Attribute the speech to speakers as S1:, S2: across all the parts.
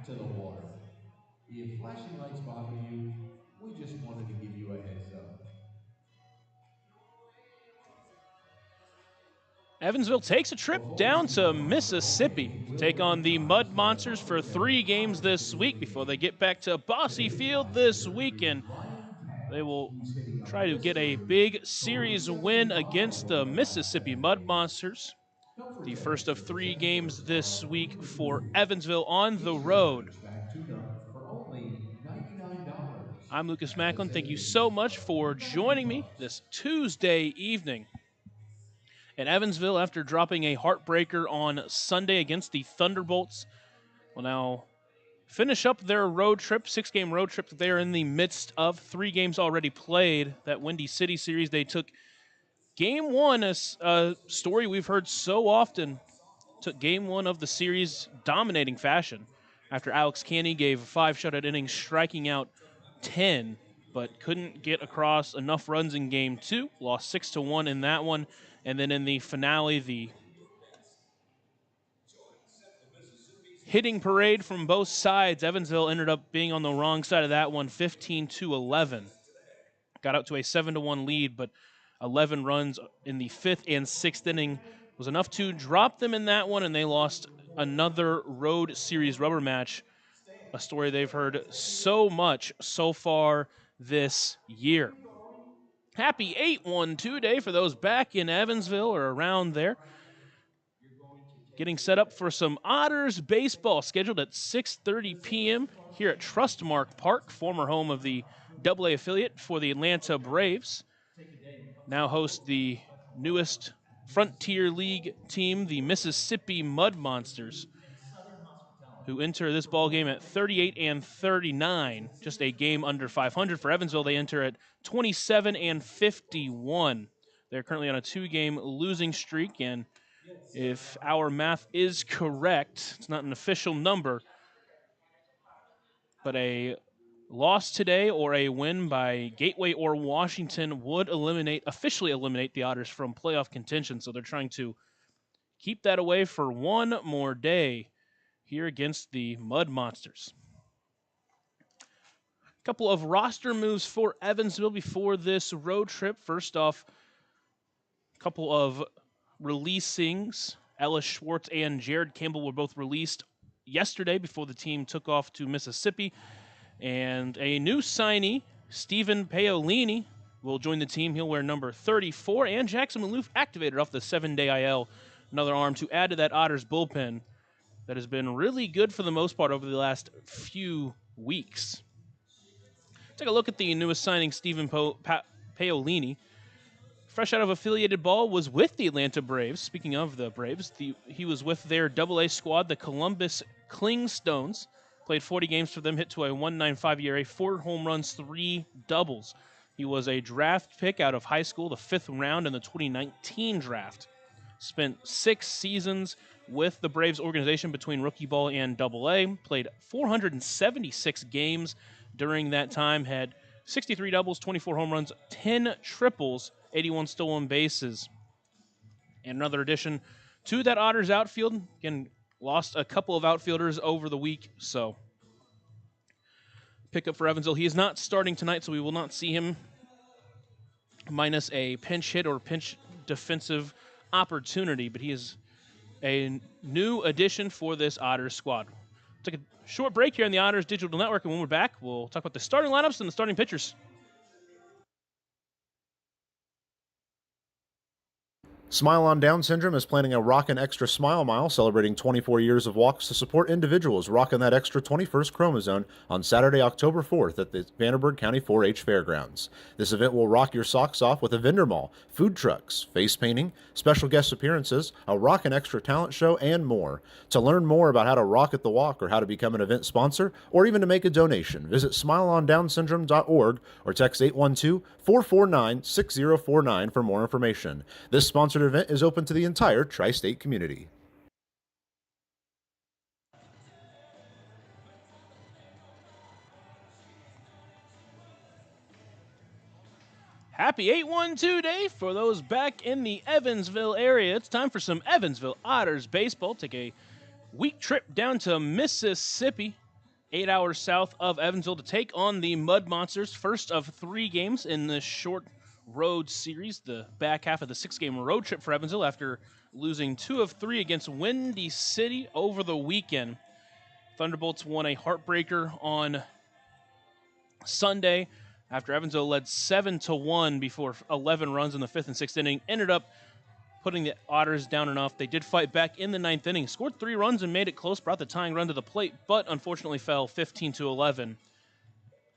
S1: to the water. If flashing lights bother you, we just wanted to give you a heads up.
S2: Evansville takes a trip down to Mississippi to take on the Mud Monsters for 3 games this week before they get back to Bosse Field this weekend. They will try to get a big series win against the Mississippi Mud Monsters. The first of 3 games this week for Evansville on the road.
S1: For only $99.
S2: I'm Lucas Macklin. Thank you so much for joining me this Tuesday evening. And Evansville, after dropping a heartbreaker on Sunday against the Thunderbolts, will now finish up their road trip, 6-game road trip that they are in the midst of. 3 games already played. That Windy City series, they took game 1, a story we've heard so often, took game 1 of the series dominating fashion after Alex Canny gave 5 shutout innings, striking out 10, but couldn't get across enough runs in game 2. Lost 6-1 in that one. And then in the finale, the hitting parade from both sides. Evansville ended up being on the wrong side of that one, 15-11. Got out to a 7-1 lead, but 11 runs in the 5th and 6th inning was enough to drop them in that one, and they lost another road series rubber match, a story they've heard so much so far this year. Happy 8-1-2 day for those back in Evansville or around there. Getting set up for some Otters baseball scheduled at 6:30 p.m. here at Trustmark Park, former home of the AA affiliate for the Atlanta Braves. Now host the newest Frontier League team, the Mississippi Mud Monsters, who enter this ball game at 38-39, just a game under 500. For Evansville, they enter at 27-51. They're currently on a 2-game losing streak, and if our math is correct, it's not an official number, but a loss today or a win by Gateway or Washington would officially eliminate the Otters from playoff contention. So they're trying to keep that away for one more day here against the Mud Monsters. A couple of roster moves for Evansville before this road trip. First off, a couple of releasings. Ellis Schwartz and Jared Campbell were both released yesterday before the team took off to Mississippi. And a new signee, Stephen Paolini, will join the team. He'll wear number 34. And Jackson Maloof activated off the 7-day IL, another arm to add to that Otters bullpen that has been really good for the most part over the last few weeks. Take a look at the newest signing, Stephen Paolini. Fresh out of affiliated ball, was with the Atlanta Braves. Speaking of the Braves, he was with their AA squad, the Columbus Clingstones. Played 40 games for them, hit to a 1.95 ERA, 4 home runs, 3 doubles. He was a draft pick out of high school, the 5th round in the 2019 draft. Spent 6 seasons with the Braves organization between rookie ball and AA. Played 476 games during that time, had 63 doubles, 24 home runs, 10 triples, 81 stolen bases. And another addition to that Otters outfield. Again, lost a couple of outfielders over the week, so pickup for Evansville. He is not starting tonight, so we will not see him, minus a pinch hit or pinch defensive opportunity, but he is a new addition for this Otters squad. Take a short break here on the Otters Digital Network, and when we're back, we'll talk about the starting lineups and the starting pitchers.
S3: Smile on Down Syndrome is planning a Rockin' Extra Smile Mile celebrating 24 years of walks to support individuals rocking that extra 21st chromosome on Saturday, October 4th at the Vanderburgh County 4-H Fairgrounds. This event will rock your socks off with a vendor mall, food trucks, face painting, special guest appearances, a Rockin' Extra talent show, and more. To learn more about how to rock at the walk or how to become an event sponsor or even to make a donation, visit smileondownsyndrome.org or text 812-449-6049 for more information. This sponsored event is open to the entire tri-state community.
S2: Happy 8-1-2 day for those back in the Evansville area. It's time for some Evansville Otters baseball. Take a week trip down to Mississippi 8 hours south of Evansville to take on the Mud Monsters. First of 3 games in this short road series, the back half of the 6-game road trip for Evansville after losing 2 of 3 against Windy City over the weekend. Thunderbolts won a heartbreaker on Sunday after Evansville led 7-1 before 11 runs in the 5th and 6th inning. Ended up putting the Otters down enough. They did fight back in the 9th inning, scored 3 runs and made it close, brought the tying run to the plate, but unfortunately fell 15-11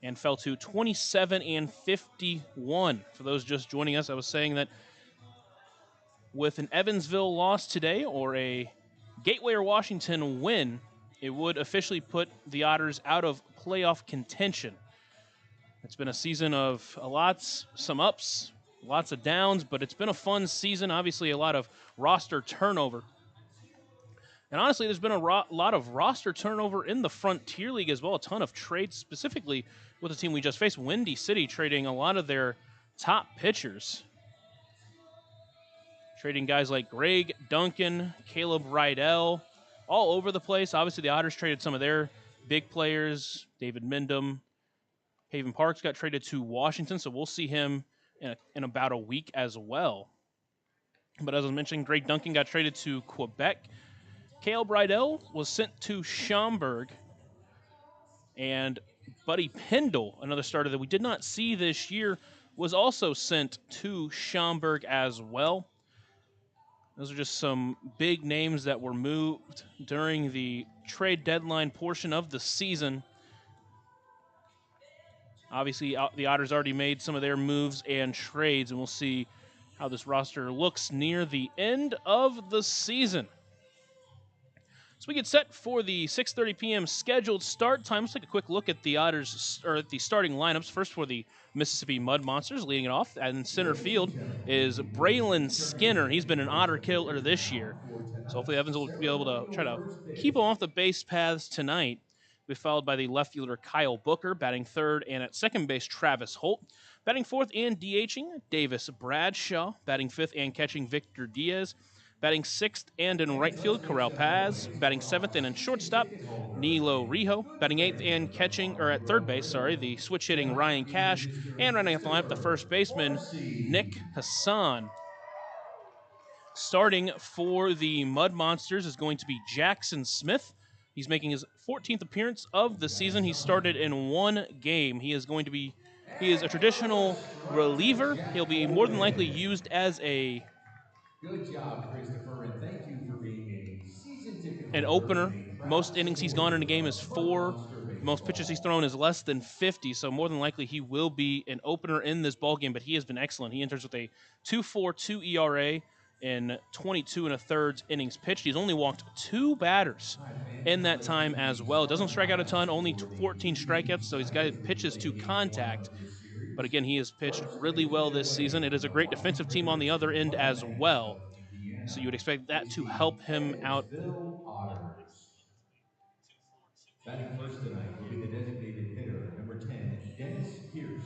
S2: and fell to 27-51. For those just joining us, I was saying that with an Evansville loss today or a Gateway or Washington win, it would officially put the Otters out of playoff contention. It's been a season of lots, some ups, lots of downs, but it's been a fun season. Obviously, a lot of roster turnover. And honestly, there's been a lot of roster turnover in the Frontier League as well. A ton of trades, specifically with the team we just faced, Windy City, trading a lot of their top pitchers. Trading guys like Greg Duncan, Caleb Rydell, all over the place. Obviously, the Otters traded some of their big players. David Mindom, Haven Parks got traded to Washington, so we'll see him in about a week as well. But as I was mentioning, Greg Duncan got traded to Quebec. Caleb Rydell was sent to Schaumburg. And Buddy Pendle, another starter that we did not see this year, was also sent to Schaumburg as well. Those are just some big names that were moved during the trade deadline portion of the season. Obviously, the Otters already made some of their moves and trades, and we'll see how this roster looks near the end of the season. So we get set for the 6:30 p.m. scheduled start time. Let's take a quick look at the Otters, or at the starting lineups. First for the Mississippi Mud Monsters, leading it off. And in center field is Braylon Skinner. He's been an Otter killer this year. So hopefully Evans will be able to try to keep him off the base paths tonight. We'll be followed by the left fielder Kyle Booker, batting third, and at second base Travis Holt. Batting fourth and DHing, Davis Bradshaw. Batting fifth and catching Victor Diaz. Batting sixth and in right field, Corral Paz. Batting seventh and in shortstop, Nilo Rijo. Batting eighth and catching, or at third base, the switch hitting Ryan Cash. And running up the lineup, the first baseman, Nick Hassan. Starting for the Mud Monsters is going to be Jackson Smith. He's making his 14th appearance of the season. He started in 1 game. He is a traditional reliever. He'll be more than likely used as
S1: Good job, Christopher, and thank you for being a season ticket
S2: an
S1: holder
S2: opener.
S1: and a proud
S2: Most innings he's gone in a game is
S1: supporter
S2: 4.
S1: of Monster Baseball.
S2: Most pitches he's thrown is less than 50, so more than likely he will be an opener in this ballgame, but he has been excellent. He enters with a 2.42 ERA in 22 1/3 innings pitched. He's only walked 2 batters in that time as well. Doesn't strike out a ton, only 14 strikeouts, so he's got pitches to contact. But again, he has pitched really well this season. It is a great defensive team on the other end as well. So you would expect that to help him out.
S1: Evansville Otters. Batting first tonight will be the designated hitter, number 10, Dennis Pierce.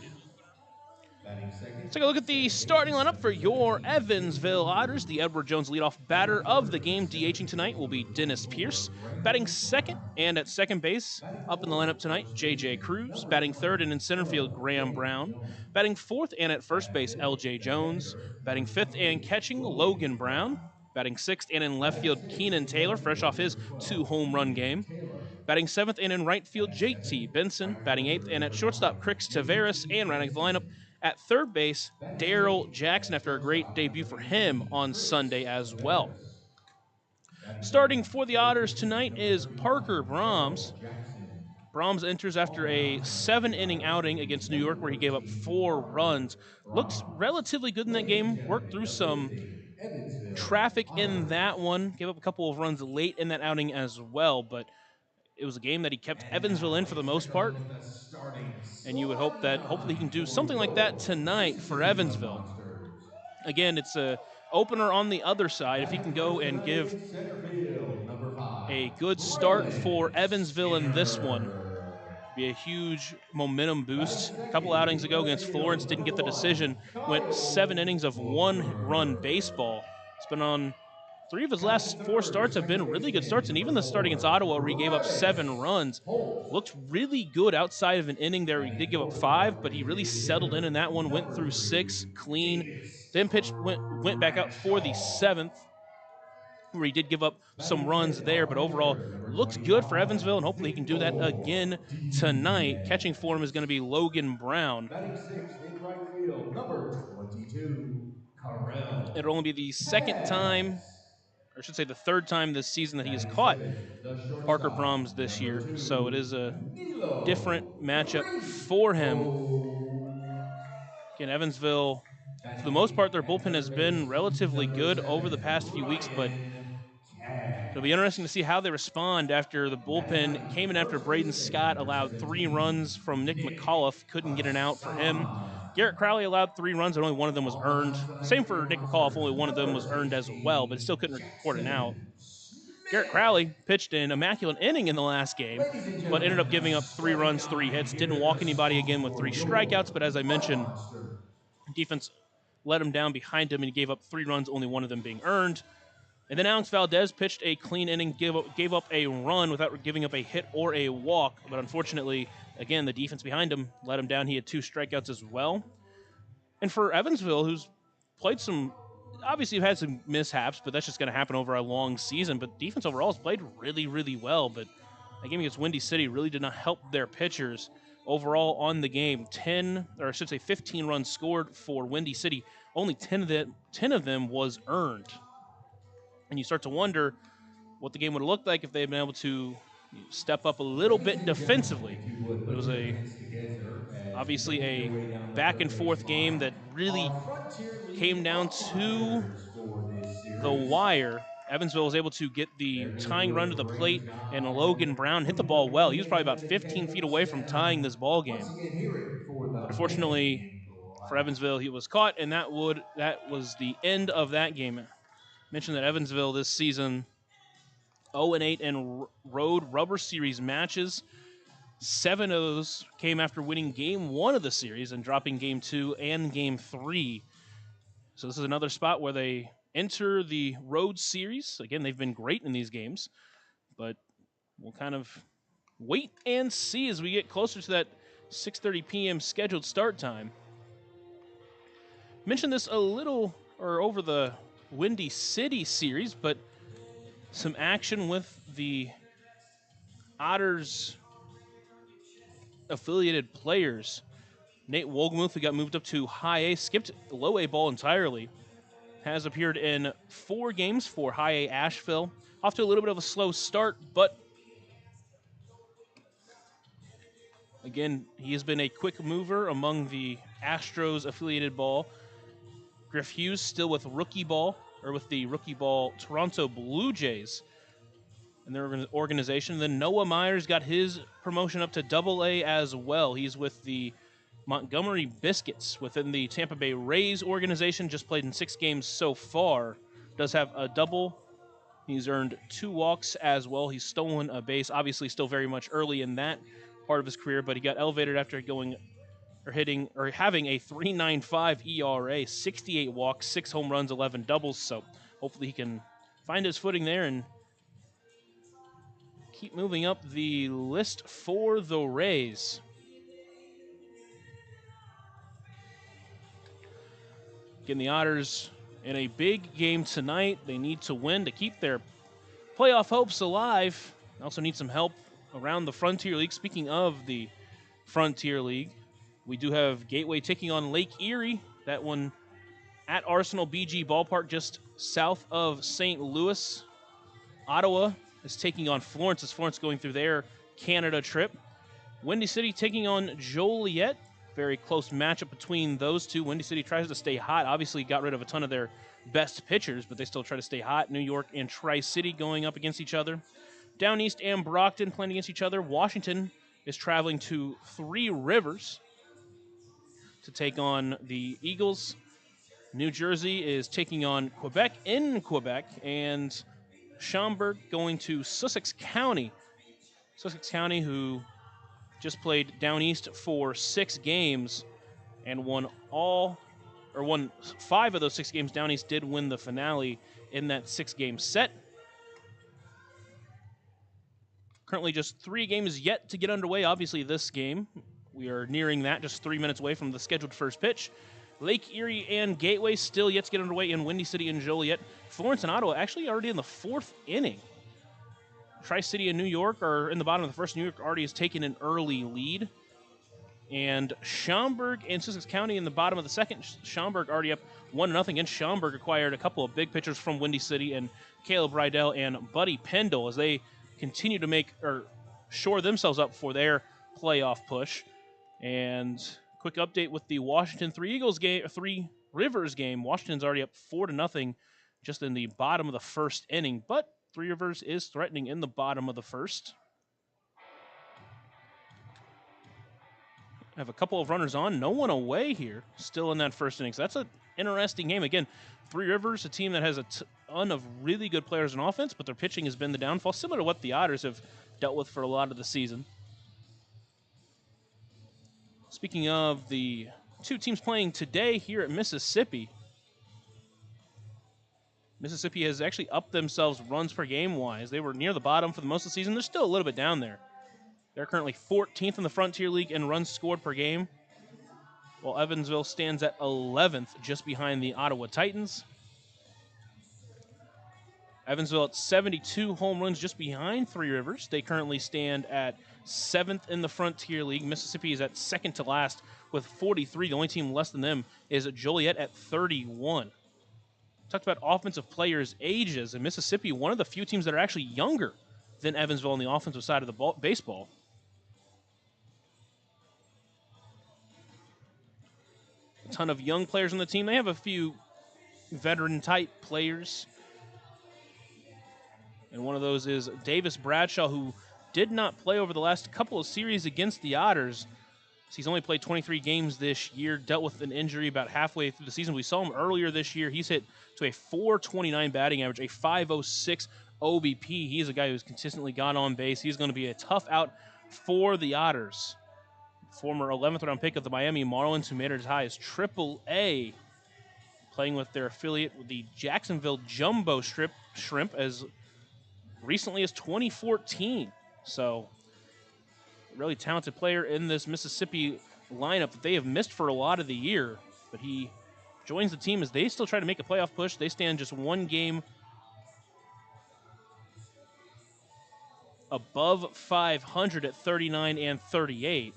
S1: Batting second.
S2: Let's take a look at the starting lineup for your Evansville Otters. The Edward Jones leadoff batter of the game, DHing tonight, will be Dennis Pierce. Batting second and at second base, up in the lineup tonight, J.J. Cruz. Batting third and in center field, Graham Brown. Batting fourth and at first base, L.J. Jones. Batting fifth and catching, Logan Brown. Batting sixth and in left field, Keenan Taylor, fresh off his 2-home-run game. Batting seventh and in right field, J.T. Benson. Batting eighth and at shortstop, Crix Taveras. And rounding the lineup, at third base, Daryl Jackson, after a great debut for him on Sunday as well. Starting for the Otters tonight is Parker Brahms. Brahms enters after a 7-inning outing against New York where he gave up 4 runs. Looked relatively good in that game, worked through some traffic in that one, gave up a couple of runs late in that outing as well, but it was a game that he kept Evansville in for the most part, and you would hope that hopefully he can do something like that tonight for Evansville. Again, it's a opener on the other side. If he can go and give a good start for Evansville in this one, be a huge momentum boost. A couple outings ago against Florence, didn't get the decision, went 7 innings of 1-run baseball. It's been on 3 of his last 4 starts have been really good starts, and even the start against Ottawa where he gave up 7 runs looked really good outside of an inning there. He did give up 5, but he really settled in that one, went through 6 clean, then went back out for the 7th, where he did give up some runs there, but overall looked good for Evansville, and hopefully he can do that again tonight. Catching for him is going to be Logan Brown.
S1: Batting sixth in right field, number 22, Carell.
S2: It'll only be the second time, or I should say the third time this season that he has
S1: Batting
S2: caught
S1: seventh, the
S2: Parker
S1: shortstop,
S2: Brahms this
S1: number
S2: year,
S1: 2,
S2: so it is a different
S1: Nilo
S2: matchup for him. Again, Evansville, for the most part, their bullpen has been relatively good over the past few weeks, but it'll be interesting to see how they respond after the bullpen came in after Braden Scott allowed 3 runs from Nick McAuliffe, couldn't get an out for him. Garrett Crowley allowed 3 runs, and only one of them was earned. Same for Nick McAuliffe, only one of them was earned as well, but still couldn't record an out. Garrett Crowley pitched an immaculate inning in the last game, but ended up giving up 3 runs, 3 hits. Didn't walk anybody again with 3 strikeouts, but as I mentioned, defense let him down behind him, and he gave up 3 runs, only one of them being earned. And then Alex Valdez pitched a clean inning, gave up a run without giving up a hit or a walk. But unfortunately, again, the defense behind him let him down. He had 2 strikeouts as well. And for Evansville, who's played obviously had some mishaps, but that's just going to happen over a long season. But defense overall has played really, really well. But that game against Windy City really did not help their pitchers overall on the game. 15 runs scored for Windy City. Only 10 of them was earned. And you start to wonder what the game would have looked like if they had been able to step up a little bit defensively. But it was obviously a back and forth game that really came down to the wire. Evansville was able to get the tying run to the plate, and Logan Brown hit the ball well. He was probably about 15 feet away from tying this ball game. But unfortunately for Evansville, he was caught, and that was the end of that game. Mentioned that Evansville this season 0-8 in road rubber series matches. 7 of those came after winning game 1 of the series and dropping game 2 and game 3. So this is another spot where they enter the road series. Again, they've been great in these games, but we'll kind of wait and see as we get closer to that 6:30 p.m. scheduled start time. Mentioned this a little over the Windy City series, but some action with the Otters affiliated players. Nate Wolgemuth, who got moved up to high A, skipped low A ball entirely, has appeared in 4 games for high A Asheville. Off to a little bit of a slow start, but again, he has been a quick mover among the Astros affiliated ball. Griff Hughes still with the rookie ball Toronto Blue Jays in their organization. Then Noah Myers got his promotion up to Double-A as well. He's with the Montgomery Biscuits within the Tampa Bay Rays organization. Just played in 6 games so far. Does have a double. He's earned 2 walks as well. He's stolen a base. Obviously still very much early in that part of his career, but he got elevated after having a 3.95 ERA, 68 walks, 6 home runs, 11 doubles. So hopefully he can find his footing there and keep moving up the list for the Rays. Again, the Otters in a big game tonight. They need to win to keep their playoff hopes alive. They also need some help around the Frontier League. Speaking of the Frontier League, we do have Gateway taking on Lake Erie. That one at Arsenal BG Ballpark, just south of St. Louis. Ottawa is taking on Florence, as Florence going through their Canada trip. Windy City taking on Joliet. Very close matchup between those two. Windy City tries to stay hot. Obviously got rid of a ton of their best pitchers, but they still try to stay hot. New York and Tri-City going up against each other. Down East and Brockton playing against each other. Washington is traveling to Three Rivers to take on the Eagles. New Jersey is taking on Quebec in Quebec, and Schaumburg going to Sussex County. Sussex County, who just played down east for 6 games and won all won 5 of those 6 games. Down East did win the finale in that 6-game set. Currently just 3 games yet to get underway. Obviously this game, we are nearing that, just 3 minutes away from the scheduled first pitch. Lake Erie and Gateway still yet to get underway in Windy City and Joliet. Florence and Ottawa actually already in the 4th inning. Tri-City and New York are in the bottom of the first. New York already has taken an early lead. And Schaumburg and Sussex County in the bottom of the second. Schaumburg already up 1-0 against Schaumburg. Acquired a couple of big pitchers from Windy City and Caleb Rydell and Buddy Pendle as they continue to shore themselves up for their playoff push. And quick update with the Washington Three Rivers game. Washington's already up 4-0 just in the bottom of the first inning, but Three Rivers is threatening in the bottom of the first. I have a couple of runners on, no one away here, still in that first inning. So that's an interesting game. Again, Three Rivers, a team that has a ton of really good players in offense, but their pitching has been the downfall, similar to what the Otters have dealt with for a lot of the season. Speaking of the 2 teams playing today here at Mississippi, Mississippi has actually upped themselves runs per game wise. They were near the bottom for the most of the season. They're still a little bit down there. They're currently 14th in the Frontier League in runs scored per game, while Evansville stands at 11th, just behind the Ottawa Titans. Evansville at 72 home runs, just behind Three Rivers. They currently stand at 7th in the Frontier League. Mississippi is at second to last with 43. The only team less than them is Joliet at 31. Talked about offensive players' ages, and Mississippi, one of the few teams that are actually younger than Evansville on the offensive side of the baseball. A ton of young players on the team. They have a few veteran-type players. And one of those is Davis Bradshaw, who did not play over the last couple of series against the Otters. He's only played 23 games this year, dealt with an injury about halfway through the season. We saw him earlier this year. He's hit to a .429 batting average, a .506 OBP. He's a guy who's consistently gone on base. He's going to be a tough out for the Otters. Former 11th round pick of the Miami Marlins, who made it as high as AAA, playing with their affiliate, the Jacksonville Jumbo Shrimp, as recently as 2014. So, really talented player in this Mississippi lineup that they have missed for a lot of the year. But he joins the team as they still try to make a playoff push. They stand just 1 game above 500 at 39 and 38.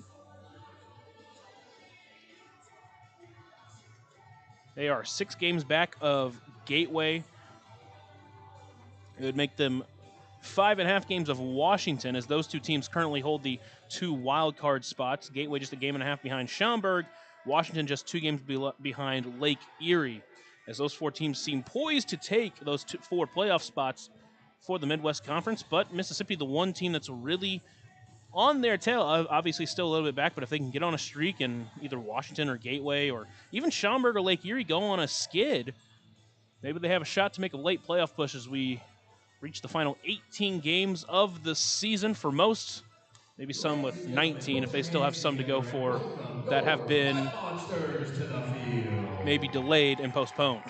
S2: They are 6 games back of Gateway. It would make them 5.5 games of Washington, as those 2 teams currently hold the 2 wild card spots. Gateway just 1.5 games behind Schaumburg. Washington just 2 games behind Lake Erie, as those 4 teams seem poised to take those 4 playoff spots for the Midwest Conference. But Mississippi, the one team that's really on their tail, obviously still a little bit back, but if they can get on a streak and either Washington or Gateway or even Schaumburg or Lake Erie go on a skid, maybe they have a shot to make a late playoff push as we reach the final 18 games of the season for most. Maybe some with 19 if they still have some to go for that have been maybe delayed and postponed.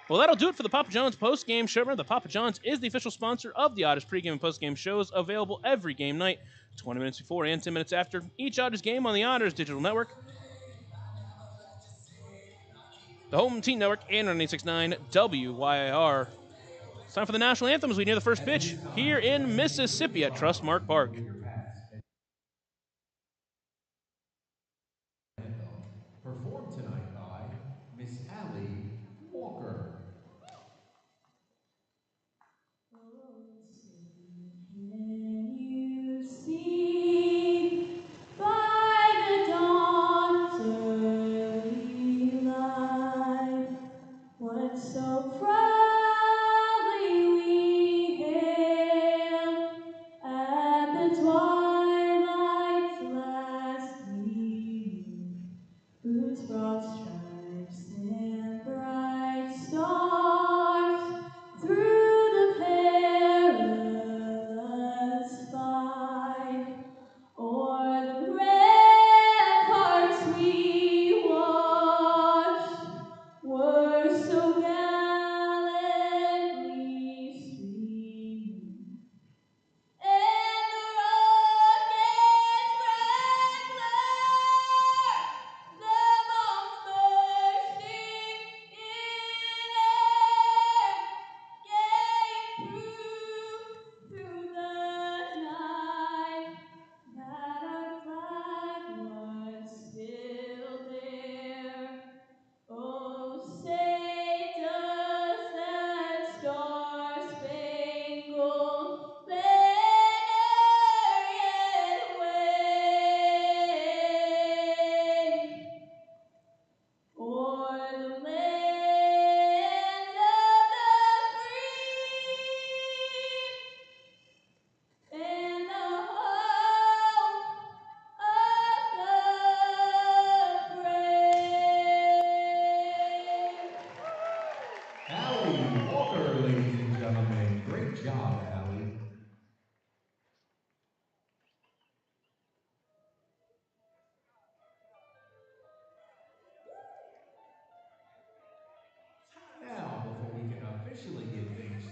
S2: Well, that'll do it for the Papa John's post-game show. Remember, the Papa John's is the official sponsor of the Otters pregame and post-game shows, available every game night, 20 minutes before and 10 minutes after each Otters game on the Otters Digital Network, the Home Team Network, and on 869 WYIR. It's time for the national anthem as we near the first pitch here in Mississippi at Trustmark Park.
S1: Performed tonight by Miss Allie Walker.
S4: Can you see by the dawn's early light what so proudly we hailed at the twilight?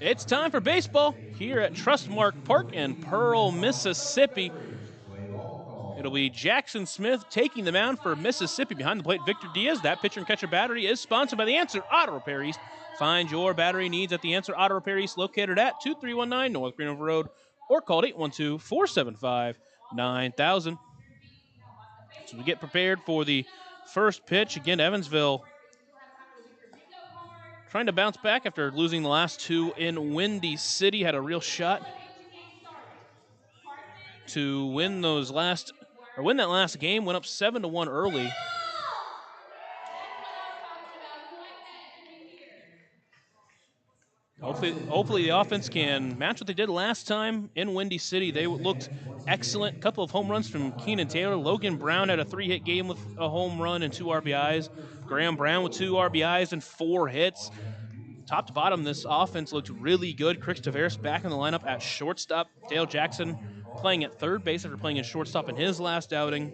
S2: It's time for baseball here at Trustmark Park in Pearl, Mississippi.
S1: Play ball call.
S2: It'll be Jackson Smith taking the mound for Mississippi. Behind the plate, Victor Diaz. That pitcher and catcher battery is sponsored by the Answer Auto Repair East. Find your battery needs at the Answer Auto Repair East, located at 2319 North Green River Road, or call 812-475-9000. So we get prepared for the first pitch. Again, Evansville trying to bounce back after losing the last two in Windy City. Had a real shot to win that last game. Went up 7-1 early. Hopefully the offense can match what they did last time in Windy City. They looked excellent. A couple of home runs from Keenan Taylor. Logan Brown had a 3-hit game with a home run and 2 RBIs. Graham Brown with 2 RBIs and 4 hits. Top to bottom, this offense looked really good. Chris Tavares back in the lineup at shortstop. Dale Jackson playing at third base after playing at shortstop in his last outing.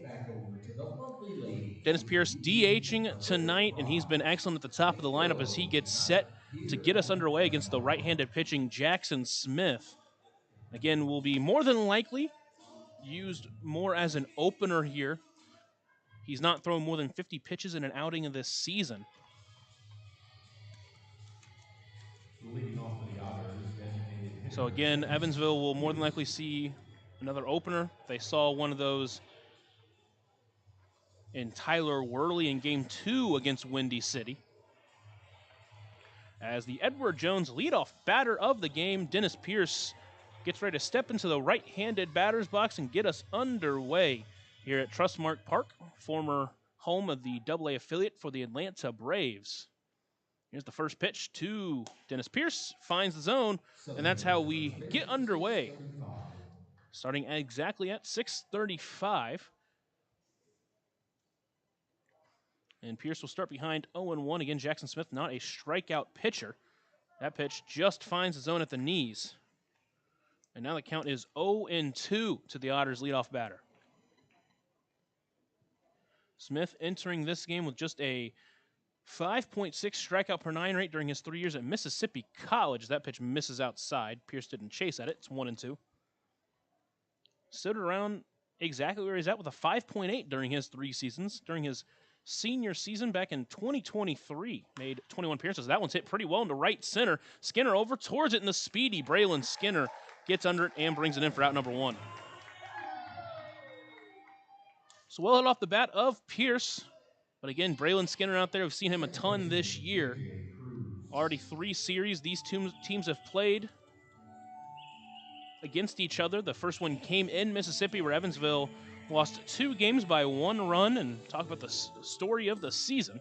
S2: Dennis Pierce DHing tonight, and he's been excellent at the top of the lineup as he gets set to get us underway against the right-handed pitching Jackson Smith. Again, will be more than likely used more as an opener here. He's not thrown more than 50 pitches in an outing of this season.
S1: Leading off for the Otters, designated hitter.
S2: So again, Evansville will more than likely see another opener. They saw one of those in Tyler Worley in Game 2 against Windy City. As the Edward Jones leadoff batter of the game, Dennis Pierce gets ready to step into the right-handed batter's box and get us underway here at Trustmark Park, former home of the AA affiliate for the Atlanta Braves. Here's the first pitch to Dennis Pierce, finds the zone, and that's how we get underway. Starting exactly at 6:35. And Pierce will start behind 0-1. Again, Jackson Smith, not a strikeout pitcher. That pitch just finds the zone at the knees. And now the count is 0-2 to the Otters' leadoff batter. Smith entering this game with just a 5.6 strikeout per 9 rate during his 3 years at Mississippi College. That pitch misses outside. Pierce didn't chase at it. It's 1-2. Stood around exactly where he's at with a 5.8 during his 3 seasons. During his senior season back in 2023, made 21 appearances. That one's hit pretty well into right center. Skinner over towards it, and the speedy Braylon Skinner gets under it and brings it in for out number 1. So well hit off the bat of Pierce. But again, Braylon Skinner out there, we've seen him a ton this year. Already 3 series these teams have played against each other. The first one came in Mississippi, where Evansville lost 2 games by 1 run, and talk about the story of the season.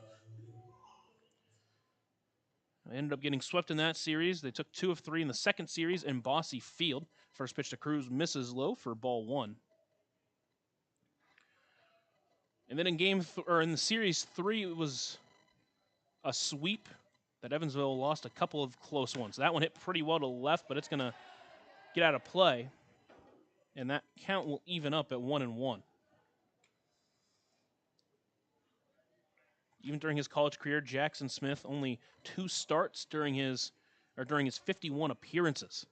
S2: They ended up getting swept in that series. They took 2 of 3 in the second series in Bosse Field. First pitch to Cruz misses low for ball 1. And then in in the series 3, it was a sweep that Evansville lost a couple of close ones. That one hit pretty well to the left, but it's going to get out of play. And that count will even up at 1-1. Even during his college career, Jackson Smith only 2 starts during his 51 appearances.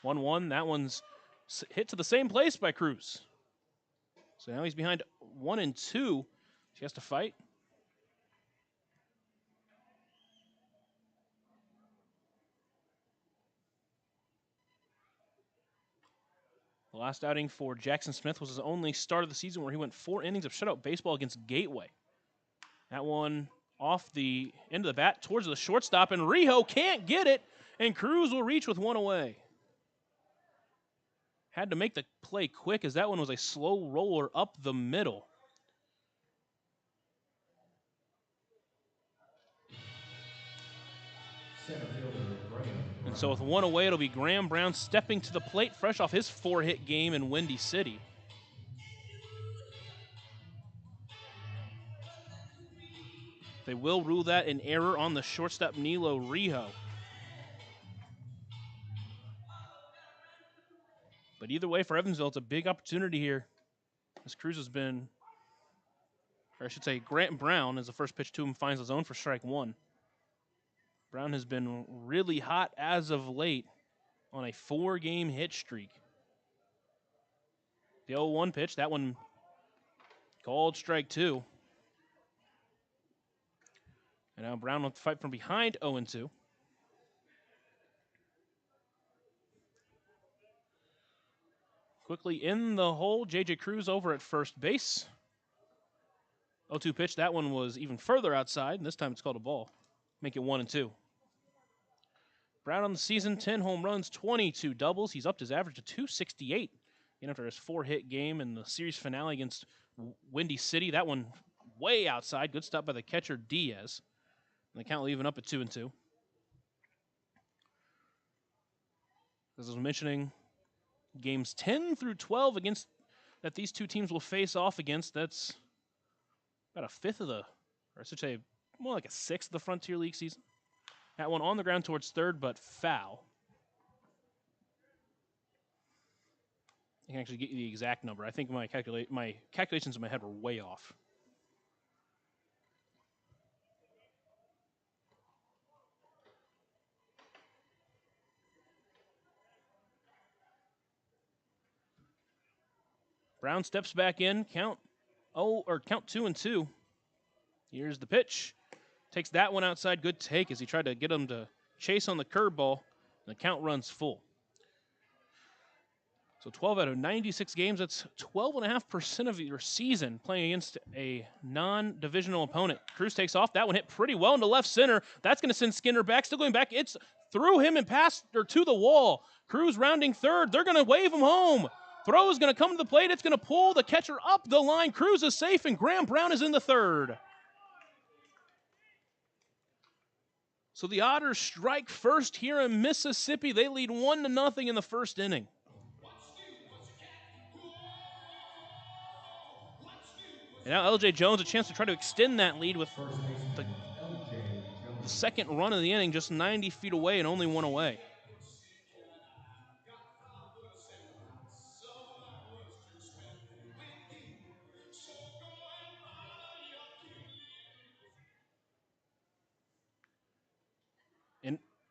S2: 1-1. That one's hit to the same place by Cruz. So now he's behind 1-2. He has to fight. The last outing for Jackson Smith was his only start of the season, where he went 4 innings of shutout baseball against Gateway. That one off the end of the bat towards the shortstop, and Rijo can't get it, and Cruz will reach with 1 away. Had to make the play quick, as that one was a slow roller up the middle. And so with 1 away, it'll be Graham Brown stepping to the plate, fresh off his 4-hit game in Windy City. They will rule that an error on the shortstop, Nilo Rijo. But either way, for Evansville, it's a big opportunity here. As Cruz has been, or I should say, Grant Brown, as the first pitch to him finds the zone for strike 1. Brown has been really hot as of late on a 4-game hit streak. The 0-1 pitch, that one called strike 2. And now Brown with the fight from behind, 0-2. Quickly in the hole, J.J. Cruz over at first base. 0-2 pitch, that one was even further outside, and this time it's called a ball. Make it 1-2. Brown on the season, 10 home runs, 22 doubles. He's upped his average to 268. And after his 4-hit game in the series finale against Windy City, that one way outside. Good stop by the catcher, Diaz. And the count leaving up at 2-2. As I was mentioning, games 10 through 12 against that these two teams will face off against, that's about a fifth of the, or I should say more like a sixth of the Frontier League season. That one on the ground towards third, but foul. I can actually get you the exact number. I think my calculations in my head were way off. Brown steps back in, count 2-2. Here's the pitch. Takes that one outside. Good take as he tried to get him to chase on the curveball. And the count runs full. So 12 out of 96 games, that's 12.5% of your season playing against a non-divisional opponent. Cruz takes off. That one hit pretty well into left center. That's going to send Skinner back. Still going back. It's through him and past or to the wall. Cruz rounding third. They're going to wave him home. Throw is going to come to the plate. It's going to pull the catcher up the line. Cruz is safe, and Graham Brown is in the third. So the Otters strike first here in Mississippi. They lead 1-0 in the first inning. And now L.J. Jones a chance to try to extend that lead with the second run of the inning, just 90 feet away and only one away.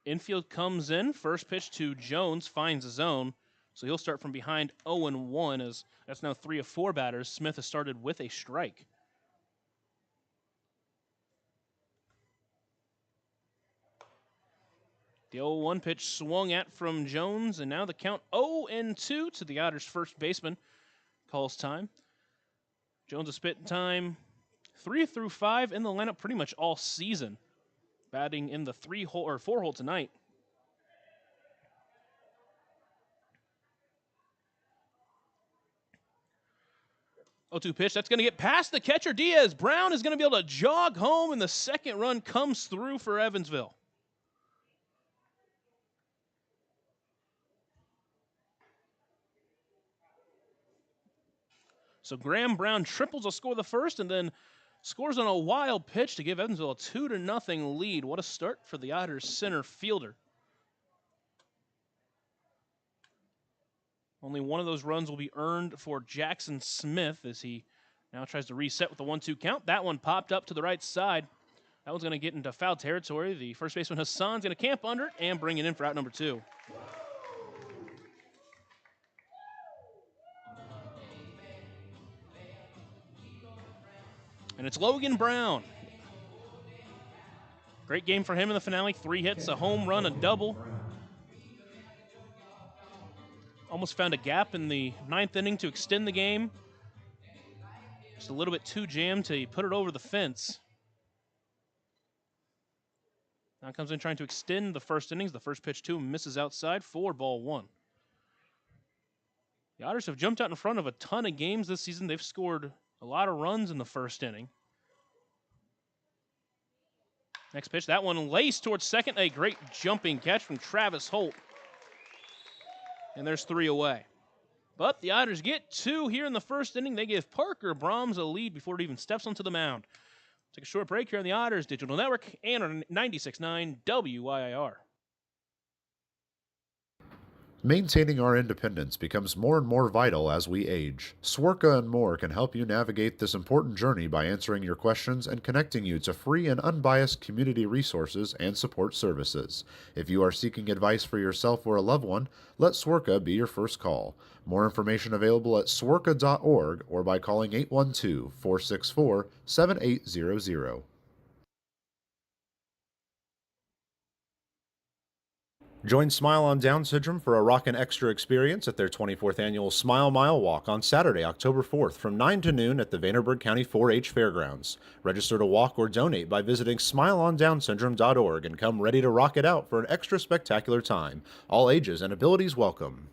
S2: Infield comes in. First pitch to Jones, finds the zone. So he'll start from behind 0-1 as that's now 3 of 4 batters. Smith has started with a strike. The 0-1 pitch swung at from Jones, and now the count 0-2 to the Otters' first baseman. Calls time. Jones has spent time 3 through 5 in the lineup pretty much all season. Batting in the 4-hole tonight. Oh, 0-2 pitch. That's going to get past the catcher, Diaz. Brown is going to be able to jog home, and the second run comes through for Evansville. So Graham Brown triples a score the first, and then scores on a wild pitch to give Evansville a 2-0 lead. What a start for the Otters center fielder. Only one of those runs will be earned for Jackson Smith as he now tries to reset with the 1-2 count. That one popped up to the right side. That one's going to get into foul territory. The first baseman Hassan's going to camp under it and bring it in for out number 2. And it's Logan Brown. Great game for him in the finale. 3 hits, a home run, a double. Almost found a gap in the 9th inning to extend the game. Just a little bit too jammed to put it over the fence. Now comes in trying to extend the first innings. The first pitch to him misses outside for ball 1. The Otters have jumped out in front of a ton of games this season. They've scored a lot of runs in the first inning. Next pitch, that one laced towards second. A great jumping catch from Travis Holt. And there's 3 away. But the Otters get 2 here in the first inning. They give Parker Brahms a lead before it even steps onto the mound. Take a short break here on the Otters Digital Network and on 96.9 WIIR.
S3: Maintaining our independence becomes more and more vital as we age. Swerka and more can help you navigate this important journey by answering your questions and connecting you to free and unbiased community resources and support services. If you are seeking advice for yourself or a loved one, let Swerka be your first call. More information available at swerka.org or by calling 812-464-7800. Join Smile on Down Syndrome for a rockin' extra experience at their 24th annual Smile Mile Walk on Saturday, October 4th from 9 to noon at the Vanderburgh County 4-H Fairgrounds. Register to walk or donate by visiting smileondownsyndrome.org and come ready to rock it out for an extra spectacular time. All ages and abilities welcome.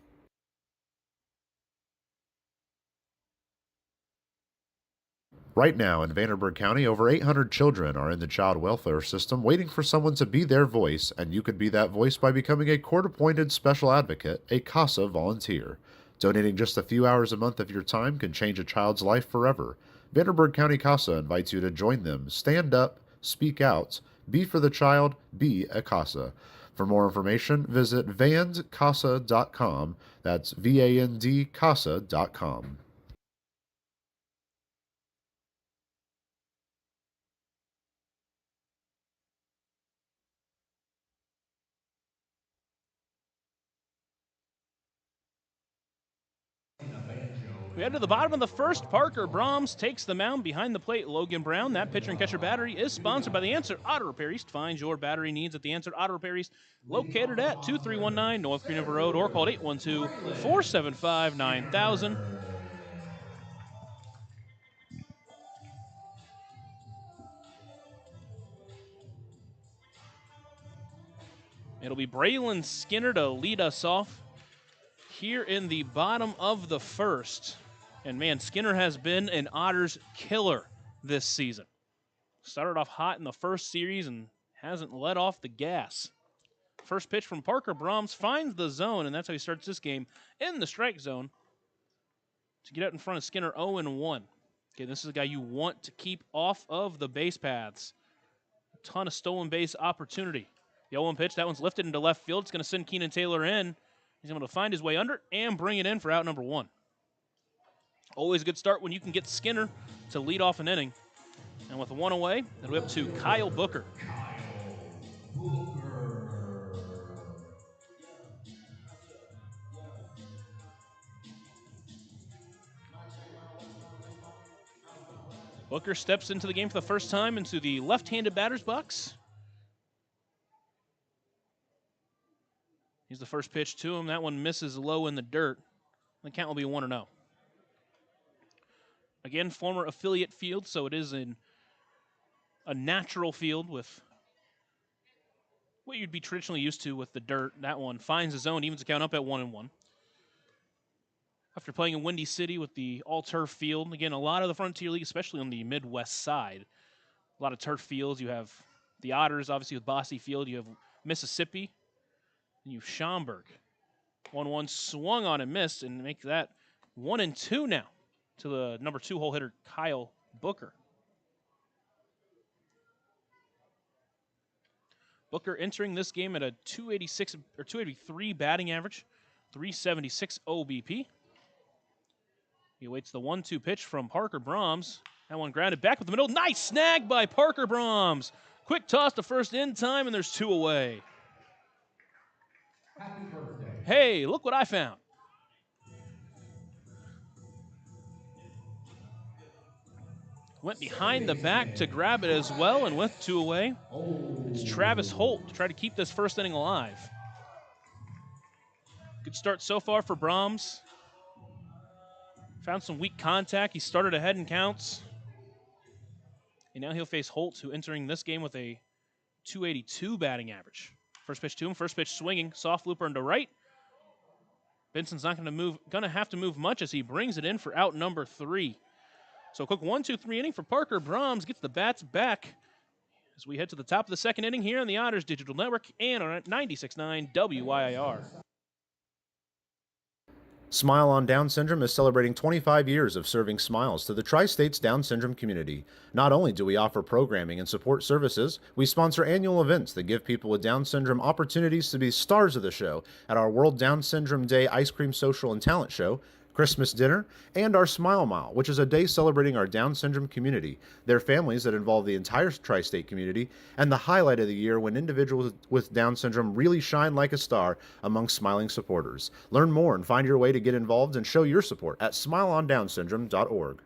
S3: Right now in Vanderburgh County, over 800 children are in the child welfare system waiting for someone to be their voice, and you could be that voice by becoming a court-appointed special advocate, a CASA volunteer. Donating just a few hours a month of your time can change a child's life forever. Vanderburgh County CASA invites you to join them. Stand up, speak out, be for the child, be a CASA. For more information, visit vandcasa.com. That's VAND CASA.com.
S2: We head to the bottom of the first. Parker Brahms takes the mound behind the plate. Logan Brown, that pitcher and catcher battery, is sponsored by the Answer Auto Repair East. Find your battery needs at the Answer Auto Repair East, located at 2319 North Green River Road, or call 812-475-9000. It'll be Braylon Skinner to lead us off here in the bottom of the first. And man, Skinner has been an Otters killer this season. Started off hot in the first series and hasn't let off the gas. First pitch from Parker Brahms finds the zone, and that's how he starts this game in the strike zone to get out in front of Skinner 0-1. Okay, this is a guy you want to keep off of the base paths. A ton of stolen base opportunity. The 0-1 pitch, that one's lifted into left field. It's going to send Keenan Taylor in. He's able to find his way under and bring it in for out number 1. Always a good start when you can get Skinner to lead off an inning. And with 1 away, it'll be up to Kyle Booker. Booker steps into the game for the first time into the left-handed batter's box. He's the first pitch to him. That one misses low in the dirt. The count will be 1-0. Again, former affiliate field, so it is in a natural field with what you'd be traditionally used to with the dirt. That one finds the zone, evens the count up at 1-1. After playing in Windy City with the all-turf field, again, a lot of the Frontier League, especially on the Midwest side, a lot of turf fields. You have the Otters, obviously, with Bosse Field. You have Mississippi, and you have Schaumburg. 1-1 swung on and missed, and make that 1-2 now to the number 2 hole hitter, Kyle Booker. Booker entering this game at a 286 or 283 batting average, 376 OBP. He awaits the 1-2 pitch from Parker Brahms. That one grounded back with the middle. Nice snag by Parker Brahms. Quick toss to first in time, and there's 2 away.
S1: Happy birthday.
S2: Hey, look what I found. Went behind the back to grab it as well, and with 2 away, it's Travis Holt to try to keep this first inning alive. Good start so far for Brahms. Found some weak contact. He started ahead in counts. And now he'll face Holt, who entering this game with a 282 batting average. First pitch to him, first pitch swinging, soft looper into right. Benson's not going to have to move much as he brings it in for out number 3. So a quick 1-2-3 inning for Parker Brahms, gets the bats back as we head to the top of the second inning here on the Otters Digital Network and on 96.9 WYIR.
S3: Smile on Down Syndrome is celebrating 25 years of serving smiles to the Tri-States Down Syndrome community. Not only do we offer programming and support services, we sponsor annual events that give people with Down Syndrome opportunities to be stars of the show at our World Down Syndrome Day Ice Cream Social and Talent Show, Christmas dinner, and our Smile Mile, which is a day celebrating our Down syndrome community, their families that involve the entire tri-state community, and the highlight of the year when individuals with Down syndrome really shine like a star among smiling supporters. Learn more and find your way to get involved and show your support at smileondownsyndrome.org.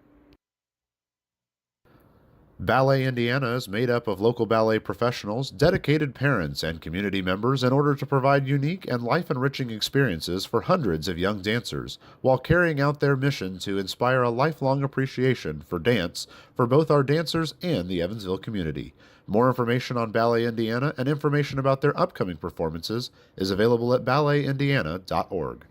S3: Ballet Indiana is made up of local ballet professionals, dedicated parents, and community members in order to provide unique and life-enriching experiences for hundreds of young dancers, while carrying out their mission to inspire a lifelong appreciation for dance for both our dancers and the Evansville community. More information on Ballet Indiana and information about their upcoming performances is available at balletindiana.org.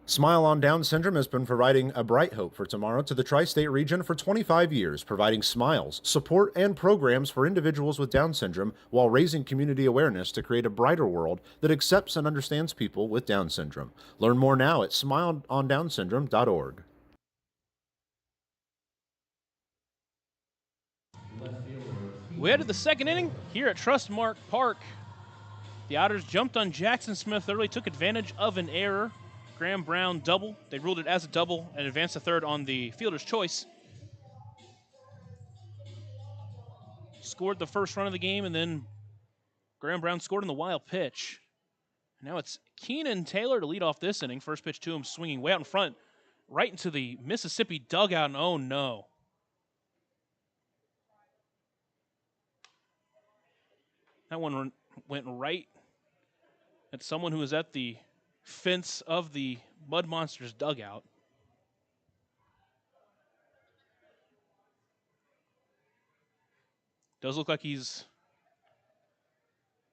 S3: Smile on Down Syndrome has been providing a bright hope for tomorrow to the tri-state region for 25 years, providing smiles, support, and programs for individuals with Down syndrome while raising community awareness to create a brighter world that accepts and understands people with Down syndrome. Learn more now at smileondownsyndrome.org.
S2: We head to the second inning here at Trustmark Park. The Otters jumped on Jackson Smith early, took advantage of an error. Graham Brown double. They ruled it as a double and advanced to third on the fielder's choice. Scored the first run of the game, and then Graham Brown scored in the wild pitch. Now it's Keenan Taylor to lead off this inning. First pitch to him, swinging way out in front, right into the Mississippi dugout, and oh no. That one went right at someone who was at the fence of the Mud Monsters dugout. Does look like he's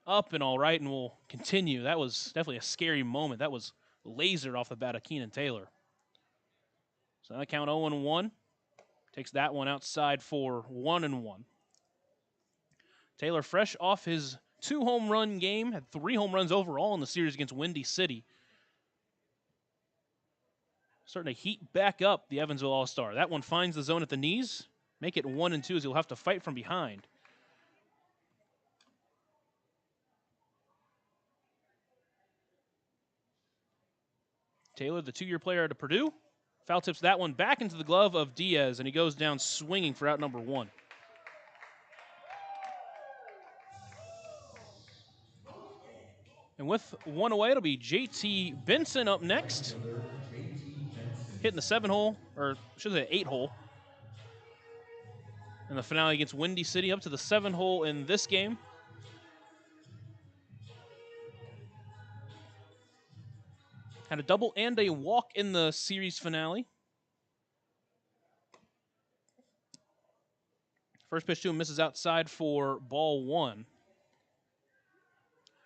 S2: up and all right and will continue. That was definitely a scary moment. That was lasered off the bat of Keenan Taylor. So that count 0-1. Takes that one outside for 1-1. Taylor fresh off his 2-home run game, had 3 home runs overall in the series against Windy City. Starting to heat back up the Evansville All-Star. That one finds the zone at the knees. Make it 1-2 as he'll have to fight from behind. Taylor, the 2-year player out of Purdue, foul tips that one back into the glove of Diaz, and he goes down swinging for out number 1. And with 1 away, it'll be J.T. Benson up next. Hitting the 7-hole, or should I say 8-hole. In the finale against Windy City, up to the 7-hole in this game. Had a double and a walk in the series finale. First pitch to him misses outside for ball 1.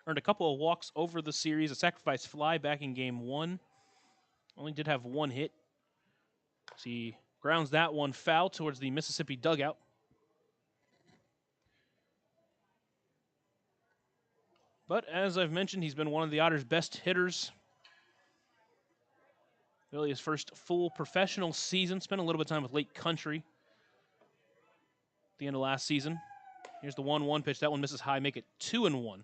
S2: Earned a couple of walks over the series, a sacrifice fly back in game 1. Only did have 1 hit. So he grounds that one foul towards the Mississippi dugout. But as I've mentioned, he's been one of the Otters' best hitters. Really his first full professional season. Spent a little bit of time with Lake Country at the end of last season. Here's the 1-1 pitch. That one misses high, make it 2-1.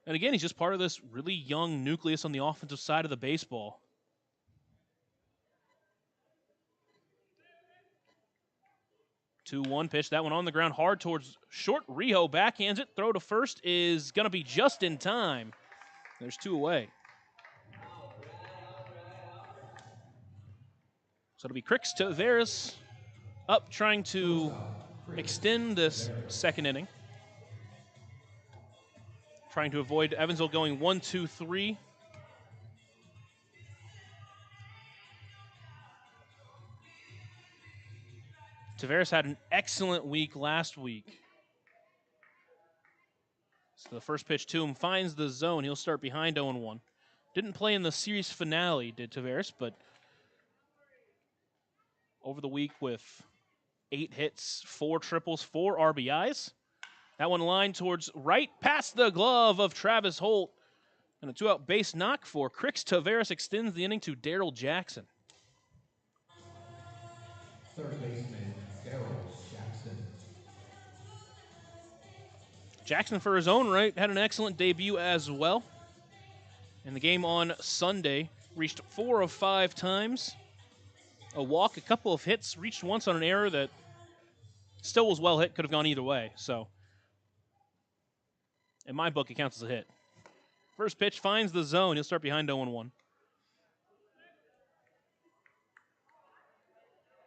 S2: And again, he's just part of this really young nucleus on the offensive side of the baseball. Two 1 pitch. That one on the ground hard towards short. Rijo backhands it. Throw to first is going to be just in time. There's 2 away. So it'll be Crix Taveras up trying to extend this second inning. Trying to avoid Evansville going 1-2-3. Taveras had an excellent week last week. So the first pitch to him finds the zone. He'll start behind 0-1. Didn't play in the series finale, did Taveras, but over the week with 8 hits, 4 triples, 4 RBIs. That one lined towards right, past the glove of Travis Holt. And a 2-out base knock for Crix Taveras extends the inning to Daryl Jackson.
S1: Third baseman, Daryl Jackson.
S2: Jackson, for his own right, had an excellent debut as well. In the game on Sunday, reached 4 of 5 times. A walk, a couple of hits, reached once on an error that still was well hit, could have gone either way. So, in my book, it counts as a hit. First pitch finds the zone. He'll start behind 0-1.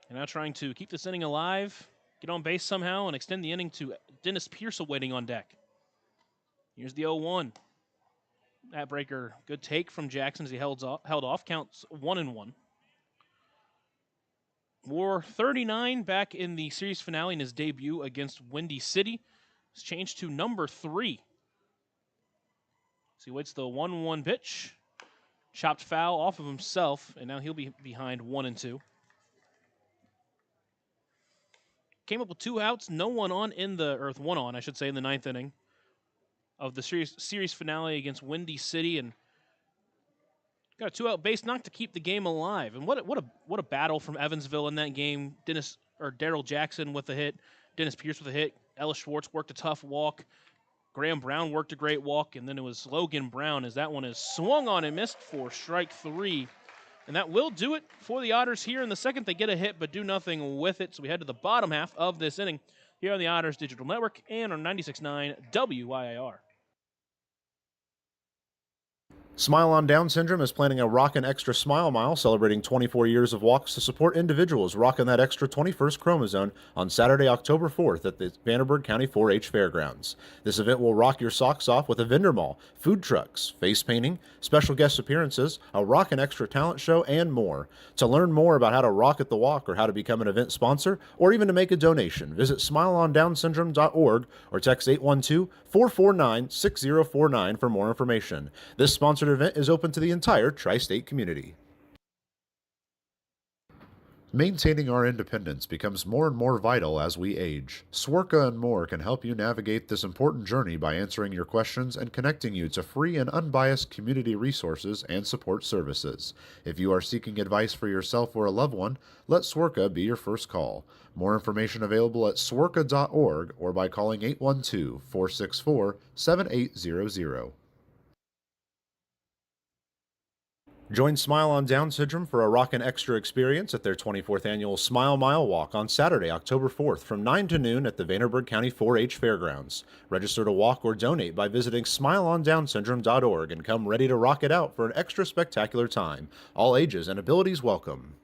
S2: And now trying to keep this inning alive, get on base somehow, and extend the inning to Dennis Pierce awaiting on deck. Here's the 0-1. That breaker, good take from Jackson as he held off. Counts 1-1. War 39 back in the series finale in his debut against Windy City. It's changed to number 3. So he waits the 1-1 pitch. Chopped foul off of himself, and now he'll be behind 1-2. Came up with 2 outs, no one on one on, I should say, in the 9th inning of the series finale against Windy City, and got a 2-out base knock to keep the game alive. And what a battle from Evansville in that game. Daryl Jackson with a hit, Dennis Pierce with a hit, Ellis Schwartz worked a tough walk, Graham Brown worked a great walk, and then it was Logan Brown as that one is swung on and missed for strike 3. And that will do it for the Otters here in the second. They get a hit but do nothing with it. So we head to the bottom half of this inning here on the Otters Digital Network and on 96.9 WYIR.
S3: Smile on Down Syndrome is planning a Rockin' Extra Smile Mile celebrating 24 years of walks to support individuals rocking that extra 21st chromosome on Saturday, October 4th at the Vanderburgh County 4-H Fairgrounds. This event will rock your socks off with a vendor mall, food trucks, face painting, special guest appearances, a Rockin' Extra talent show, and more. To learn more about how to rock at the walk or how to become an event sponsor or even to make a donation, visit smileondownsyndrome.org or text 812-449-6049 for more information. This sponsored event is open to the entire tri-state community. Maintaining our independence becomes more and more vital as we age. Swerka and More can help you navigate this important journey by answering your questions and connecting you to free and unbiased community resources and support services. If you are seeking advice for yourself or a loved one, let Swerka be your first call. More information available at swerka.org or by calling 812-464-7800. Join Smile on Down Syndrome for a Rockin' Extra experience at their 24th annual Smile Mile Walk on Saturday, October 4th from 9 to noon at the Vanderburgh County 4-H Fairgrounds. Register to walk or donate by visiting smileondownsyndrome.org and come ready to rock it out for an extra spectacular time. All ages and abilities welcome.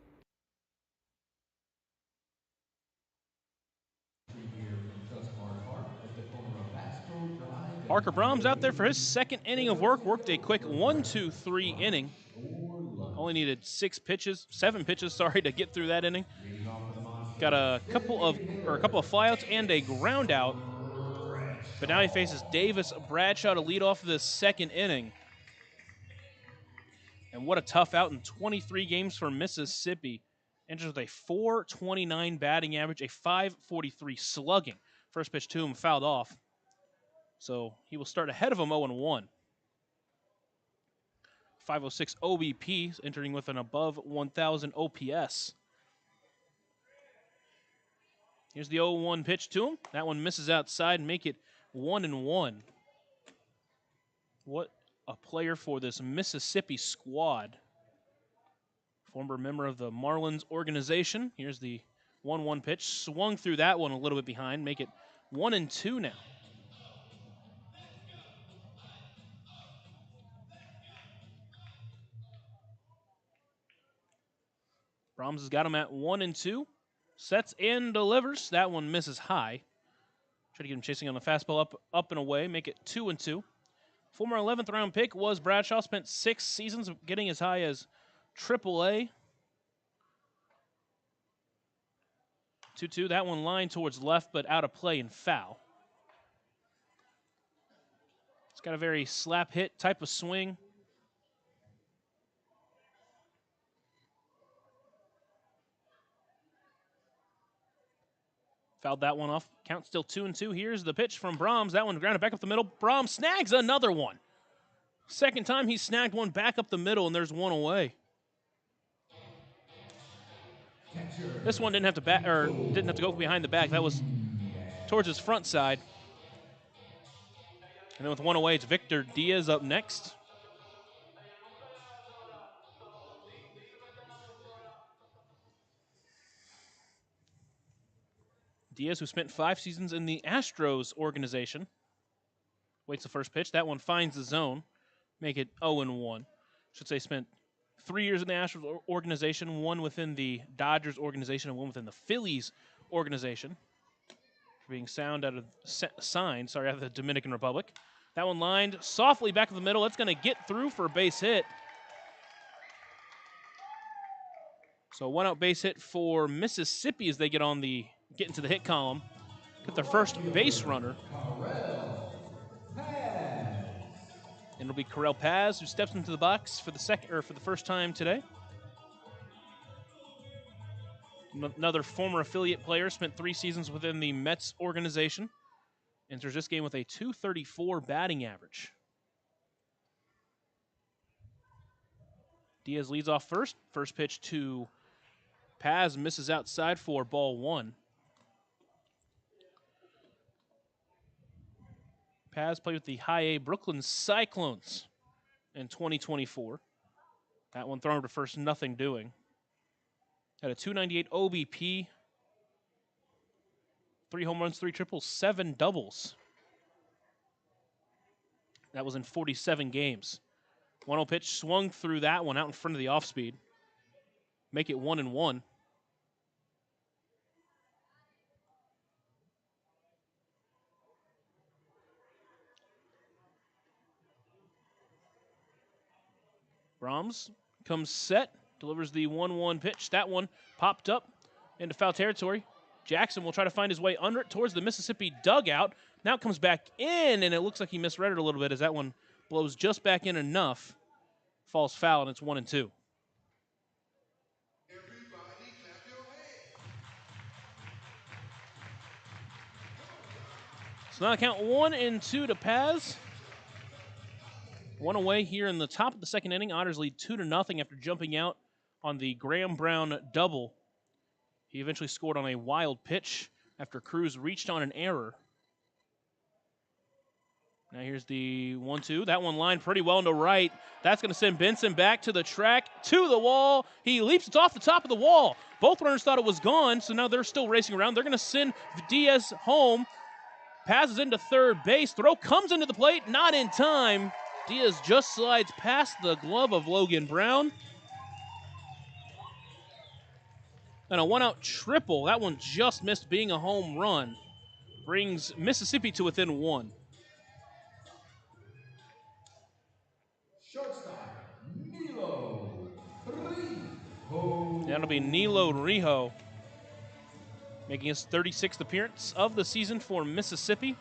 S2: Parker Brahms out there for his second inning of work. Worked a quick 1-2-3 inning. Only needed 7 pitches, to get through that inning. Got a couple of flyouts and a ground out. But now he faces Davis Bradshaw to lead off the second inning. And what a tough out in 23 games for Mississippi. Enters with a .429 batting average, a .543 slugging. First pitch to him fouled off. So he will start ahead of him 0-1. 506 OBP, entering with an above 1,000 OPS. Here's the 0-1 pitch to him. That one misses outside and make it 1-1. What a player for this Mississippi squad. Former member of the Marlins organization. Here's the 1-1 pitch. Swung through that one a little bit behind. Make it 1-2 now. Brahms has got him at 1-2. Sets and delivers. That one misses high. Try to get him chasing on the fastball up and away. Make it 2-2. Former 11th round pick was Bradshaw. Spent 6 seasons getting as high as AAA. 2-2. That one lined towards left, but out of play and foul. It's got a very slap hit type of swing. Fouled that one off. Count still 2-2. Here's the pitch from Brahms. That one grounded back up the middle. Brahms snags another one. Second time he snagged one back up the middle, and there's one away. This one didn't have to go behind the back. That was towards his front side. And then with one away, it's Victor Diaz up next. Diaz, who spent 5 seasons in the Astros organization, waits the first pitch. That one finds the zone. Make it 0-1. Should say spent 3 years in the Astros organization, 1 within the Dodgers organization, and 1 within the Phillies organization. Being signed out of the Dominican Republic. That one lined softly back in the middle. It's going to get through for a base hit. So 1-out base hit for Mississippi as they get into the hit column. Get their first base runner. And it'll be Correll Paz who steps into the box for the first time today. Another former affiliate player, spent 3 seasons within the Mets organization. Enters this game with a .234 batting average. Diaz leads off first. First pitch to Paz, misses outside for ball 1. Paz played with the High A Brooklyn Cyclones in 2024. That one thrown to first, nothing doing. Had a .298 OBP, 3 home runs, 3 triples, 7 doubles. That was in 47 games. 1-0 pitch swung through that one out in front of the off speed. Make it 1-1. Brahms comes set, delivers the 1-1 pitch. That one popped up into foul territory. Jackson will try to find his way under it towards the Mississippi dugout. Now it comes back in, and it looks like he misread it a little bit as that one blows just back in enough. Falls foul, and it's 1-2. So now the count 1-2 to Paz. 1 away here in the top of the second inning. Otters lead 2-0 after jumping out on the Graham Brown double. He eventually scored on a wild pitch after Cruz reached on an error. Now here's the 1-2. That one lined pretty well into right. That's going to send Benson back to the track, to the wall. He leaps it off the top of the wall. Both runners thought it was gone, so now they're still racing around. They're going to send Diaz home. Passes into third base. Throw comes into the plate, not in time. Diaz just slides past the glove of Logan Brown. And a 1-out triple. That one just missed being a home run. Brings Mississippi to within 1.
S1: Shortstop, Nilo Rijo.
S2: That'll be Nilo Rijo, making his 36th appearance of the season for Mississippi.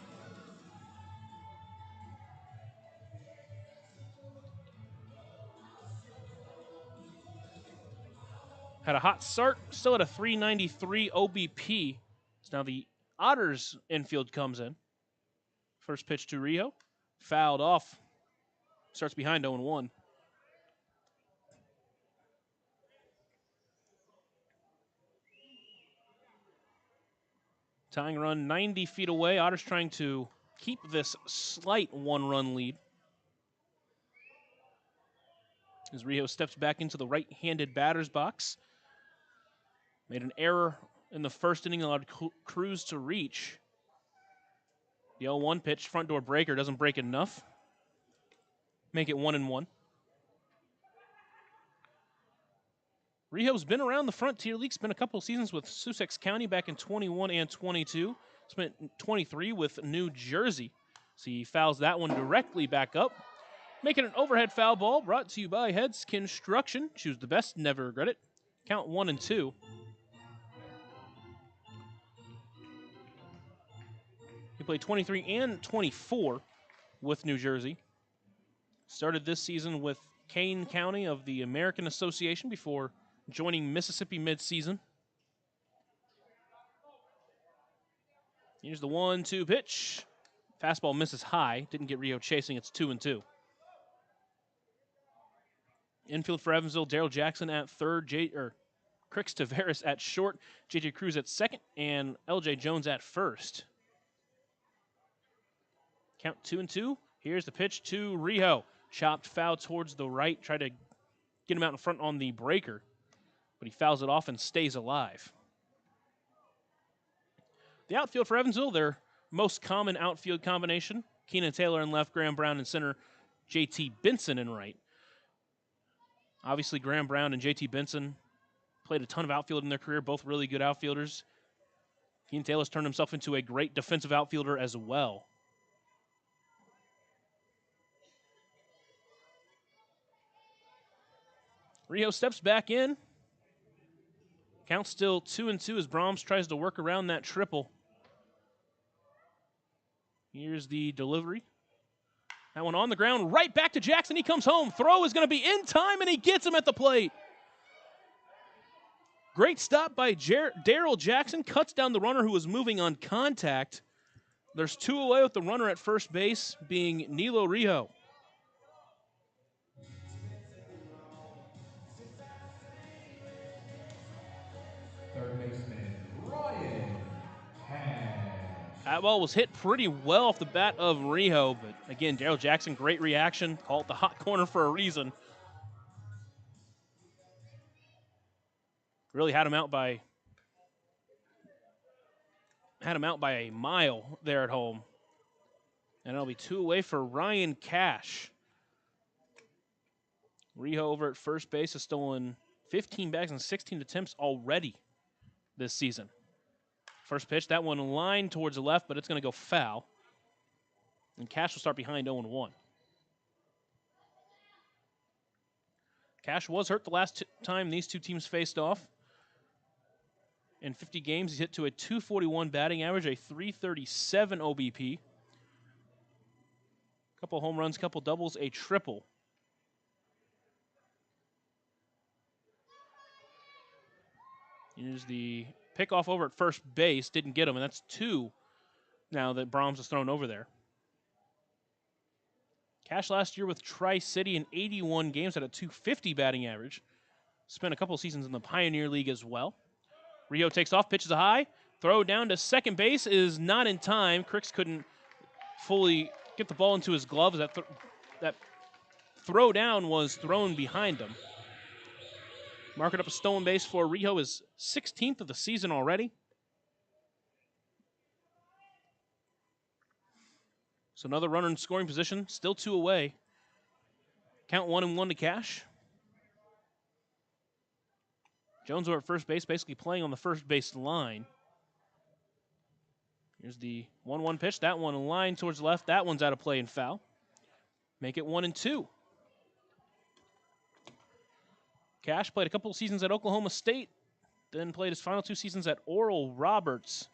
S2: Had a hot start, still at a .393 OBP. So now the Otters infield comes in. First pitch to Rijo, fouled off. Starts behind 0-1. Tying run 90 feet away. Otters trying to keep this slight 1-run lead. As Rijo steps back into the right-handed batter's box. Made an error in the first inning, allowed Cruz to reach. The 0-1 pitch, front door breaker, doesn't break enough. Make it 1-1. Rijo's been around the Frontier League, spent a couple of seasons with Sussex County back in 21 and 22. Spent 23 with New Jersey. So he fouls that one directly back up. Making an overhead foul ball, brought to you by Heads Construction. Choose the best, never regret it. Count 1-2. He played 23 and 24 with New Jersey. Started this season with Kane County of the American Association before joining Mississippi mid-season. Here's the 1-2 pitch. Fastball misses high. Didn't get Rio chasing. It's 2-2. Infield for Evansville, Daryl Jackson at third, Crix Tavares at short, J.J. Cruz at second, and L.J. Jones at first. Count 2-2. Here's the pitch to Rio. Chopped foul towards the right. Tried to get him out in front on the breaker, but he fouls it off and stays alive. The outfield for Evansville, their most common outfield combination. Keenan Taylor in left, Graham Brown in center, J.T. Benson in right. Obviously, Graham Brown and J.T. Benson played a ton of outfield in their career, both really good outfielders. Keenan Taylor's turned himself into a great defensive outfielder as well. Rio steps back in. Count still 2-2 as Brahms tries to work around that triple. Here's the delivery. That one on the ground, right back to Jackson. He comes home. Throw is going to be in time, and he gets him at the plate. Great stop by Daryl Jackson. Cuts down the runner who was moving on contact. There's 2 away with the runner at first base being Nilo Rio.
S1: Third baseman, Ryan Cash.
S2: That ball was hit pretty well off the bat of Rio, but again, Daryl Jackson, great reaction. Call it the hot corner for a reason. Really had him out by a mile there at home. And it'll be 2 away for Ryan Cash. Rio over at first base has stolen 15 bags and 16 attempts already this season. First pitch, that one lined towards the left, but it's going to go foul. And Cash will start behind 0-1. Cash was hurt the last time these two teams faced off. In 50 games, he's hit to a .241 batting average, a .337 OBP. Couple home runs, couple doubles, a triple. Here's the pickoff over at first base. Didn't get him, and that's 2 now that Brahms has thrown over there. Cash last year with Tri-City in 81 games had a .250 batting average. Spent a couple seasons in the Pioneer League as well. Rio takes off, pitches a high. Throw down to second base is not in time. Crix couldn't fully get the ball into his gloves. That throw down was thrown behind him. Marking up a stolen base for Rio, is 16th of the season already. So another runner in scoring position, still 2 away. Count 1-1 to Cash. Jones over at first base, basically playing on the first base line. Here's the 1-1 pitch. That one line towards the left. That one's out of play and foul. Make it 1-2. Cash played a couple of seasons at Oklahoma State, then played his final 2 seasons at Oral Roberts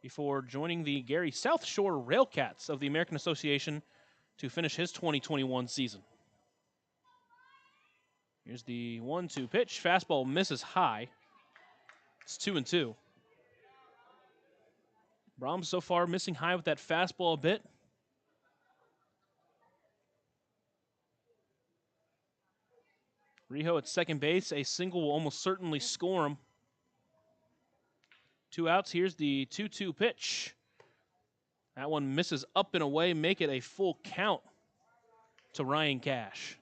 S2: before joining the Gary South Shore Railcats of the American Association to finish his 2021 season. Here's the 1-2 pitch. Fastball misses high. It's 2-2. Brahms so far missing high with that fastball a bit. Rio at second base. A single will almost certainly score him. 2 outs. Here's the 2-2 pitch. That one misses up and away. Make it a full count to Ryan Cash.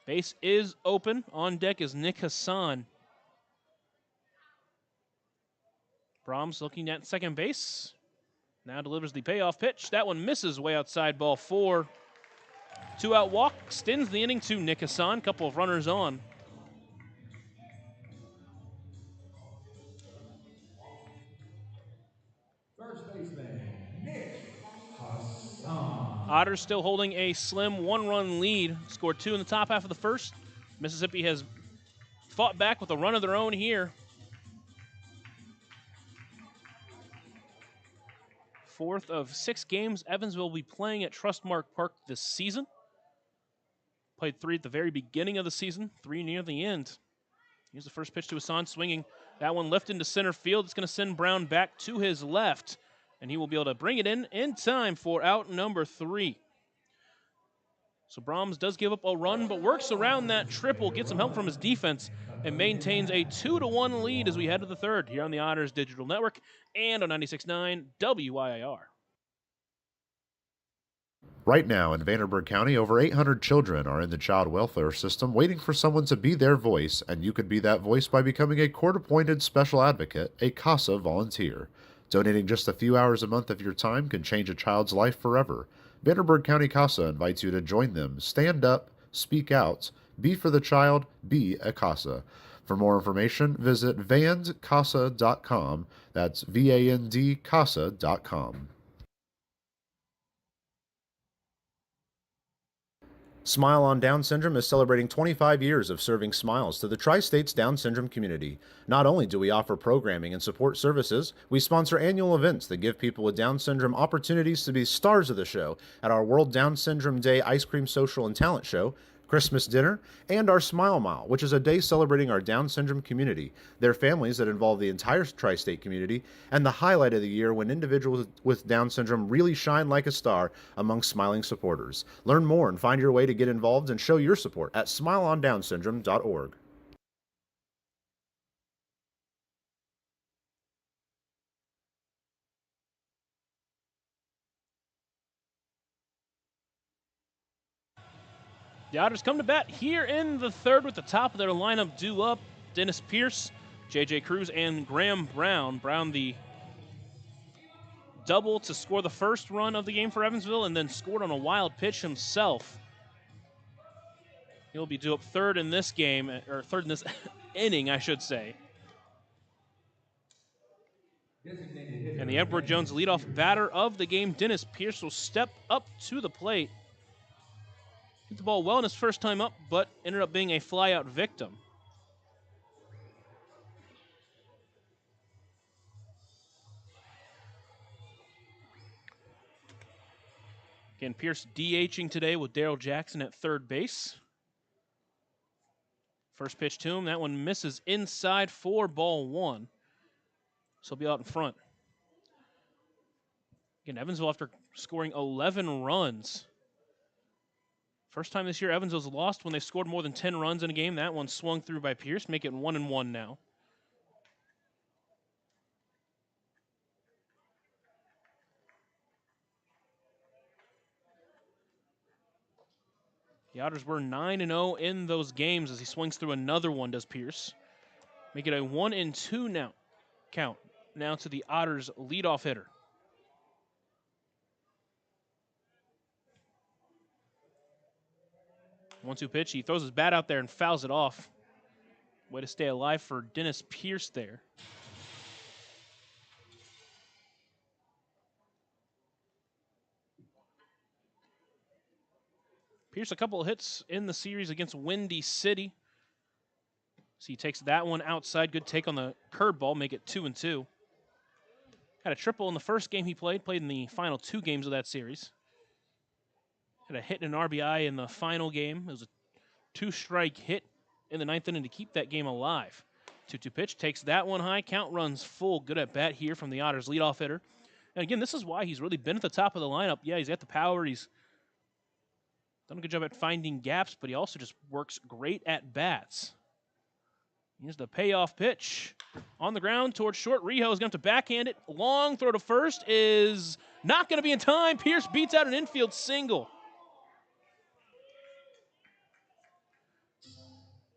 S2: Base is open. On deck is Nick Hassan. Brahms looking at second base. Now delivers the payoff pitch. That one misses way outside, ball 4. 2-out walk extends the inning to Nick Hassan. Couple of runners on.
S1: First baseman, Nick Hassan.
S2: Otters still holding a slim 1-run lead. Scored 2 in the top half of the first. Mississippi has fought back with a run of their own here. 4th of 6 games Evansville will be playing at Trustmark Park this season. Played 3 at the very beginning of the season, 3 near the end. Here's the first pitch to Hassan, swinging. That one left into center field. It's going to send Brown back to his left, and he will be able to bring it in time for out number 3. So Brahms does give up a run, but works around that triple, gets some help from his defense, and maintains a 2-1 lead as we head to the third here on the Otters Digital Network and on 96.9 WIIR.
S3: Right now in Vanderburgh County, over 800 children are in the child welfare system waiting for someone to be their voice, and you could be that voice by becoming a court-appointed special advocate, a CASA volunteer. Donating just a few hours a month of your time can change a child's life forever. Vanderburgh County CASA invites you to join them. Stand up, speak out, be for the child, be a CASA. For more information, visit vandcasa.com. That's VAND-CASA.com. Smile on Down Syndrome is celebrating 25 years of serving smiles to the Tri-States Down Syndrome community. Not only do we offer programming and support services, we sponsor annual events that give people with Down Syndrome opportunities to be stars of the show at our World Down Syndrome Day Ice Cream Social and Talent Show, Christmas dinner, and our Smile Mile, which is a day celebrating our Down syndrome community, their families that involve the entire tri-state community, and the highlight of the year when individuals with Down syndrome really shine like a star among smiling supporters. Learn more and find your way to get involved and show your support at smileondownsyndrome.org.
S2: The Otters come to bat here in the third with the top of their lineup due up. Dennis Pierce, J.J. Cruz, and Graham Brown. Brown the double to score the first run of the game for Evansville and then scored on a wild pitch himself. He'll be due up third in this game, or third in this inning, I should say. And the Edward Jones leadoff batter of the game, Dennis Pierce, will step up to the plate. Hit the ball well in his first time up, but ended up being a flyout victim. Again, Pierce DHing today with Darryl Jackson at third base. First pitch to him, that one misses inside for ball 1. So he'll be out in front. Again, Evansville, after scoring 11 runs. First time this year Evansville's lost when they scored more than 10 runs in a game. That one swung through by Pierce, make it 1-1 now. The Otters were 9-0 in those games as he swings through another one, does Pierce. Make it a 1-2 now count. Now to the Otters leadoff hitter. 1-2 pitch. He throws his bat out there and fouls it off. Way to stay alive for Dennis Pierce there. Pierce, a couple of hits in the series against Windy City. So he takes that one outside. Good take on the curveball, make it 2-2. Had a triple in the first game he played in the final 2 games of that series. Had a hit and an RBI in the final game. It was a 2-strike hit in the 9th inning to keep that game alive. 2-2 pitch, takes that one high. Count runs full. Good at bat here from the Otters leadoff hitter. And again, this is why he's really been at the top of the lineup. Yeah, he's got the power. He's done a good job at finding gaps, but he also just works great at bats. Here's the payoff pitch. On the ground towards short. Rijo is going to backhand it. Long throw to first is not going to be in time. Pierce beats out an infield single.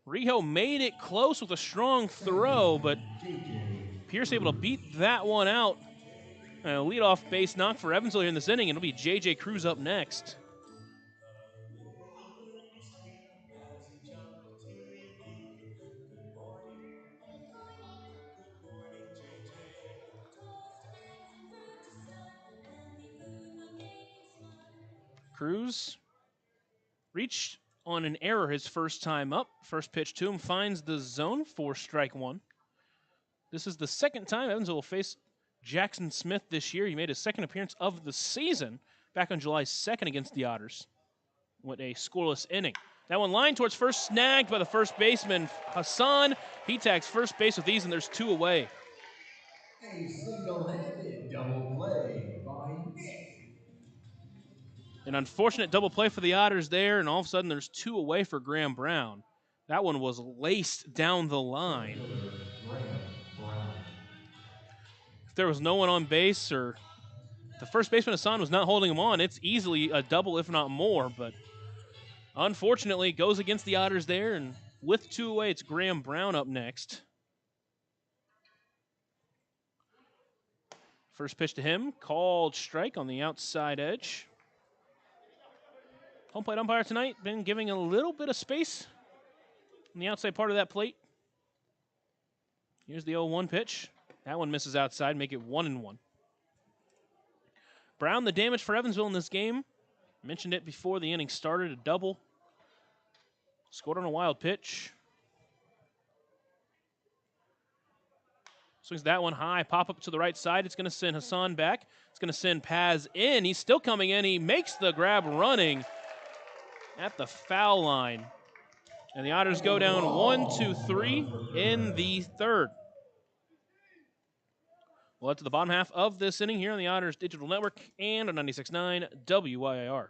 S2: Rijo made it close with a strong throw, but Pierce able to beat that one out. A leadoff base knock for Evansville here in this inning, and it'll be J.J. Cruz up next. Cruz reached on an error his first time up. First pitch to him finds the zone for strike 1. This is the second time Evansville will face Jackson Smith this year. He made his second appearance of the season back on July 2nd against the Otters. What a scoreless inning. That one line towards first, snagged by the first baseman, Hassan. He tags first base with ease, and there's 2 away.
S1: A single-handed double play by Nick.
S2: An unfortunate double play for the Otters there, and all of a sudden there's 2 away for Graham Brown. That one was laced down the line.
S1: Graham Brown.
S2: If there was no one on base or the first baseman Hassan was not holding him on, it's easily a double, if not more, but unfortunately goes against the Otters there, and with 2 away, it's Graham Brown up next. First pitch to him, called strike on the outside edge. Home plate umpire tonight been giving a little bit of space on the outside part of that plate. Here's the 0-1 pitch. That one misses outside, make it 1-1. Brown, the damage for Evansville in this game. Mentioned it before the inning started, a double. Scored on a wild pitch. Swings that one high, pop up to the right side. It's going to send Hassan back. It's going to send Paz in. He's still coming in. He makes the grab running at the foul line. And the Otters go down 1-2-3 in the third. Well, that's the bottom half of this inning here on the Otters Digital Network and on 96.9 WYIR.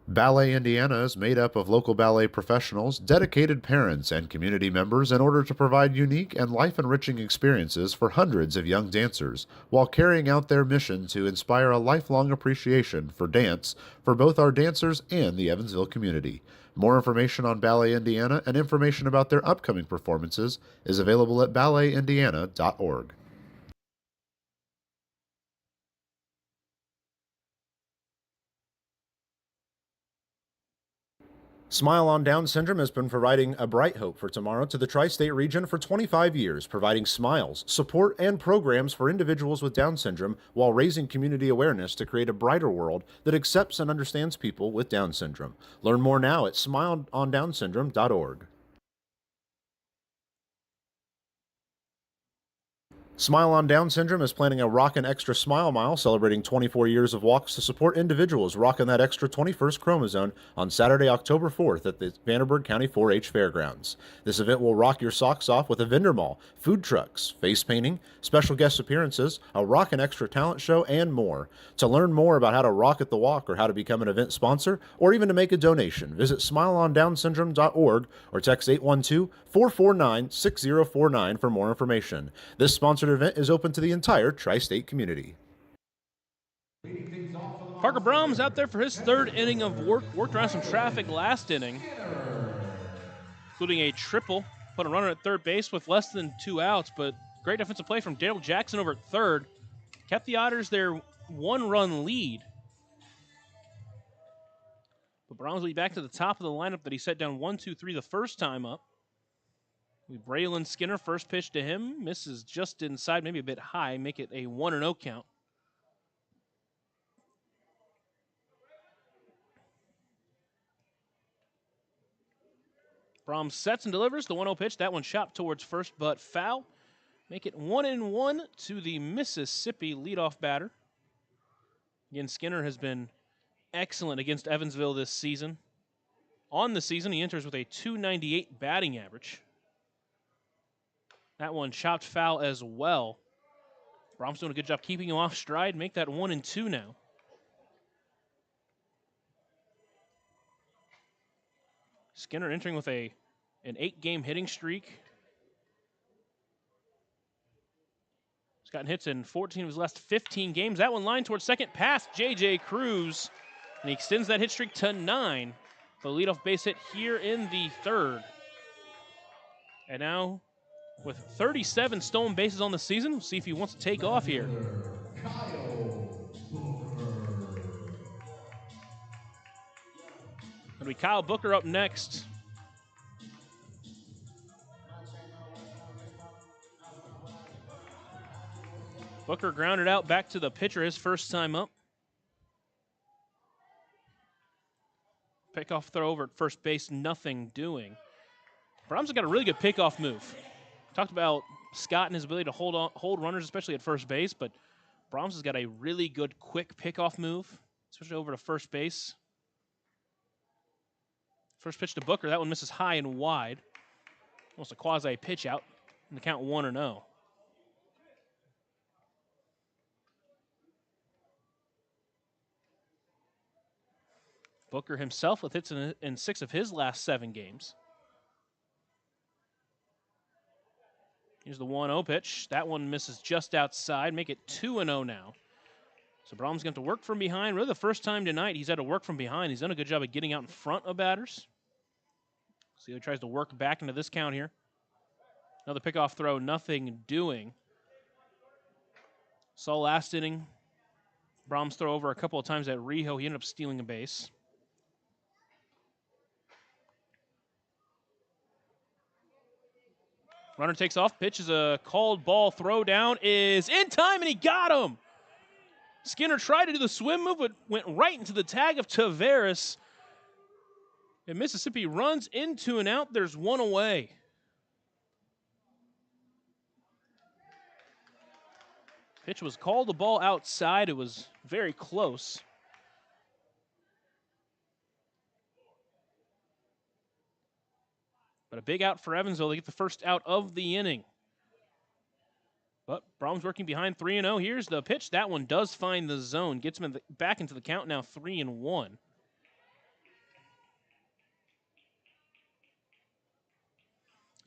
S3: Ballet Indiana is made up of local ballet professionals, dedicated parents, and community members in order to provide unique and life-enriching experiences for hundreds of young dancers, while carrying out their mission to inspire a lifelong appreciation for dance for both our dancers and the Evansville community. More information on Ballet Indiana and information about their upcoming performances is available at balletindiana.org. Smile on Down Syndrome has been providing a bright hope for tomorrow to the tri-state region for 25 years, providing smiles, support, and programs for individuals with Down syndrome while raising community awareness to create a brighter world that accepts and understands people with Down syndrome. Learn more now at smileondownsyndrome.org. Smile on Down Syndrome is planning a Rockin' Extra Smile Mile celebrating 24 years of walks to support individuals rocking that extra 21st chromosome on Saturday, October 4th at the Vanderburgh County 4-H Fairgrounds. This event will rock your socks off with a vendor mall, food trucks, face painting, special guest appearances, a Rockin' Extra talent show, and more. To learn more about how to rock at the walk or how to become an event sponsor or even to make a donation, visit smileondownsyndrome.org or text 812-449-6049 for more information. This sponsored event is open to the entire tri-state community.
S2: Parker Brahms out there for his third inning of work. Worked around some traffic last inning, including a triple. Put a runner at third base with less than 2 outs, but great defensive play from Daryl Jackson over at third. Kept the Otters their 1-run lead. But Brahms will be back to the top of the lineup that he set down 1-2-3 the first time up. We have Braylon Skinner, first pitch to him. Misses just inside, maybe a bit high. Make it a 1-0 count. Brahms sets and delivers the 1-0 pitch. That one shot towards first, but foul. Make it 1-1 to the Mississippi leadoff batter. Again, Skinner has been excellent against Evansville this season. On the season, he enters with a .298 batting average. That one chopped foul as well. Brahms doing a good job keeping him off stride. Make that 1-2 now. Skinner entering with an 8-game hitting streak. He's gotten hits in 14 of his last 15 games. That one lined towards second, past J.J. Cruz. And he extends that hit streak to 9. The leadoff base hit here in the third. And now, with 37 stolen bases on the season, we'll see if he wants to take off here. It'll be Kyle Booker up next. Booker grounded out back to the pitcher his first time up. Pickoff throw over at first base, nothing doing. Brahms has got a really good pickoff move. Talked about Scott and his ability to hold runners, especially at first base, but Brahms has got a really good quick pickoff move, especially over to first base. First pitch to Booker. That one misses high and wide. Almost a quasi pitch out. And the count 1-0. Booker himself with hits in 6 of his last 7 games. Here's the 1-0 pitch. That one misses just outside. Make it 2-0 now. So Brahms going to have to work from behind. Really the first time tonight he's had to work from behind. He's done a good job of getting out in front of batters. See how he tries to work back into this count here. Another pickoff throw, nothing doing. Saw last inning, Brahms throw over a couple of times at Rijo. He ended up stealing a base. Runner takes off, pitch is a called ball. Throw down is in time, and he got him. Skinner tried to do the swim move, but went right into the tag of Taveras. And Mississippi runs into an out. There's one away. Pitch was called, the ball outside. It was very close. But a big out for Evansville. They get the first out of the inning. But Brahms working behind 3-0. Here's the pitch. That one does find the zone. Gets him back into the count now 3-1.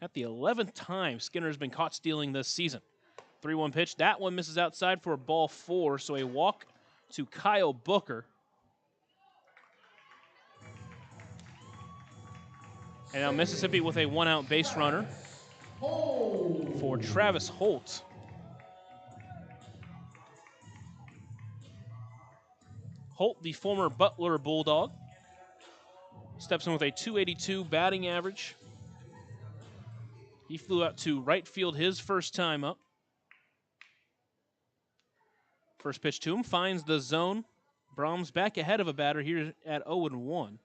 S2: At the 11th time Skinner's been caught stealing this season. 3-1 pitch. That one misses outside for a ball 4. So a walk to Kyle Booker. And now Mississippi with a 1-out base runner for Travis Holt. Holt, the former Butler Bulldog, steps in with a .282 batting average. He flew out to right field his first time up. First pitch to him, finds the zone. Brahms back ahead of a batter here at 0-1.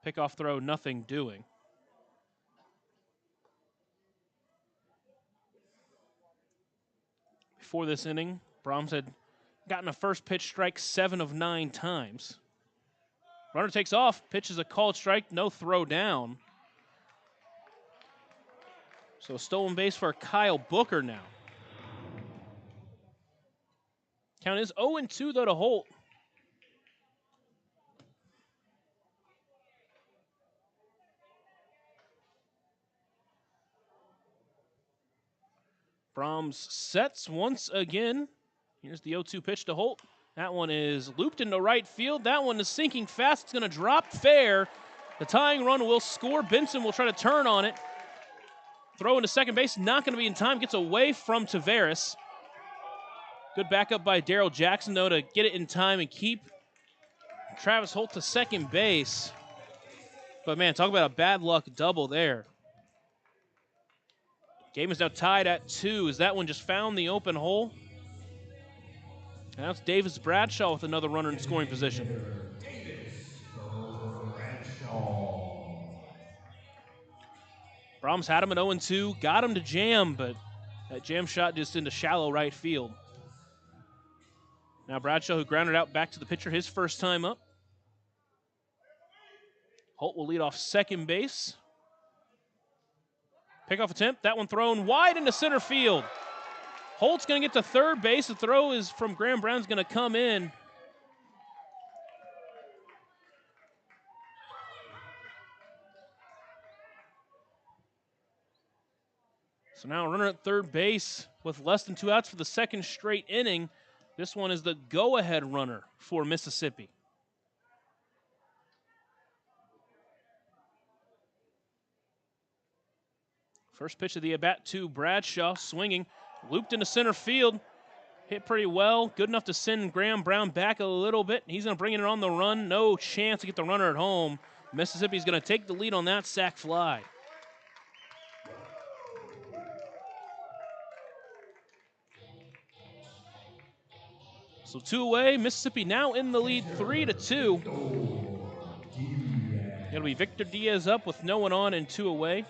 S2: Pickoff throw, nothing doing. Before this inning, Brahms had gotten a first pitch strike 7 of 9 times. Runner takes off, pitch is a called strike, no throw down. So a stolen base for Kyle Booker now. Count is 0-2 though to Holt. Brahms sets once again. Here's the 0-2 pitch to Holt. That one is looped into right field. That one is sinking fast. It's going to drop fair. The tying run will score. Benson will try to turn on it. Throw into second base. Not going to be in time. Gets away from Taveras. Good backup by Darryl Jackson, though, to get it in time and keep Travis Holt to second base. But, man, talk about a bad luck double there. Game is now tied at 2 as that one just found the open hole. And now it's Davis Bradshaw with another runner in scoring position. Brahms had him at 0-2, got him to jam, but that jam shot just into shallow right field. Now Bradshaw, who grounded out back to the pitcher his first time up. Holt will lead off second base. Pickoff attempt, that one thrown wide into center field. Holt's going to get to third base. The throw is from Graham Brown's going to come in. So now a runner at third base with less than 2 outs for the second straight inning. This one is the go-ahead runner for Mississippi. First pitch of the at-bat to Bradshaw, swinging, looped into center field, hit pretty well, good enough to send Graham Brown back a little bit. He's going to bring it on the run, no chance to get the runner at home. Mississippi's going to take the lead on that sac fly. So 2 away, Mississippi now in the lead 3-2. It'll be Victor Diaz up with no one on and 2 away.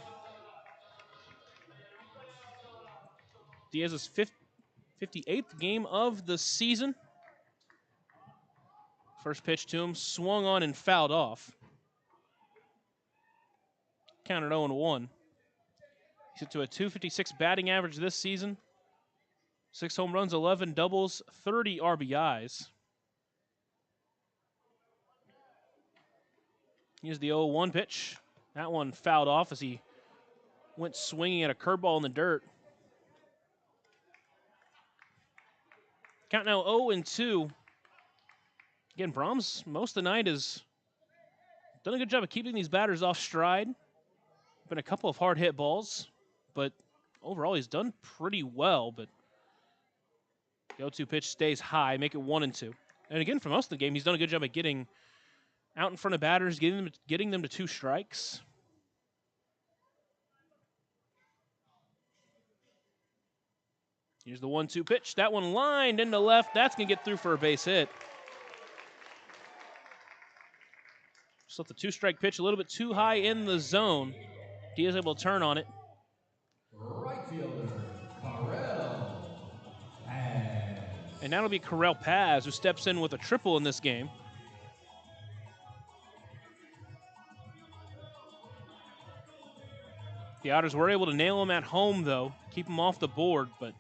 S2: Diaz's 58th game of the season. First pitch to him, swung on and fouled off. Counted 0-1. He's up to a .256 batting average this season. 6 home runs, 11 doubles, 30 RBIs. Here's the 0-1 pitch. That one fouled off as he went swinging at a curveball in the dirt. Count now 0-2. Again, Brahms, most of the night, has done a good job of keeping these batters off stride. Been a couple of hard hit balls, but overall he's done pretty well. But the 0-2 pitch stays high, make it 1-2. And again, for most of the game, he's done a good job of getting out in front of batters, getting them to 2 strikes. Here's the 1-2 pitch. That one lined into left. That's going to get through for a base hit. Just left the 2-strike pitch a little bit too high in the zone. He is able to turn on it.
S1: Right fielder, Carell Paz.
S2: And now it'll be Carell Paz, who steps in with a triple in this game. The Otters were able to nail him at home, though, keep him off the board, but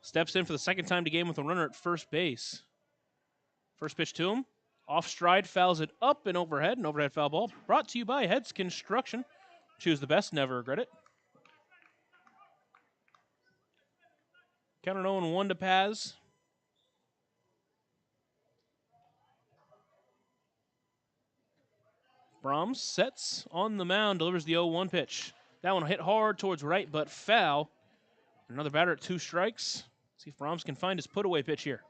S2: steps in for the second time to game with a runner at first base. First pitch to him. Off stride, fouls it up and overhead. An overhead foul ball brought to you by Heads Construction. Choose the best, never regret it. Counter 0-1 to Paz. Brahms sets on the mound, delivers the 0-1 pitch. That one hit hard towards right, but foul. Another batter at 2 strikes. See if Brahms can find his put-away pitch here.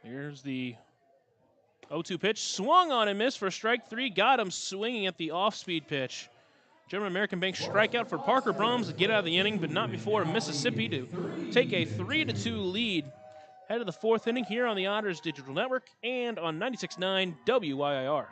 S2: Here's the 0-2 pitch. Swung on and missed for strike 3. Got him swinging at the off-speed pitch. German American Bank strikeout for Parker Brahms to get out of the inning, but not before Mississippi to take a 3-2 lead. Head of the 4th inning here on the Otters Digital Network and on 96.9 WYIR.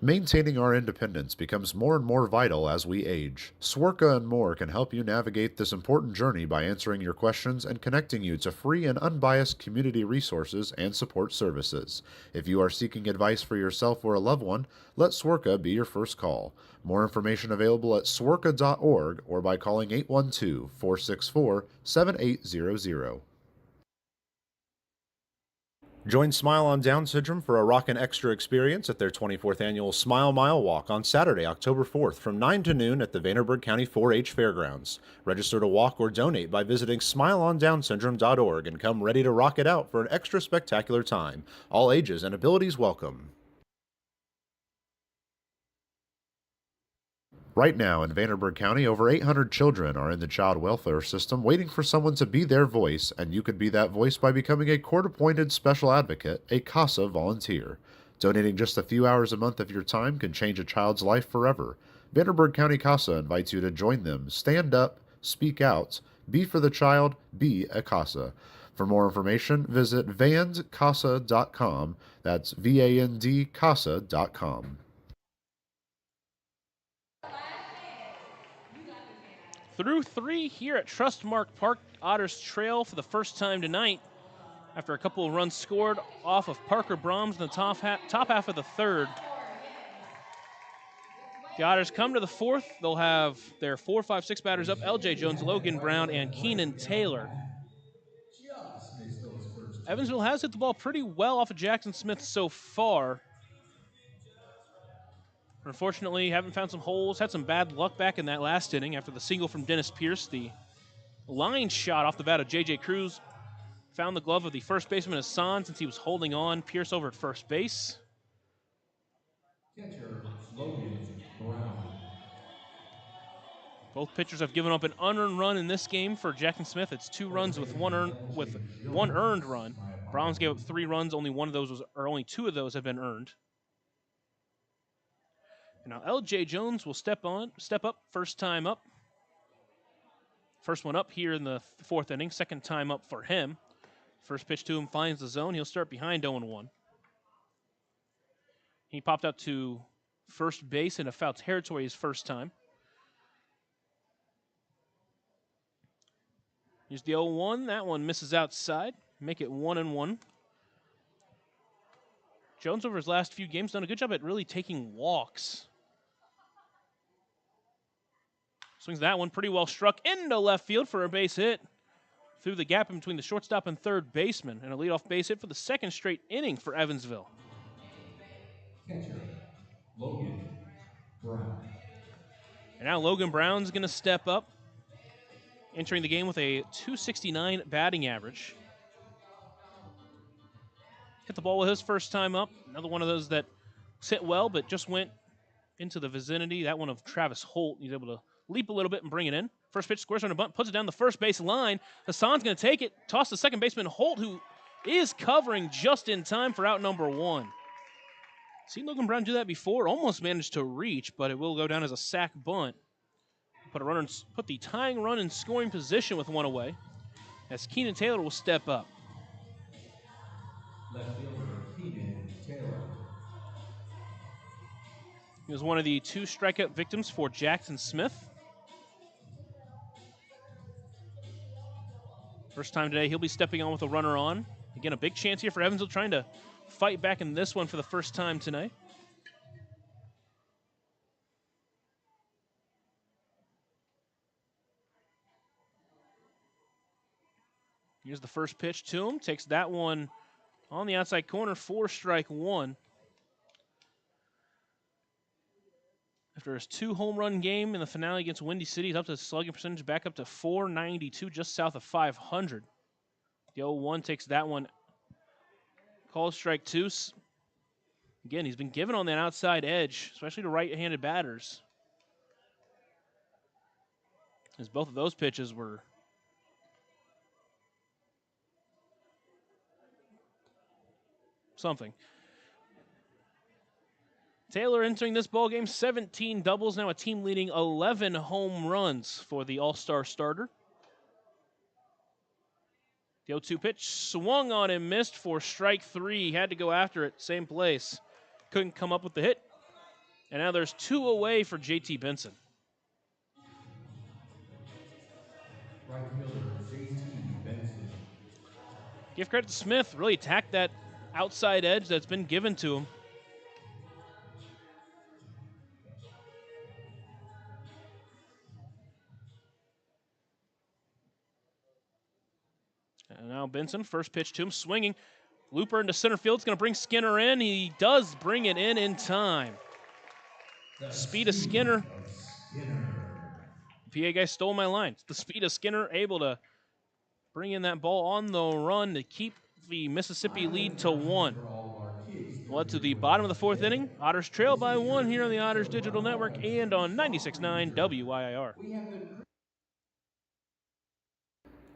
S3: Maintaining our independence becomes more and more vital as we age. Swerka and more can help you navigate this important journey by answering your questions and connecting you to free and unbiased community resources and support services. If you are seeking advice for yourself or a loved one, let Swerka be your first call. More information available at swerka.org or by calling 812-464-7800. Join Smile on Down Syndrome for a rockin' extra experience at their 24th annual Smile Mile Walk on Saturday, October 4th from 9 to noon at the Vanderburgh County 4-H Fairgrounds. Register to walk or donate by visiting smileondownsyndrome.org and come ready to rock it out for an extra spectacular time. All ages and abilities welcome. Right now in Vanderburgh County, over 800 children are in the child welfare system waiting for someone to be their voice, and you could be that voice by becoming a court-appointed special advocate, a CASA volunteer. Donating just a few hours a month of your time can change a child's life forever. Vanderburgh County CASA invites you to join them. Stand up, speak out, be for the child, be a CASA. For more information, visit vandcasa.com. That's VAND-CASA.com.
S2: Through 3 here at Trustmark Park. Otters trail for the first time tonight after a couple of runs scored off of Parker Brahms in the top half of the 3rd. The Otters come to the 4th. They'll have their 4, 5, 6 batters up: L.J. Jones, Logan Brown, and Keenan Taylor. Evansville has hit the ball pretty well off of Jackson Smith so far. Unfortunately, haven't found some holes. Had some bad luck back in that last inning after the single from Dennis Pierce. The line shot off the bat of J.J. Cruz found the glove of the first baseman Hassan since he was holding on Pierce over at first base.
S1: Catcher, Logan Brown.
S2: Both pitchers have given up an unearned run in this game. For Jackson Smith, it's 2 runs with one earned run. Browns gave up 3 runs. Only 2 of those have been earned. And now L.J. Jones will step up, first time up. First one up here in the fourth inning, second time up for him. First pitch to him finds the zone. He'll start behind 0-1. He popped out to first base in a foul territory his first time. Here's the 0-1. That one misses outside. Make it 1-1. Jones, over his last few games, done a good job at really taking walks. Swings that one pretty well struck into left field for a base hit. Through the gap in between the shortstop and third baseman. And a leadoff base hit for the second straight inning for Evansville.
S1: Catcher, Logan Brown.
S2: And now Logan Brown's going to step up, entering the game with a .269 batting average. Hit the ball with his first time up. Another one of those that hit well, but just went into the vicinity. That one of Travis Holt. He's able to leap a little bit and bring it in. First pitch, squares on a bunt, puts it down the first base line. Hassan's going to take it, toss the second baseman Holt, who is covering just in time for out number 1. Seen Logan Brown do that before. Almost managed to reach, but it will go down as a sac bunt. Put the tying run in scoring position with one away, as Keenan Taylor will step up.
S1: Left fielder, Keenan Taylor.
S2: He was one of the 2 strikeout victims for Jackson Smith. First time today, he'll be stepping on with a runner on. Again, a big chance here for Evansville, trying to fight back in this one for the first time tonight. Here's the first pitch to him. Takes that one on the outside corner for strike 1. After his 2 home run game in the finale against Windy City, he's up to slugging percentage back up to .492, just south of .500. The 0-1 takes that one. Calls strike 2. Again, he's been given on that outside edge, especially to right-handed batters, as both of those pitches were something. Taylor entering this ballgame, 17 doubles, now a team-leading 11 home runs for the All-Star starter. The 0-2 pitch swung on and missed for strike 3. Had to go after it, same place. Couldn't come up with the hit. And now there's 2 away for J.T. Benson.
S1: Right fielder, J.T. Benson.
S2: Give credit to Smith, really attacked that outside edge that's been given to him. And now Benson, first pitch to him, swinging. Looper into center field. It's going to bring Skinner in. He does bring it in time.
S1: The
S2: Speed of Skinner.
S1: Skinner.
S2: PA guy stole my line. The speed of Skinner, able to bring in that ball on the run to keep the Mississippi lead to 1. Well, to the bottom of the 4th inning. Otters trail by 1 here on the Otters Digital Network and on 96.9 WIIR.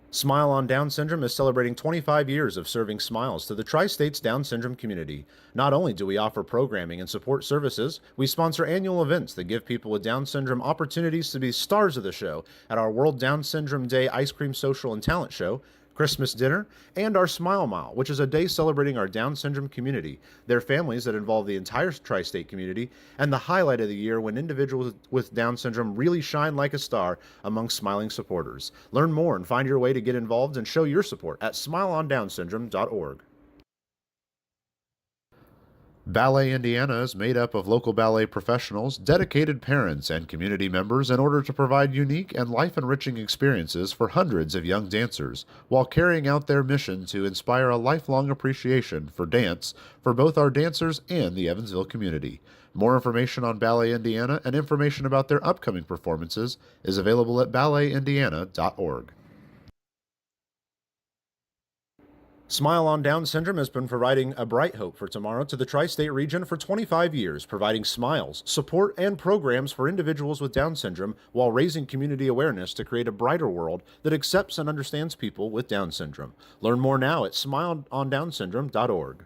S3: Smile on Down Syndrome is celebrating 25 years of serving smiles to the Tri-States Down Syndrome community. Not only do we offer programming and support services, we sponsor annual events that give people with Down Syndrome opportunities to be stars of the show at our World Down Syndrome Day Ice Cream Social and Talent Show, Christmas dinner, and our Smile Mile, which is a day celebrating our Down syndrome community, their families that involve the entire tri-state community, and the highlight of the year when individuals with Down syndrome really shine like a star among smiling supporters. Learn more and find your way to get involved and show your support at smileondownsyndrome.org. Ballet Indiana is made up of local ballet professionals, dedicated parents, and community members in order to provide unique and life-enriching experiences for hundreds of young dancers, while carrying out their mission to inspire a lifelong appreciation for dance for both our dancers and the Evansville community. More information on Ballet Indiana and information about their upcoming performances is available at balletindiana.org. Smile on Down Syndrome has been providing a bright hope for tomorrow to the tri-state region for 25 years, providing smiles, support, and programs for individuals with Down syndrome while raising community awareness to create a brighter world that accepts and understands people with Down syndrome. Learn more now at smileondownsyndrome.org.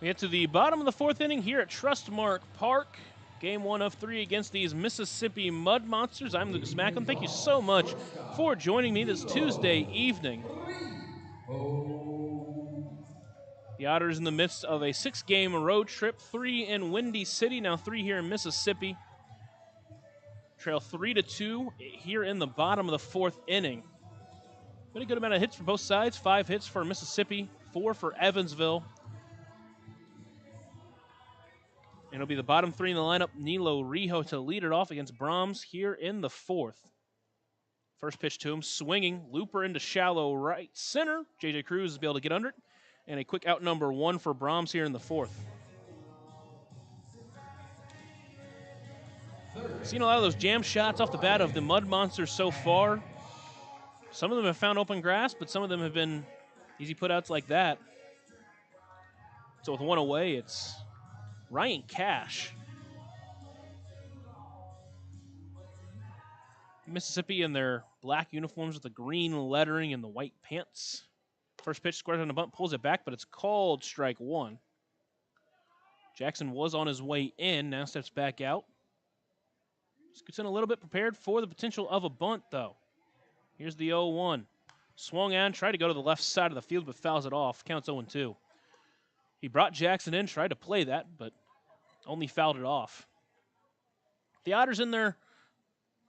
S2: We get to the bottom of the fourth inning here at Trustmark Park. Game 1 of 3 against these Mississippi Mud Monsters. I'm Lucas Macklin. Thank you so much for joining me this Tuesday evening. The Otters in the midst of a 6-game road trip, 3 in Windy City, now 3 here in Mississippi. Trail 3-2 here in the bottom of the fourth inning. Been a good amount of hits for both sides. 5 hits for Mississippi, 4 for Evansville. And it'll be the bottom 3 in the lineup. Nilo Rijo to lead it off against Brahms here in the fourth. First pitch to him, swinging, looper into shallow right center. J.J. Cruz is able to get under it. And a quick out number 1 for Brahms here in the fourth. Seen a lot of those jam shots off the bat of the Mud Monsters so far. Some of them have found open grass, but some of them have been easy putouts like that. So with 1 away, it's Ryan Cash. Mississippi in their black uniforms with the green lettering and the white pants. First pitch squares on the bunt, pulls it back, but it's called strike 1. Jackson was on his way in, now steps back out. Scoots in a little bit prepared for the potential of a bunt, though. Here's the 0-1. Swung on, tried to go to the left side of the field, but fouls it off. Counts 0-2. He brought Jackson in, tried to play that, but only fouled it off. The Otters in their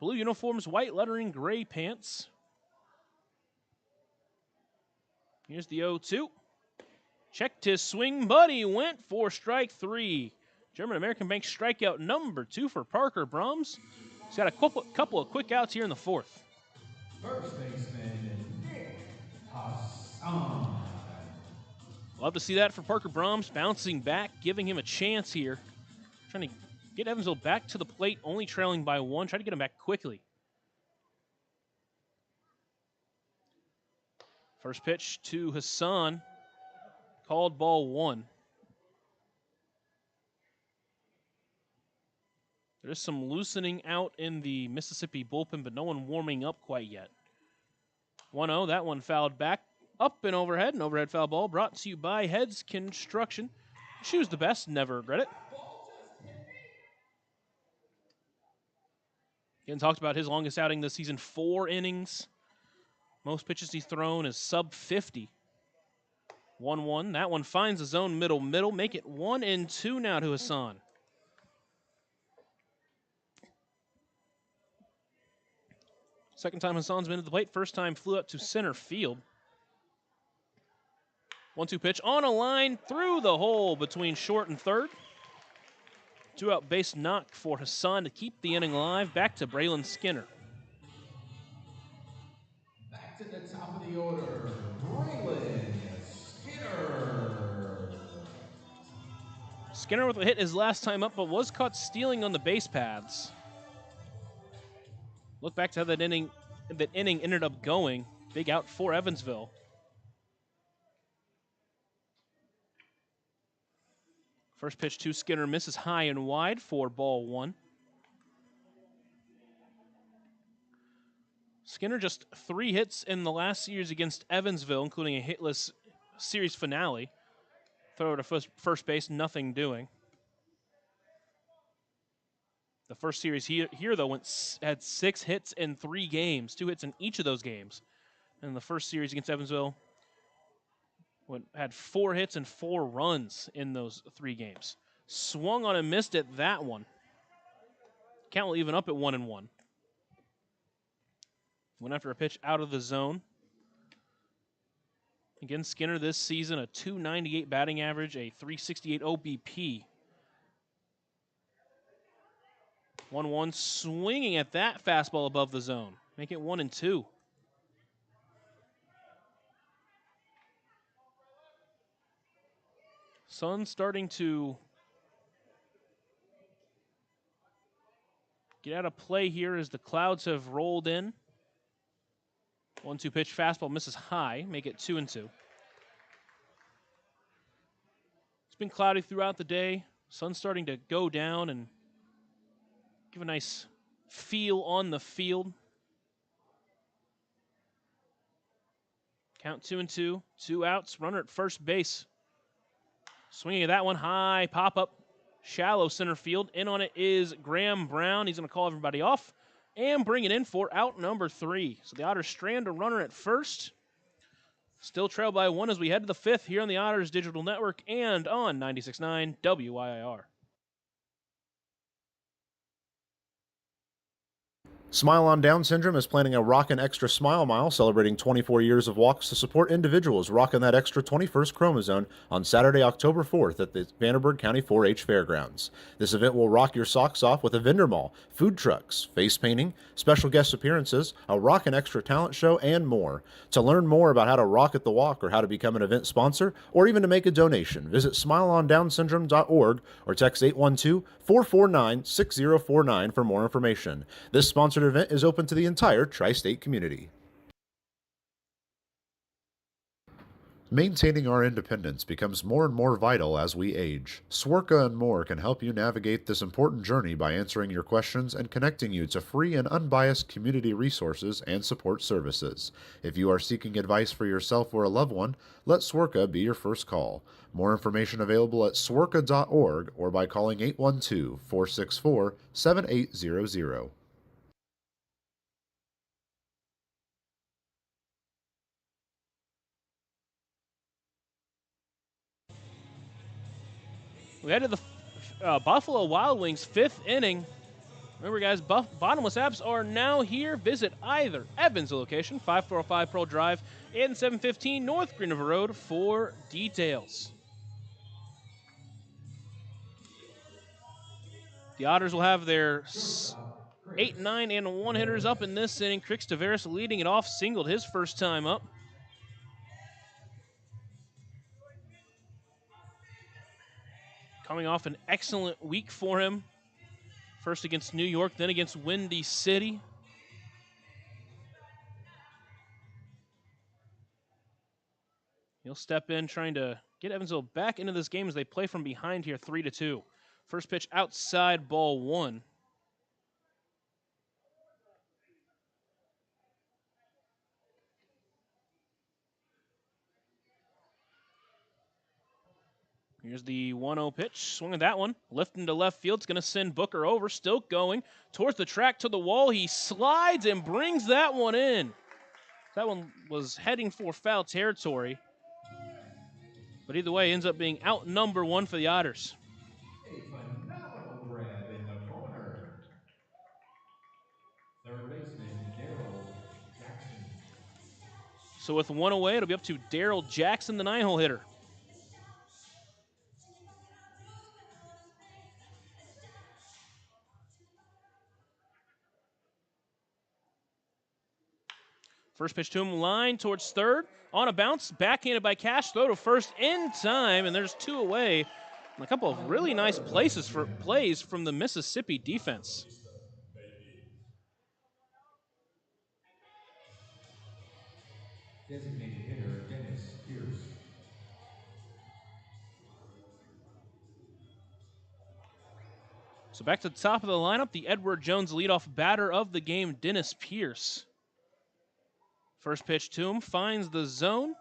S2: blue uniforms, white lettering, gray pants. Here's the 0-2. Checked his swing, but he went for strike 3. German American Bank strikeout number 2 for Parker Brahms. He's got a couple of quick outs here in the fourth.
S1: First baseman, Nick Hassan.
S2: Love to see that for Parker Brahms, bouncing back, giving him a chance here. Trying to get Evansville back to the plate, only trailing by 1. Try to get him back quickly. First pitch to Hassan. Called ball 1. There's some loosening out in the Mississippi bullpen, but no one warming up quite yet. 1-0, that one fouled back. Up and overhead, an overhead foul ball brought to you by Heads Construction. Choose the best, never regret it. Again, talked about his longest outing this season, 4 innings. Most pitches he's thrown is sub 50. 1-1, that one finds the zone middle. Make it 1-2 now to Hassan. Second time Hassan's been to the plate. First time flew up to center field. 1-2 pitch on a line through the hole between short and third. 2-out base knock for Hassan to keep the inning alive. Back to Braylon Skinner.
S1: Back to the top of the order, Braylon Skinner.
S2: Skinner with a hit his last time up, but was caught stealing on the base paths. Look back to how that inning ended up going. Big out for Evansville. First pitch to Skinner misses high and wide for ball 1. Skinner just 3 hits in the last series against Evansville, including a hitless series finale. Throw to first base, nothing doing. The first series here though, had 6 hits in 3 games, 2 hits in each of those games. And the first series against Evansville had 4 hits and 4 runs in those 3 games. Swung on and missed it, that one. Count will even up at 1-1. Went after a pitch out of the zone. Again, Skinner this season, a .298 batting average, a .368 OBP. 1-1, swinging at that fastball above the zone. Make it 1-2. Sun starting to get out of play here as the clouds have rolled in. 1-2 pitch, fastball misses high, make it 2-2. It's been cloudy throughout the day. Sun's starting to go down and give a nice feel on the field. Count 2-2, 2 outs, runner at first base. Swinging at that one, high pop up, shallow center field. In on it is Graham Brown. He's going to call everybody off and bring it in for out number 3. So the Otters strand a runner at first. Still trail by 1 as we head to the 5th here on the Otters Digital Network and on 96.9 WIIR.
S3: Smile on Down Syndrome is planning a Rockin' Extra Smile Mile celebrating 24 years of walks to support individuals rocking that extra 21st chromosome on Saturday, October 4th at the Vanderburgh County 4-H Fairgrounds. This event will rock your socks off with a vendor mall, food trucks, face painting, special guest appearances, a Rockin' Extra talent show, and more. To learn more about how to rock at the walk or how to become an event sponsor or even to make a donation, visit smileondownsyndrome.org or text 812-449-6049 for more information. This sponsored event is open to the entire tri-state community. Maintaining our independence becomes more and more vital as we age. Swerka and more can help you navigate this important journey by answering your questions and connecting you to free and unbiased community resources and support services. If you are seeking advice for yourself or a loved one, let Swerka be your first call. More information available at swerka.org or by calling 812-464-7800.
S2: We head to the Buffalo Wild Wings 5th inning. Remember, guys, bottomless apps are now here. Visit either Evansville location, 5405 Pearl Drive, and 715 North Green River Road for details. The Otters will have their 8, 9, and 1 hitters up in this inning. Crix Tavares leading it off, singled his first time up. Coming off an excellent week for him. First against New York, then against Windy City. He'll step in trying to get Evansville back into this game as they play from behind here 3-2. First pitch outside, ball 1. Here's the 1-0 pitch. Swinging that one. Lifting to left field. It's going to send Booker over. Still going towards the track to the wall. He slides and brings that one in. That one was heading for foul territory. But either way, ends up being out number 1 for the Otters.
S1: A phenomenal grab in the corner. Third baseman, Daryl Jackson.
S2: So with 1 away, it'll be up to Daryl Jackson, the 9-hole hitter. First pitch to him, line towards third. On a bounce, backhanded by Cash, throw to first in time, and there's 2 away. And a couple of really nice plays from the Mississippi defense.
S1: Designated hitter, Dennis Pierce.
S2: So back to the top of the lineup, the Edward Jones leadoff batter of the game, Dennis Pierce. First pitch to him, finds the zone,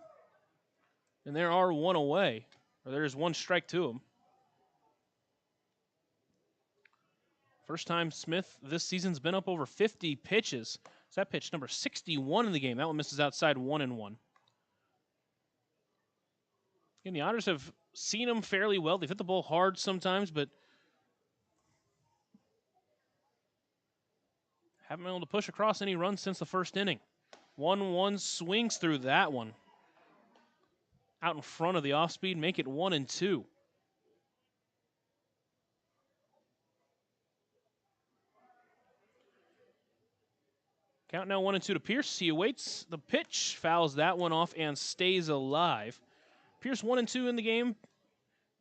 S2: and there are 1 away. Or there's 1 strike to him. First time Smith this season's been up over 50 pitches. So that pitch number 61 in the game. That one misses outside 1-1. Again, the Otters have seen him fairly well. They've hit the ball hard sometimes, but haven't been able to push across any runs since the first inning. 1-1 swings through that one. Out in front of the off speed, make it 1-2. Count now 1-2 to Pierce. He awaits the pitch, fouls that one off, and stays alive. Pierce 1-2 in the game.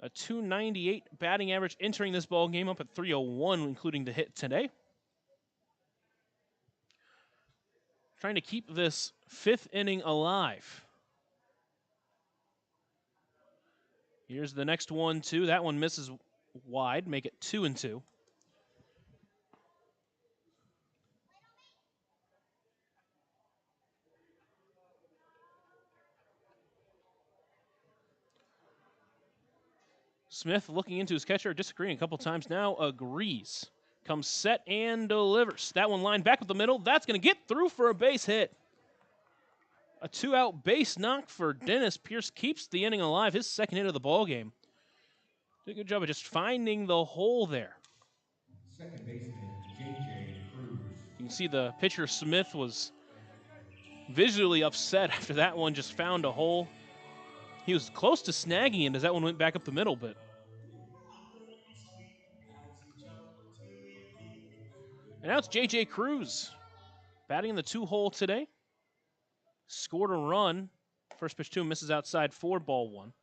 S2: A .298 batting average entering this ball game, up at .301, including the hit today. Trying to keep this 5th inning alive. Here's the next 1-2. That one misses wide, make it 2-2. Smith looking into his catcher, disagreeing a couple times now, agrees. Comes set and delivers. That one lined back up the middle. That's going to get through for a base hit. A 2-out base knock for Dennis Pierce keeps the inning alive, his second hit of the ball game. Did a good job of just finding the hole there.
S1: Second baseman, J.J. Cruz.
S2: You can see the pitcher Smith was visually upset after that one just found a hole. He was close to snagging it as that one went back up the middle, but and now it's J.J. Cruz batting in the 2-hole today. Scored a run. First pitch to him, misses outside, 4-1.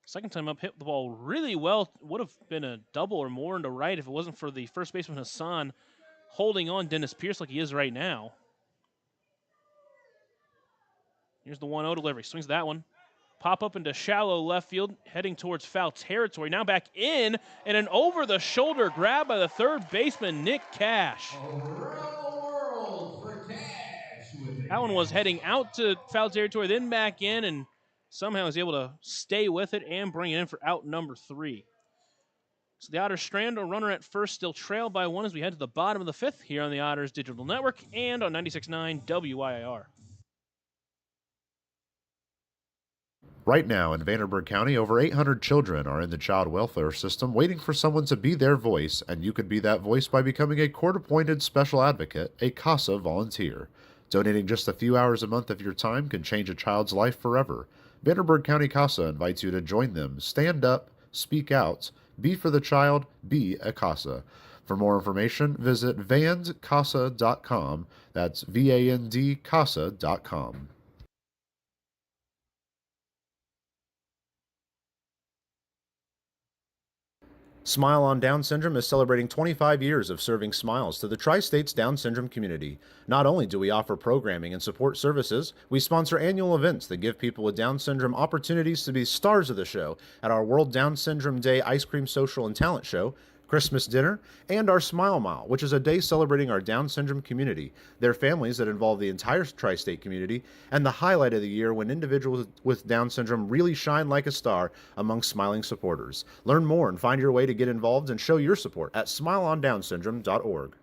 S2: Second time up, hit the ball really well. Would have been a double or more into right if it wasn't for the first baseman Hassan holding on Dennis Pierce like he is right now. Here's the 1-0 delivery. Swings that one. Pop up into shallow left field, heading towards foul territory. Now back in, and an over-the-shoulder grab by the third baseman, Nick Cash.
S1: Around the world for Cash with the
S2: That one was
S1: catch.
S2: heading out to foul territory, then back in, and somehow was able to stay with it and bring it in for out number 3. So the Otters strand a runner at first, still trailed by 1 as we head to the bottom of the 5th here on the Otters Digital Network and on 96.9 WIR.
S3: Right now in Vanderburgh County, over 800 children are in the child welfare system waiting for someone to be their voice, and you could be that voice by becoming a court-appointed special advocate, a CASA volunteer. Donating just a few hours a month of your time can change a child's life forever. Vanderburgh County CASA invites you to join them. Stand up, speak out, be for the child, be a CASA. For more information, visit vandcasa.com. That's VANDCASA.com. Smile on Down Syndrome is celebrating 25 years of serving smiles to the Tri-States Down Syndrome community. Not only do we offer programming and support services, we sponsor annual events that give people with Down Syndrome opportunities to be stars of the show at our World Down Syndrome Day Ice Cream Social and Talent Show, Christmas dinner, and our Smile Mile, which is a day celebrating our Down syndrome community, their families that involve the entire tri-state community, and the highlight of the year when individuals with Down syndrome really shine like a star among smiling supporters. Learn more and find your way to get involved and show your support at smileondownsyndrome.org.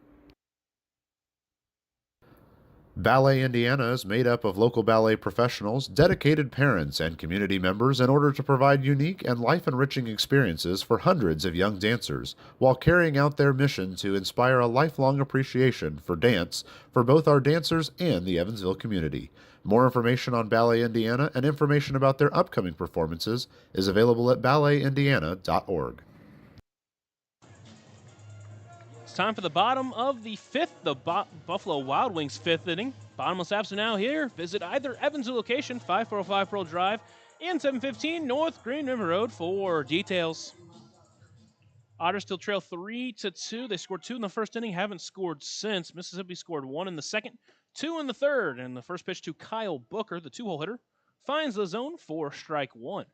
S3: Ballet Indiana is made up of local ballet professionals, dedicated parents, and community members in order to provide unique and life-enriching experiences for hundreds of young dancers, while carrying out their mission to inspire a lifelong appreciation for dance for both our dancers and the Evansville community. More information on Ballet Indiana and information about their upcoming performances is available at balletindiana.org.
S2: It's time for the bottom of the 5th, the Buffalo Wild Wings 5th inning. Bottomless apps are now here. Visit either Evansville location, 545 Pearl Drive, and 715 North Green River Road for details. Otters still trail 3-2. They scored 2 in the first inning, haven't scored since. Mississippi scored 1 in the second, 2 in the third, and the first pitch to Kyle Booker, the 2-hole hitter, finds the zone for strike 1.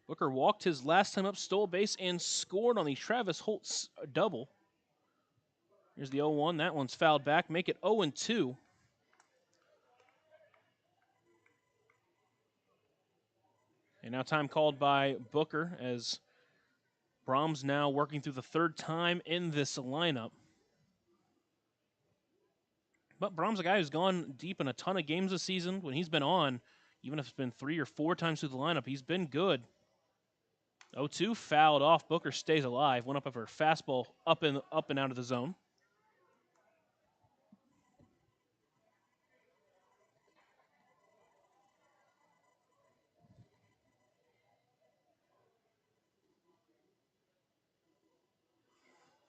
S2: Booker walked his last time up, stole a base, and scored on the Travis Holtz double. Here's the 0-1. That one's fouled back. Make it 0-2. And now time called by Booker as Brahms now working through the third time in this lineup. But Brahms, a guy who's gone deep in a ton of games this season. When he's been on, even if it's been 3 or 4 times through the lineup, he's been good. 0-2 fouled off. Booker stays alive. Went up for a fastball up and out of the zone.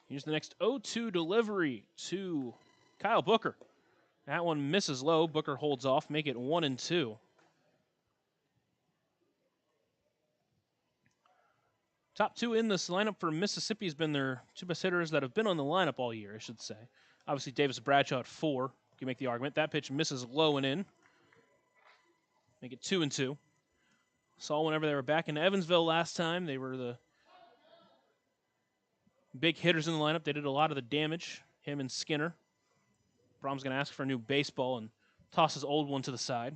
S2: Here's the next 0-2 delivery to Kyle Booker. That one misses low. Booker holds off. Make it 1-2. Top 2 in this lineup for Mississippi has been their 2 best hitters that have been on the lineup all year, I should say. Obviously, Davis Bradshaw at 4. You can make the argument. That pitch misses low and in. Make it 2-2. Saw whenever they were back in Evansville last time, they were the big hitters in the lineup. They did a lot of the damage, him and Skinner. Brahms going to ask for a new baseball and toss his old one to the side.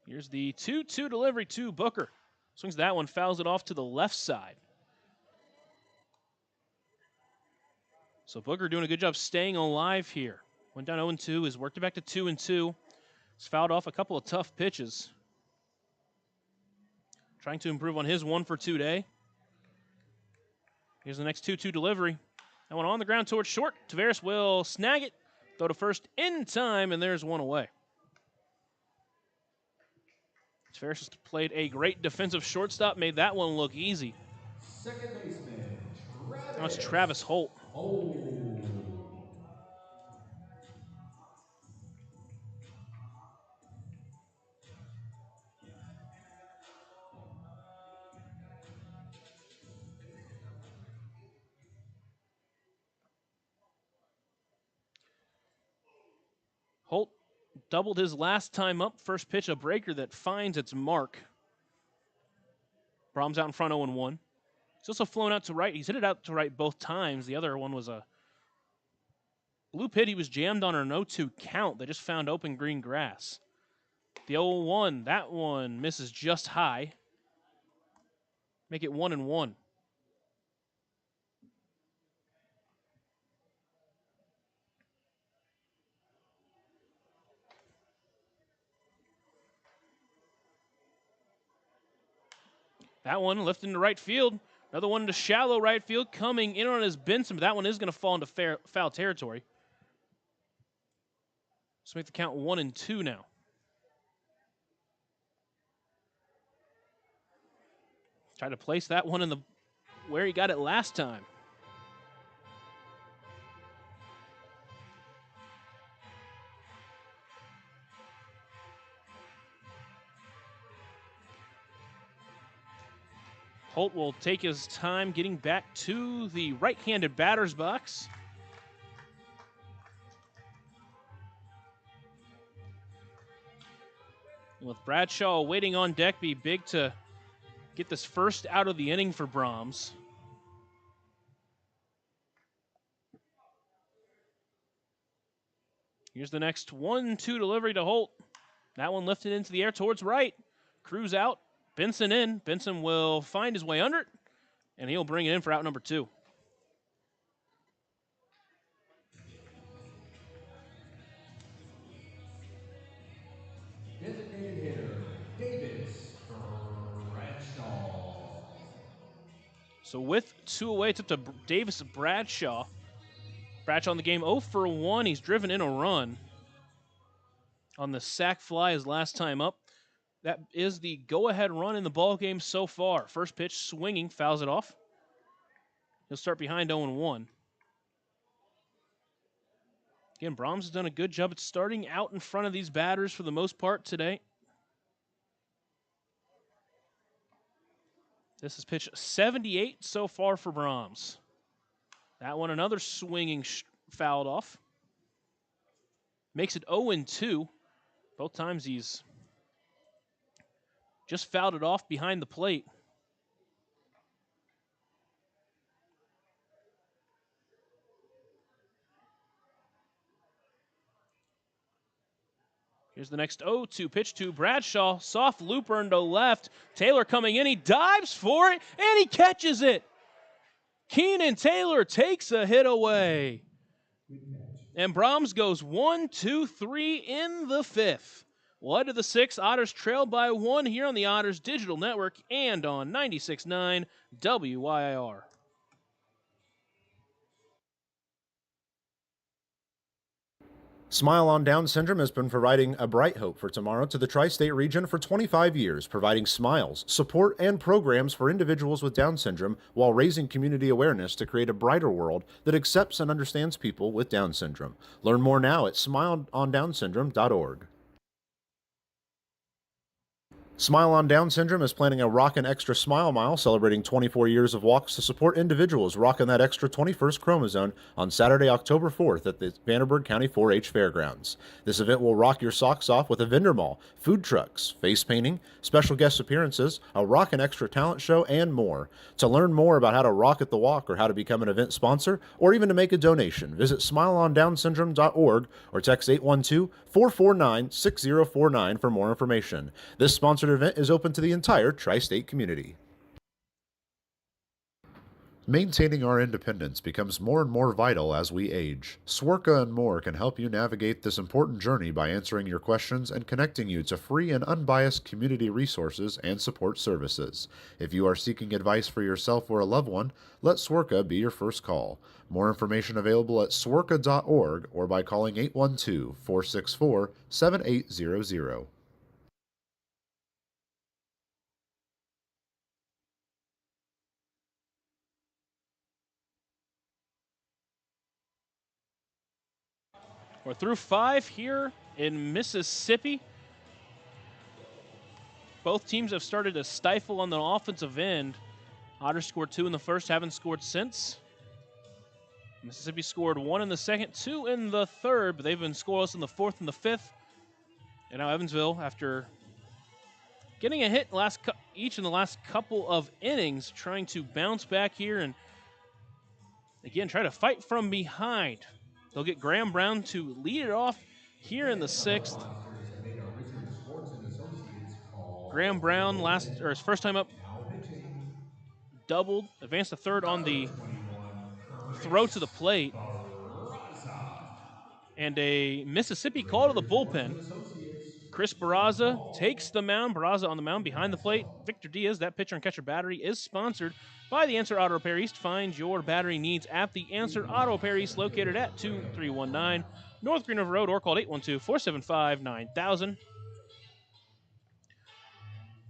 S2: Here's the 2-2 delivery to Booker. Swings that one, fouls it off to the left side. So Booker doing a good job staying alive here. Went down 0-2, has worked it back to 2-2. He's fouled off a couple of tough pitches. Trying to improve on his 1-for-2 day. Here's the next 2-2 delivery. That one on the ground towards short. Tavares will snag it, throw to first in time, and there's one away. Tavares has played a great defensive shortstop, made that one look easy.
S1: Second baseman,
S2: Now it's Travis Holt. Holt doubled his last time up. First pitch, a breaker that finds its mark. Brahms out in front 0-1. He's also flown out to right. He's hit it out to right both times. The other one was a blue pit. He was jammed on an 0-2 count. They just found open green grass. The 0-1, that one misses just high. Make it 1-1. That one lifted into right field. Another one to shallow right field. Coming in on his Benson, but that one is going to fall into foul territory. Let's make the count 1-2 now. Try to place that one in the where he got it last time. Holt will take his time getting back to the right-handed batter's box. And with Bradshaw waiting on deck, be big to get this first out of the inning for Brahms. Here's the next 1-2 delivery to Holt. That one lifted into the air towards right. Cruz out. Benson in. Benson will find his way under it, and he'll bring it in for out number 2.
S1: Designated hitter, Davis Bradshaw.
S2: So with 2 away, it's up to Davis Bradshaw. Bradshaw in the game 0-for-1. He's driven in a run on the sac fly his last time up. That is the go-ahead run in the ball game so far. First pitch swinging, fouls it off. He'll start behind 0-1. Again, Brahms has done a good job at starting out in front of these batters for the most part today. This is pitch 78 so far for Brahms. That one, another swinging fouled off. Makes it 0-2. Both times he's just fouled it off behind the plate. Here's the next 0-2 pitch to Bradshaw. Soft looper into left. Taylor coming in. He dives for it, and he catches it. Keenan Taylor takes a hit away. And Brahms goes 1-2-3 in the 5th. Well, to the 6th, Otters trail by 1 here on the Otters Digital Network and on 96.9 WYIR.
S3: Smile on Down Syndrome has been providing a bright hope for tomorrow to the tri-state region for 25 years, providing smiles, support, and programs for individuals with Down syndrome while raising community awareness to create a brighter world that accepts and understands people with Down syndrome. Learn more now at smileondownsyndrome.org. Smile on Down Syndrome is planning a Rockin' Extra Smile Mile celebrating 24 years of walks to support individuals rocking that extra 21st chromosome on Saturday, October 4th at the Vanderburgh County 4-H Fairgrounds. This event will rock your socks off with a vendor mall, food trucks, face painting, special guest appearances, a Rockin' Extra talent show, and more. To learn more about how to rock at the walk or how to become an event sponsor or even to make a donation, visit smileondownsyndrome.org or text 812-449-6049 for more information. This sponsored event is open to the entire tri-state community. Maintaining our independence becomes more and more vital as we age. Swerka and More can help you navigate this important journey by answering your questions and connecting you to free and unbiased community resources and support services. If you are seeking advice for yourself or a loved one, let Swerka be your first call. More information available at swerka.org or by calling 812-464-7800.
S2: We're through 5 here in Mississippi. Both teams have started to stifle on the offensive end. Otters scored 2 in the first, haven't scored since. Mississippi scored 1 in the second, 2 in the third, but they've been scoreless in the fourth and the fifth. And now Evansville, after getting a hit each in the last couple of innings, trying to bounce back here and, again, try to fight from behind. They'll get Graham Brown to lead it off here in the sixth.
S1: Monsters have made a Richard Sports and Associates call.
S2: Graham Brown, his first time up,
S1: Now pitching.
S2: doubled, advanced to third on the
S1: 21,
S2: throw to the plate,
S1: Barraza.
S2: and a Mississippi call to the bullpen. Chris Barraza takes the mound. Barraza on the mound behind the plate. Victor Diaz, that pitcher and catcher battery, is sponsored by the Answer Auto Repair East. Find your battery needs at the Answer Auto Repair East, located at 2319 North Green River Road, or called 812-475-9000.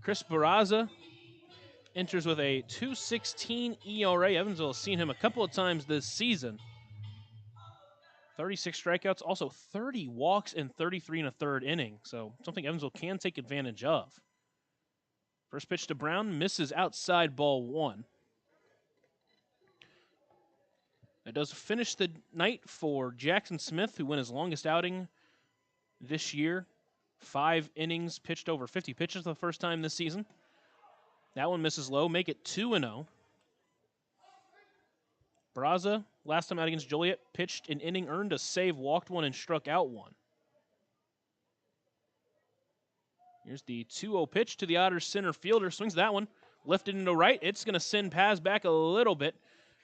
S2: Chris Barraza enters with a 2.16 ERA. Evansville has seen him a couple of times this season. 36 strikeouts, also 30 walks in 33 and a third inning. So something Evansville can take advantage of. First pitch to Brown, misses outside, ball 1. That does finish the night for Jackson Smith, who went his longest outing this year. 5 innings, pitched over 50 pitches for the first time this season. That one misses low, make it 2-0. Barraza, last time out against Joliet, pitched an inning, earned a save, walked 1, and struck out 1. Here's the 2-0 pitch to the Otters center fielder. Swings that one, lifted into right. It's going to send Paz back a little bit.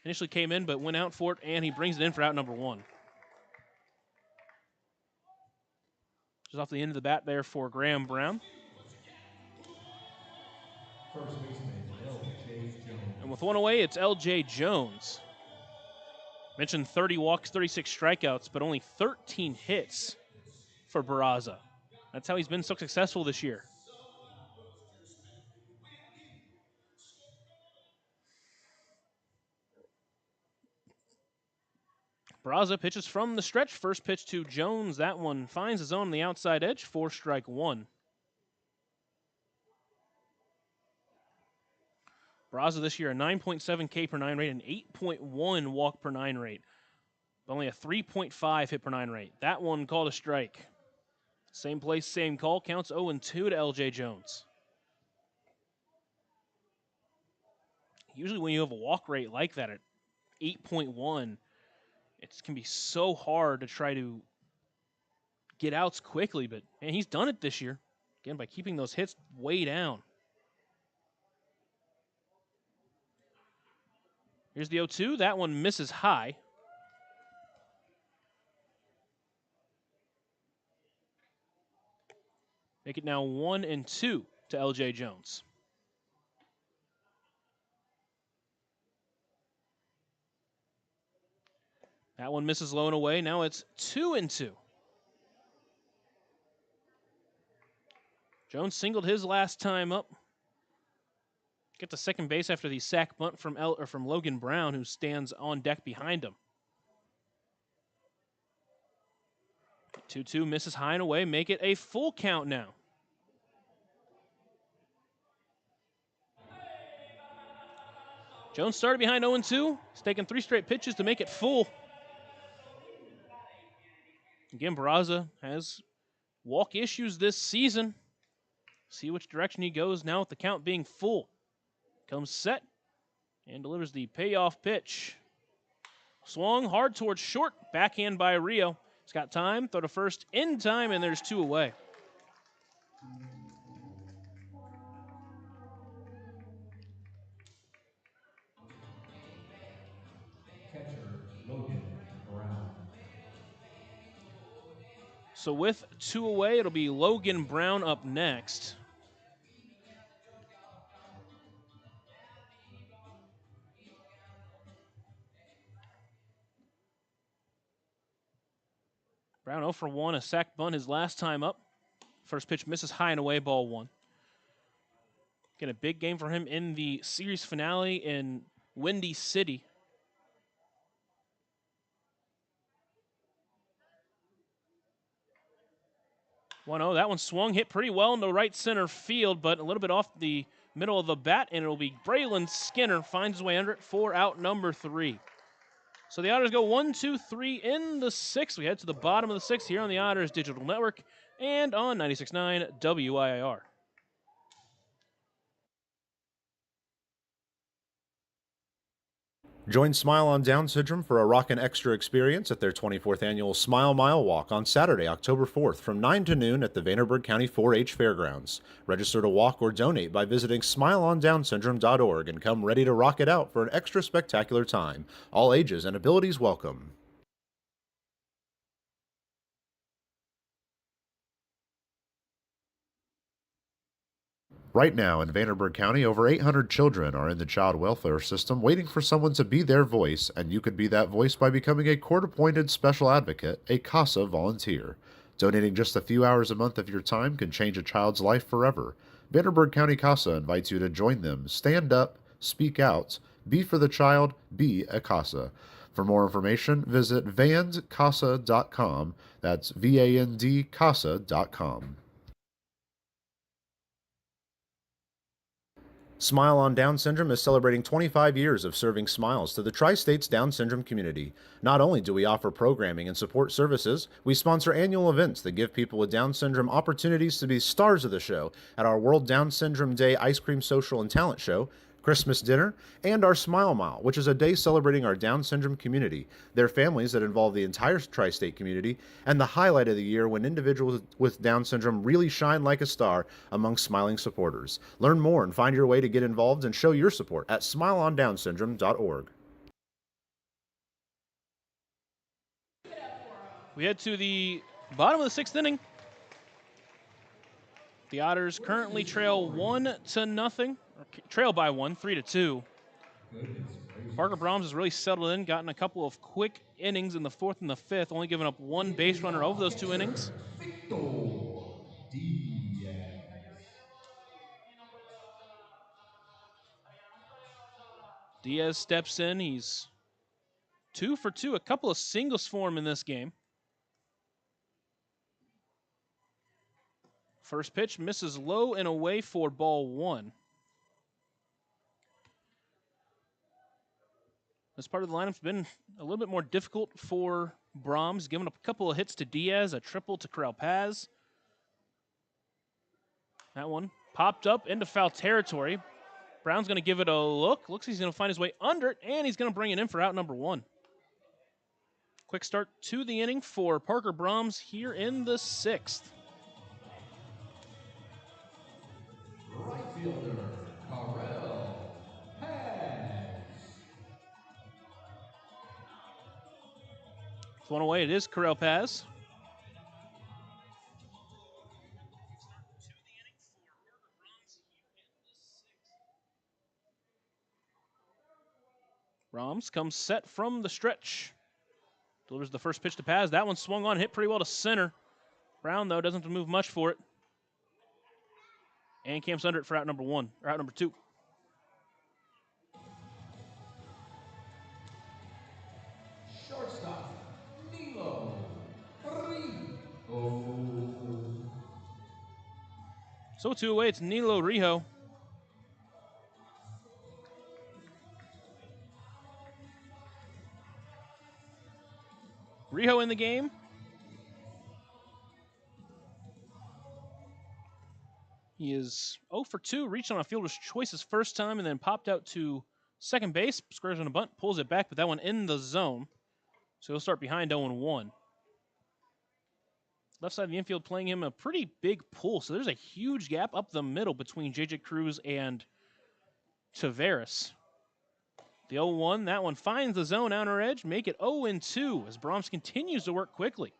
S2: Initially came in, but went out for it, and he brings it in for out number 1. Just off the end of the bat there for Graham Brown.
S1: First baseman, L.J. Jones.
S2: And with 1 away, it's L.J. Jones. Mentioned 30 walks, 36 strikeouts, but only 13 hits for Barraza. That's how he's been so successful this year. Barraza pitches from the stretch. First pitch to Jones. That one finds his own on the outside edge for strike 1. Barraza this year a 9.7 K per 9 rate, an 8.1 walk per 9 rate, but only a 3.5 hit per 9 rate. That one called a strike. Same place, same call. Counts 0-2 to LJ Jones. Usually when you have a walk rate like that at 8.1, it can be so hard to try to get outs quickly, but man, he's done it this year. Again, by keeping those hits way down. Here's the 0-2. That one misses high. Make it now 1-2 to LJ Jones. That one misses low and away. Now it's 2-2. Jones singled his last time up. Get to second base after the sac bunt from Logan Brown, who stands on deck behind him. 2-2 misses high and away. Make it a full count now. Jones started behind 0-2. He's taken 3 straight pitches to make it full. Again, Barraza has walk issues this season. See which direction he goes now with the count being full. Comes set and delivers the payoff pitch. Swung hard towards short. Backhand by Rio. He's got time. Throw to first in time, and there's 2 away.
S1: Catcher, Logan Brown.
S2: So with 2 away, it'll be Logan Brown up next. Brown 0 for 1, a sac bunt his last time up. First pitch misses high and away, ball 1. Again, a big game for him in the series finale in Windy City. 1-0. That one swung, hit pretty well into right center field, but a little bit off the middle of the bat, and it'll be Braylon Skinner finds his way under it for out number 3. So the Otters go 1, 2, 3 in the 6th. We head to the bottom of the 6th here on the Otters Digital Network and on 96.9 WIIR.
S3: Join Smile on Down Syndrome for a rockin' extra experience at their 24th annual Smile Mile Walk on Saturday, October 4th from 9 to noon at the Vanderburgh County 4-H Fairgrounds. Register to walk or donate by visiting smileondownsyndrome.org and come ready to rock it out for an extra spectacular time. All ages and abilities welcome. Right now in Vanderburgh County, over 800 children are in the child welfare system waiting for someone to be their voice, and you could be that voice by becoming a court-appointed special advocate, a CASA volunteer. Donating just a few hours a month of your time can change a child's life forever. Vanderburgh County CASA invites you to join them. Stand up, speak out, be for the child, be a CASA. For more information, visit vandcasa.com. That's VAND Smile on Down Syndrome is celebrating 25 years of serving smiles to the Tri-States Down Syndrome community. Not only do we offer programming and support services, we sponsor annual events that give people with Down syndrome opportunities to be stars of the show at our World Down Syndrome Day Ice Cream Social and Talent Show, Christmas dinner, and our Smile Mile, which is a day celebrating our Down syndrome community, their families that involve the entire tri-state community, and the highlight of the year when individuals with Down syndrome really shine like a star among smiling supporters. Learn more and find your way to get involved and show your support at smileondownsyndrome.org.
S2: We head to the bottom of the 6th inning. The Otters currently trail 1-0. Trail by 1, 3-2. Parker Brahms has really settled in, gotten a couple of quick innings in the 4th and the 5th, only giving up 1 base runner over those 2 innings. Diaz steps in. He's 2 for 2, a couple of singles for him in this game. First pitch misses low and away for ball 1. This part of the lineup's been a little bit more difficult for Brahms, giving up a couple of hits to Diaz, a triple to Corral Paz. That one popped up into foul territory. Brown's going to give it a look. Looks like he's going to find his way under it, and he's going to bring it in for out number 1. Quick start to the inning for Parker Brahms here in the 6th.
S1: Right fielder, Corral Paz.
S2: With 1 away, it is Corral Paz. Brahms comes set from the stretch. Delivers the first pitch to Paz. That one swung on, hit pretty well to center. Brown, though, doesn't have to move much for it. And camps under it for out number 1, or out number 2.
S1: Shortstop, Nilo Rijo.
S2: So 2 away, it's Nilo Rijo. Rijo in the game. He is 0 for 2, reached on a fielder's choice his first time, and then popped out to second base, squares on a bunt, pulls it back, but that one in the zone. So he'll start behind 0-1. Left side of the infield playing him a pretty big pull, so there's a huge gap up the middle between J.J. Cruz and Taveras. The 0-1, that one finds the zone outer edge, make it 0-2 as Brahms continues to work quickly.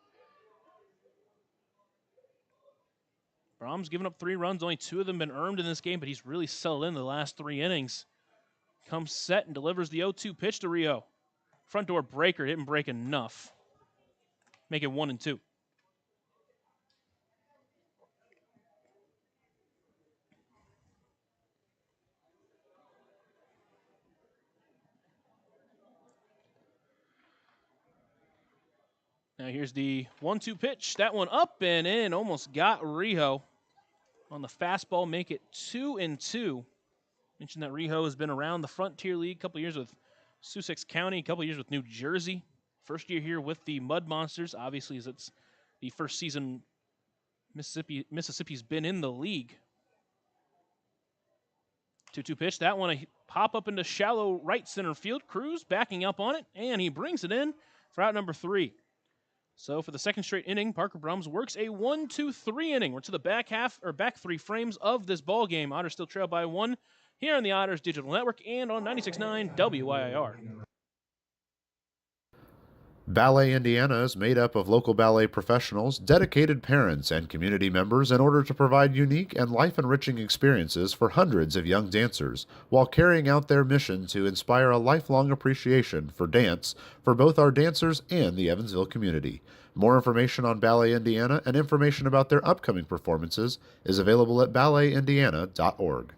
S2: Brahms giving up 3 runs, only 2 of them been earned in this game, but he's really settled in the last 3 innings. Comes set and delivers the 0-2 pitch to Rijo. Front door breaker, didn't break enough. Make it 1-2. Now here's the 1-2 pitch. That one up and in, almost got Rijo. On the fastball, make it 2-2. Mentioned that Rijo has been around the Frontier League, a couple years with Sussex County, a couple years with New Jersey. First year here with the Mud Monsters, obviously, as it's the first season Mississippi's been in the league. 2-2 pitch. That one a pop up into shallow right center field. Cruz backing up on it, and he brings it in for out number 3. So for the second straight inning, Parker Brahms works a 1-2-3 inning. We're to the back 3 frames of this ball game. Otters still trail by 1 here on the Otters Digital Network and on 96.9 WYIR.
S3: Ballet Indiana is made up of local ballet professionals, dedicated parents, and community members in order to provide unique and life-enriching experiences for hundreds of young dancers, while carrying out their mission to inspire a lifelong appreciation for dance for both our dancers and the Evansville community. More information on Ballet Indiana and information about their upcoming performances is available at balletindiana.org.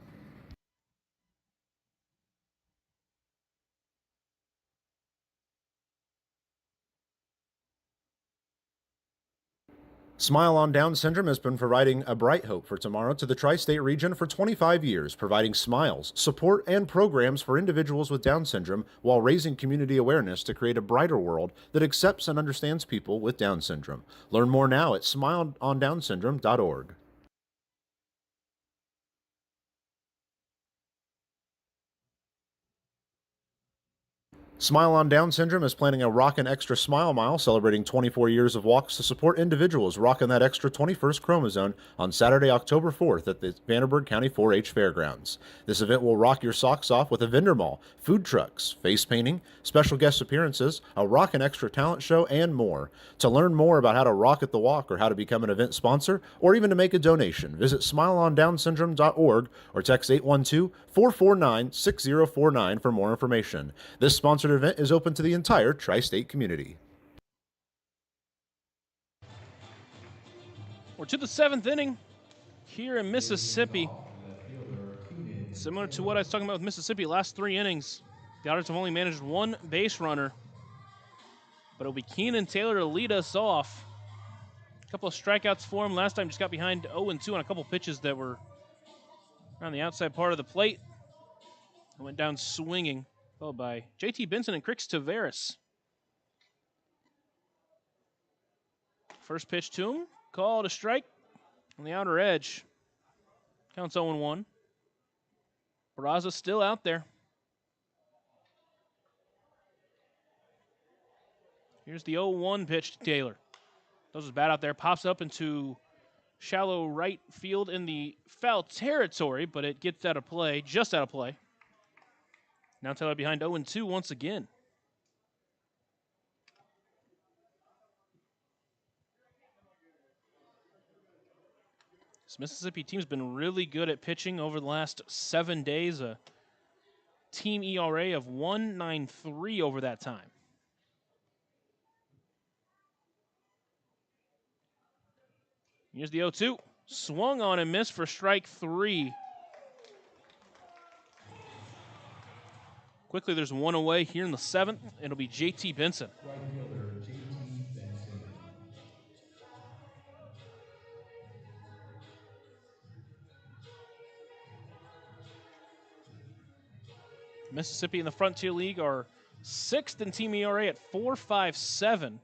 S3: Smile on Down Syndrome has been providing a bright hope for tomorrow to the tri-state region for 25 years, providing smiles, support, and programs for individuals with Down syndrome while raising community awareness to create a brighter world that accepts and understands people with Down syndrome. Learn more now at smileondownsyndrome.org. Smile on Down Syndrome is planning a Rockin' Extra Smile Mile celebrating 24 years of walks to support individuals rocking that extra 21st chromosome on Saturday, October 4th at the Vanderburgh County 4-H Fairgrounds. This event will rock your socks off with a vendor mall, food trucks, face painting, special guest appearances, a Rockin' Extra talent show, and more. To learn more about how to rock at the walk or how to become an event sponsor or even to make a donation, visit smileondownsyndrome.org or text 812-449-6049 for more information. This sponsored event is open to the entire tri-state community.
S2: We're to the 7th inning here in Mississippi. Similar to what I was talking about with Mississippi, last 3 innings, the Otters have only managed 1 base runner. But it'll be Keenan Taylor to lead us off. A couple of strikeouts for him. Last time just got behind 0-2 on a couple pitches that were around the outside part of the plate. Went down swinging, followed by J.T. Benson and Crix Taveras. First pitch to him, called a strike on the outer edge. Counts 0-1. Barraza still out there. Here's the 0-1 pitch to Taylor. Those is bad out there. Pops up into shallow right field in the foul territory, but it gets out of play, just out of play. Now Taylor behind 0-2 once again. This Mississippi team's been really good at pitching over the last 7 days. A team ERA of 1.93 over that time. Here's the 0-2. Swung on and missed for strike 3. Quickly, there's 1 away here in the 7th. It'll be J.T. Benson.
S1: Right fielder J.T. Benson.
S2: Mississippi in the Frontier League are 6th in team ERA at 4.57.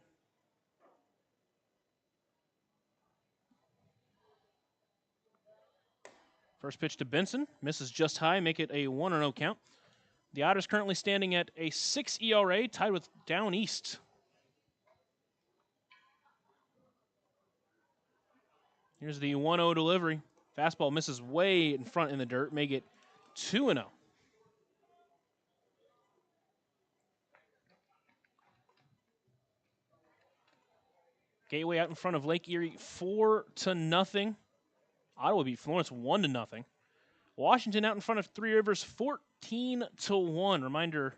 S2: First pitch to Benson. Misses just high, make it a 1-0 count. The Otters currently standing at a 6 ERA, tied with Down East. Here's the 1-0 delivery. Fastball misses way in front in the dirt, make it 2-0. Gateway out in front of Lake Erie 4-0. Ottawa beat Florence 1-0. Washington out in front of Three Rivers 14-1. Reminder,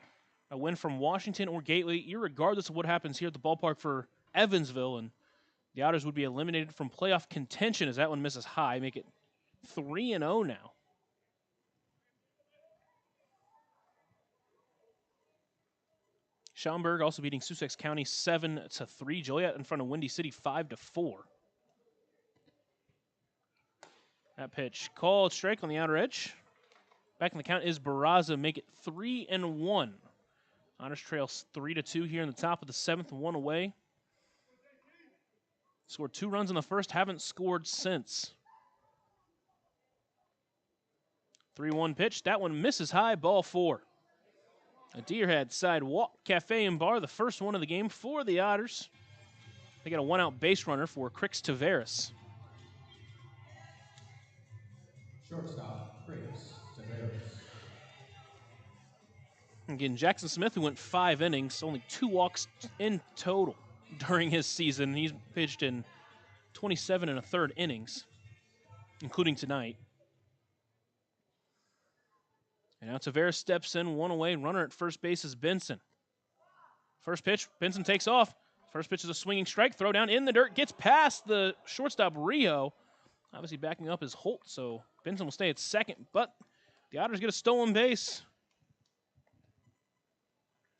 S2: a win from Washington or Gateway, irregardless of what happens here at the ballpark for Evansville, and the Otters would be eliminated from playoff contention as that one misses high, make it 3-0 now. Schaumburg also beating Sussex County 7-3. Joliet in front of Windy City 5-4. That pitch called strike on the outer edge. Back in the count is Barraza, make it 3-1. Otters trails 3-2 here in the top of the seventh, one away. Scored 2 runs in the first, haven't scored since. 3-1 pitch, that one misses high, ball 4. A Deerhead sidewalk cafe and bar, the first one of the game for the Otters. They got a 1-out base runner for Crix Taveras.
S1: Shortstop, Crix Taveras.
S2: Again, Jackson Smith, who went 5 innings, only 2 walks in total during his season. He's pitched in 27 1/3 innings, including tonight. And now Taveras steps in, 1 away. Runner at first base is Benson. First pitch, Benson takes off. First pitch is a swinging strike, throw down in the dirt, gets past the shortstop Rio. Obviously backing up is Holt, so Benson will stay at second, but the Otters get a stolen base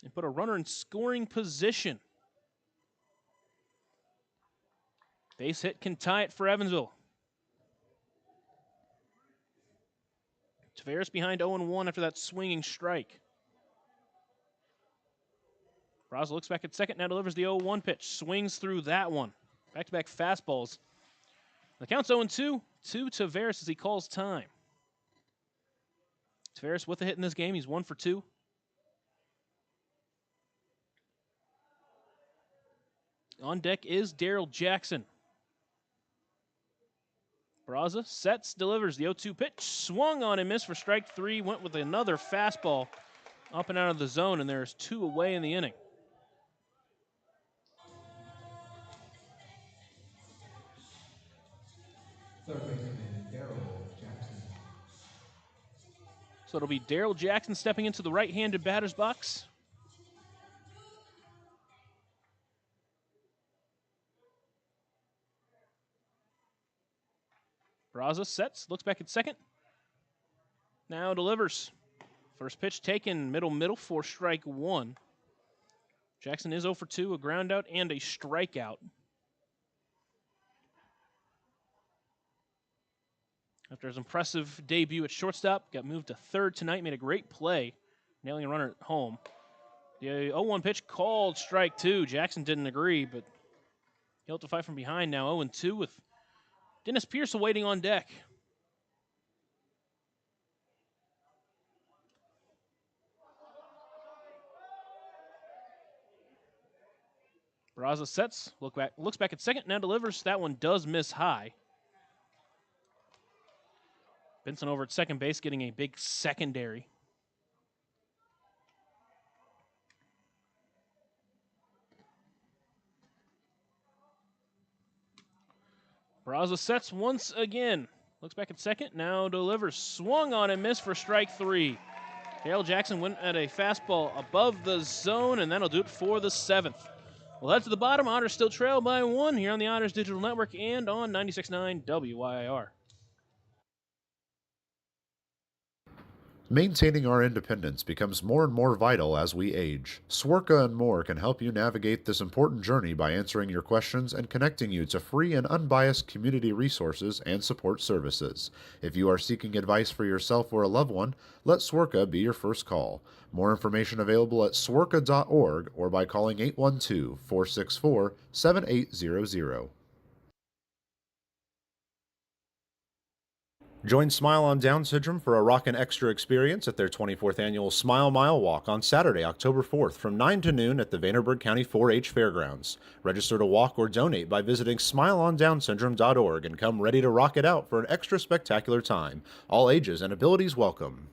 S2: and put a runner in scoring position. Base hit can tie it for Evansville. Taveras behind 0-1 after that swinging strike. Barraza looks back at second, now delivers the 0-1 pitch. Swings through that one. Back-to-back fastballs. The count's 0-2 to Taveras as he calls time. Taveras with a hit in this game. He's 1 for 2. On deck is Daryl Jackson. Barraza sets, delivers the 0-2 pitch. Swung on and missed for strike 3. Went with another fastball up and out of the zone, and there's 2 away in the inning.
S1: Third baseman, Daryl Jackson.
S2: So it'll be Daryl Jackson stepping into the right-handed batter's box. Barraza sets, looks back at second. Now delivers. First pitch taken, middle for strike 1. Jackson is 0 for 2, a ground out and a strikeout. After his impressive debut at shortstop, got moved to third tonight, made a great play, nailing a runner at home. The 0-1 pitch called strike 2. Jackson didn't agree, but he'll have to fight from behind now. 0-2 with Dennis Pierce awaiting on deck. Barraza sets, looks back at second, now delivers. That one does miss high. Benson over at second base getting a big secondary. Barraza sets once again. Looks back at second, now delivers. Swung on and missed for strike 3. Daryl Jackson went at a fastball above the zone, and that'll do it for the 7th. Well, head to the bottom. Otters still trail by 1 here on the Otters Digital Network and on 96.9 WYIR.
S3: Maintaining our independence becomes more and more vital as we age. Swerka and more can help you navigate this important journey by answering your questions and connecting you to free and unbiased community resources and support services. If you are seeking advice for yourself or a loved one, let Swerka be your first call. More information available at swerka.org or by calling 812-464-7800. Join Smile on Down Syndrome for a rockin' extra experience at their 24th annual Smile Mile Walk on Saturday, October 4th from 9 to noon at the Vanderburgh County 4-H Fairgrounds. Register to walk or donate by visiting smileondownsyndrome.org and come ready to rock it out for an extra spectacular time. All ages and abilities welcome.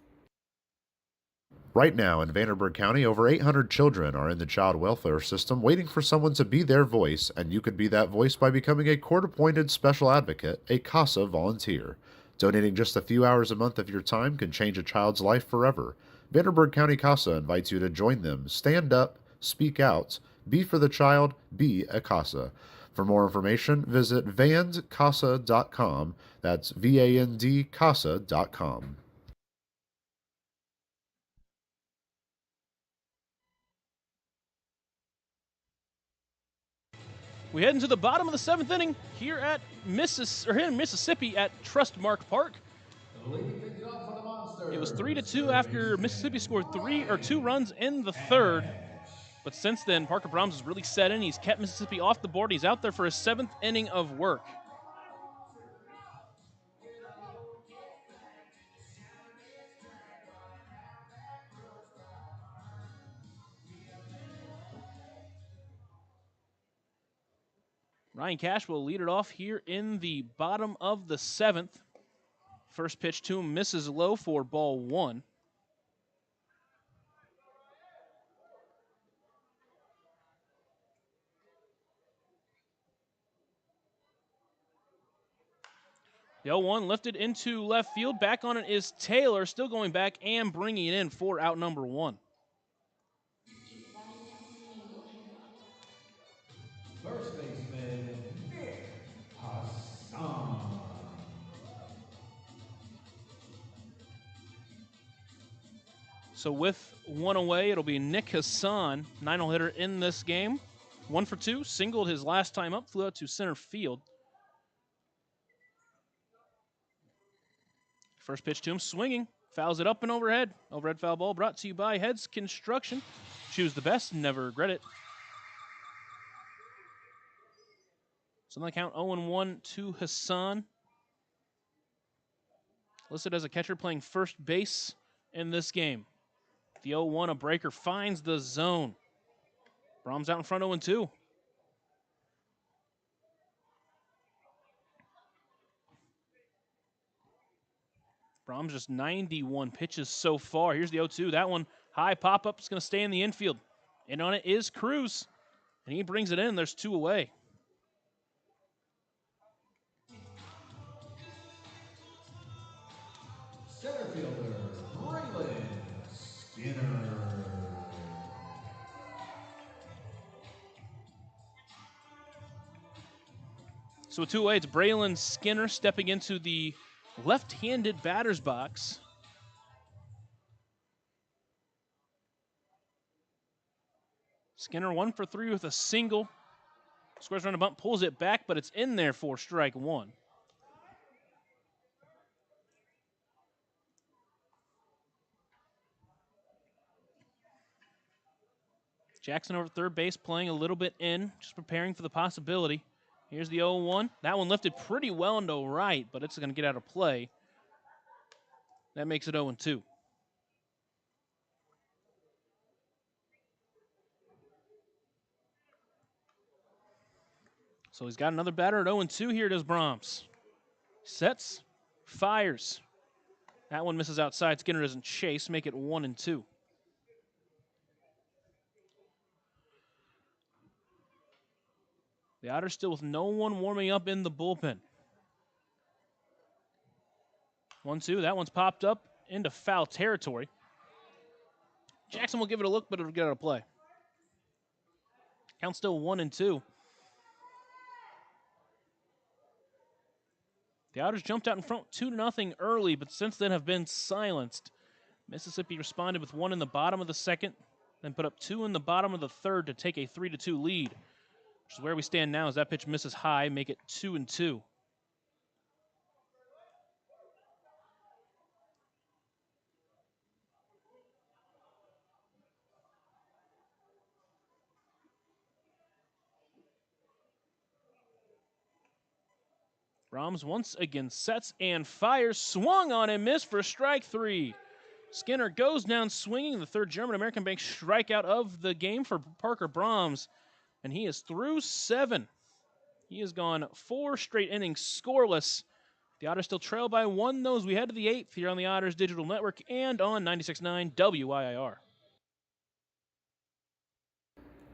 S3: Right now in Vanderburgh County, over 800 children are in the child welfare system waiting for someone to be their voice, and you could be that voice by becoming a court-appointed special advocate, a CASA volunteer. Donating just a few hours a month of your time can change a child's life forever. Vanderburgh County CASA invites you to join them. Stand up, speak out, be for the child, be a CASA. For more information, visit vandcasa.com. That's VAND CASA.com.
S2: We head into the bottom of the 7th inning here at Mississippi at Trustmark Park. It was 3-2 after Mississippi scored 2 runs in the 3rd. But since then, Parker Brahms has really set in. He's kept Mississippi off the board. He's out there for his 7th inning of work. Ryan Cash will lead it off here in the bottom of the 7th. First pitch to him misses low for ball 1. The 0-1 lifted into left field. Back on it is Taylor, still going back and bringing it in for out number 1.
S1: First baseman, Nick Hassan.
S2: So with 1 away, it'll be Nick Hassan, 9-hole hitter in this game. 1 for 2, singled his last time up, flew out to center field. First pitch to him, swinging, fouls it up and overhead. Overhead foul ball brought to you by Heads Construction. Choose the best, never regret it. So on the count, 0-1 to Hassan. Listed as a catcher playing first base in this game. The 0-1, a breaker, finds the zone. Brahms out in front, 0-2. Brahms just 91 pitches so far. Here's the 0-2. That one, high pop-up, is going to stay in the infield. And on it is Cruz. And he brings it in. There's 2 away.
S1: Center fielder, Braylon Skinner.
S2: So with 2 away, it's Braylon Skinner stepping into the left-handed batter's box. Skinner 1 for 3 with a single. Scores run a bunt, pulls it back, but it's in there for strike 1. Jackson over third base, playing a little bit in, just preparing for the possibility. Here's the 0-1. That one lifted pretty well into right, but it's going to get out of play. That makes it 0-2. So he's got another batter at 0-2. Here does Brahms. Sets, fires. That one misses outside. Skinner doesn't chase, make it 1-2. The Otters still with no one warming up in the bullpen. 1-2. That one's popped up into foul territory. Jackson will give it a look, but it'll get out of play. Count still 1-2. The Otters jumped out in front 2-0 early, but since then have been silenced. Mississippi responded with 1 in the bottom of the 2nd, then put up 2 in the bottom of the 3rd to take a 3-2 lead. Which is where we stand now as that pitch misses high, make it 2-2. Brahms once again sets and fires. Swung on and missed for strike 3. Skinner goes down swinging. The third German-American Bank strikeout of the game for Parker Brahms. And he is through 7. He has gone 4 straight innings scoreless. The Otters still trail by 1, though, as we head to the 8th here on the Otters Digital Network and on 96.9 WIIR.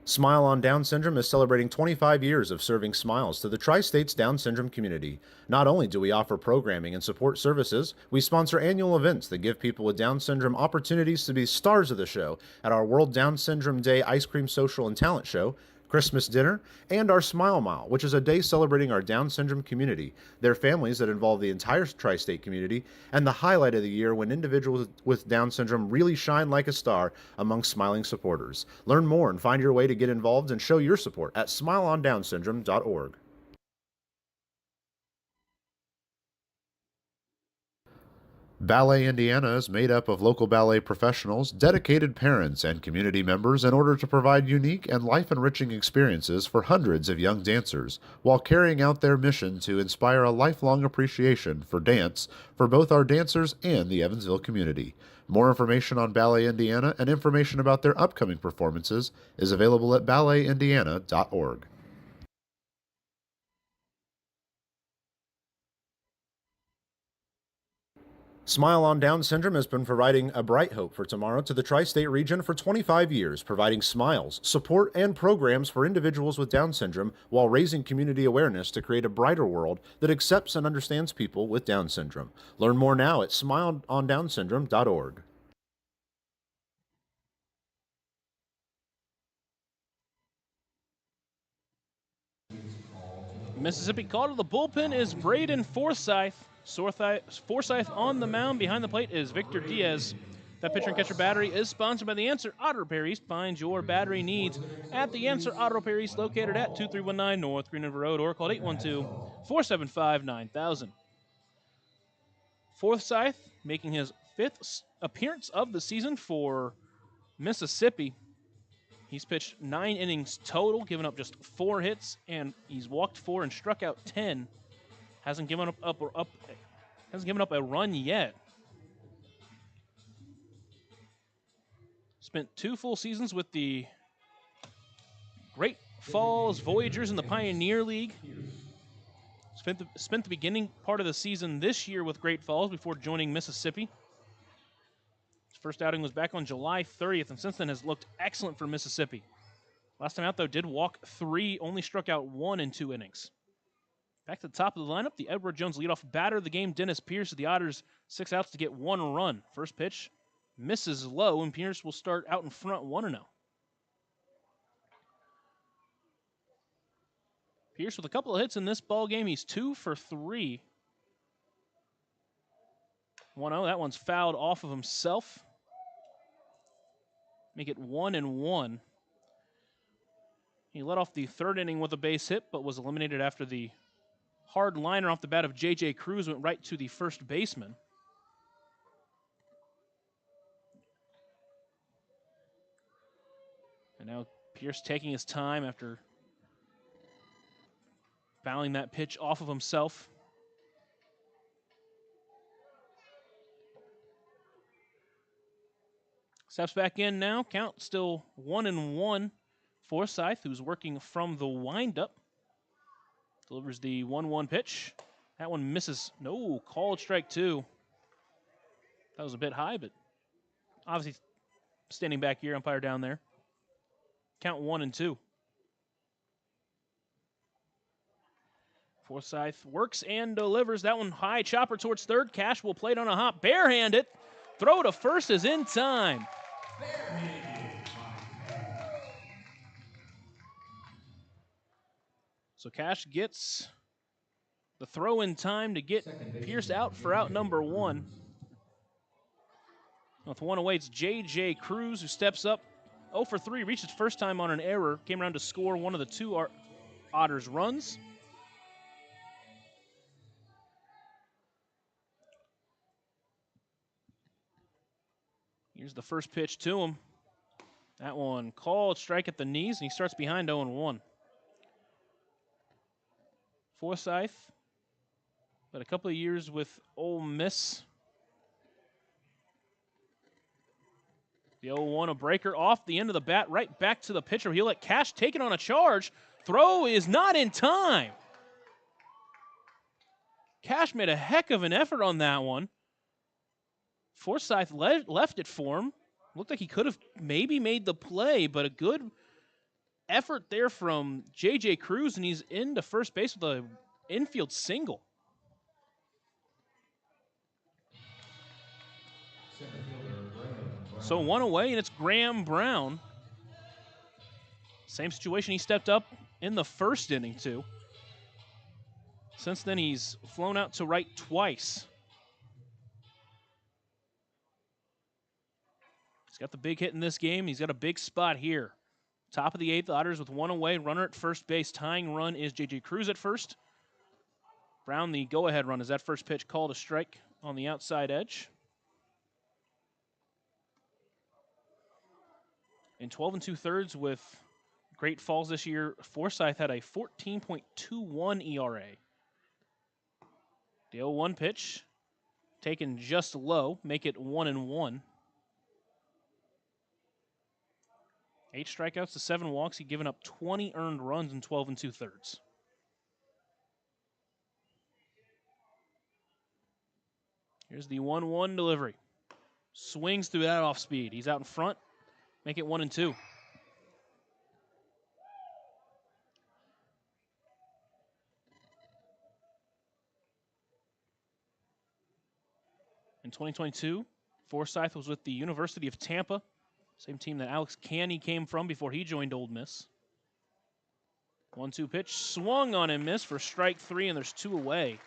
S3: Smile on Down Syndrome is celebrating 25 years of serving smiles to the Tri-States Down Syndrome community. Not only do we offer programming and support services, we sponsor annual events that give people with Down Syndrome opportunities to be stars of the show at our World Down Syndrome Day Ice Cream Social and Talent Show, Christmas dinner, and our Smile Mile, which is a day celebrating our Down syndrome community, their families that involve the entire tri-state community, and the highlight of the year when individuals with Down syndrome really shine like a star among smiling supporters. Learn more and find your way to get involved and show your support at smileondownsyndrome.org. Ballet Indiana is made up of local ballet professionals, dedicated parents, and community members in order to provide unique and life-enriching experiences for hundreds of young dancers, while carrying out their mission to inspire a lifelong appreciation for dance for both our dancers and the Evansville community. More information on Ballet Indiana and information about their upcoming performances is available at balletindiana.org. Smile on Down Syndrome has been providing a bright hope for tomorrow to the tri-state region for 25 years, providing smiles, support, and programs for individuals with Down syndrome while raising community awareness to create a brighter world that accepts and understands people with Down syndrome. Learn more now at smileondownsyndrome.org.
S2: Mississippi call to the bullpen is Braden Forsyth. Forsyth on the mound. Behind the plate is Victor Diaz. That pitcher and catcher battery is sponsored by The Answer Auto Repair East. Find your battery needs at The Answer Auto Repair East, located at 2319 North Green River Road, or call 812-475-9000. Forsyth making his 5th appearance of the season for Mississippi. He's pitched 9 innings total, giving up just 4 hits, and he's walked 4 and struck out 10. Hasn't given up a run yet. Spent 2 full seasons with the Great Falls Voyagers in the Pioneer League. Spent the beginning part of the season this year with Great Falls before joining Mississippi. His first outing was back on July 30th, and since then has looked excellent for Mississippi. Last time out, though, did walk 3, only struck out 1 in 2 innings. Back to the top of the lineup, the Edward Jones leadoff batter of the game, Dennis Pierce, of the Otters, 6 outs to get 1 run. First pitch misses low, and Pierce will start out in front 1-0. Pierce with a couple of hits in this ball game. He's 2 for 3. 1-0. That one's fouled off of himself. Make it 1-1. He led off the 3rd inning with a base hit, but was eliminated after the hard liner off the bat of J.J. Cruz went right to the first baseman. And now Pierce taking his time after fouling that pitch off of himself. Steps back in now. Count still 1-1. Forsyth, who's working from the windup, delivers the 1-1 pitch. That one misses. No, called strike 2. That was a bit high, but obviously standing back here, umpire down there. Count 1-2. Forsyth works and delivers. That one high, chopper towards third. Cash will play it on a hop. Barehanded. Throw to first is in time. So Cash gets the throw in time to get Pierce out for out number 1. With 1 away, it's J.J. Cruz who steps up. 0 for 3, reached his first time on an error. Came around to score one of the 2 Otters runs. Here's the first pitch to him. That one called strike at the knees, and he starts behind 0-1. Forsyth but a couple of years with Ole Miss. The 0-1, a breaker off the end of the bat, right back to the pitcher. He'll let Cash take it on a charge. Throw is not in time. Cash made a heck of an effort on that one. Forsythe left it for him. Looked like he could have maybe made the play, but a good effort there from J.J. Cruz, and he's into first base with an infield single. So one away, and it's Graham Brown. Same situation, he stepped up in the first inning, too. Since then, he's flown out to right twice. He's got the big hit in this game. He's got a big spot here. Top of the 8th, Otters with one away. Runner at first base. Tying run is J.J. Cruz at first. Brown, the go-ahead run, is that first pitch called a strike on the outside edge. In 12 2/3 with Great Falls this year, Forsythe had a 14.21 ERA. The 0-1 pitch taken just low, make it 1-1. 8 strikeouts to 7 walks. He'd given up 20 earned runs in 12 2/3. Here's the 1-1 delivery. Swings through that off speed. He's out in front. Make it 1-2. In 2022, Forsythe was with the University of Tampa, same team that Alex Canny came from before he joined Ole Miss. 1-2 pitch, swung on and missed for strike 3, and there's 2 away.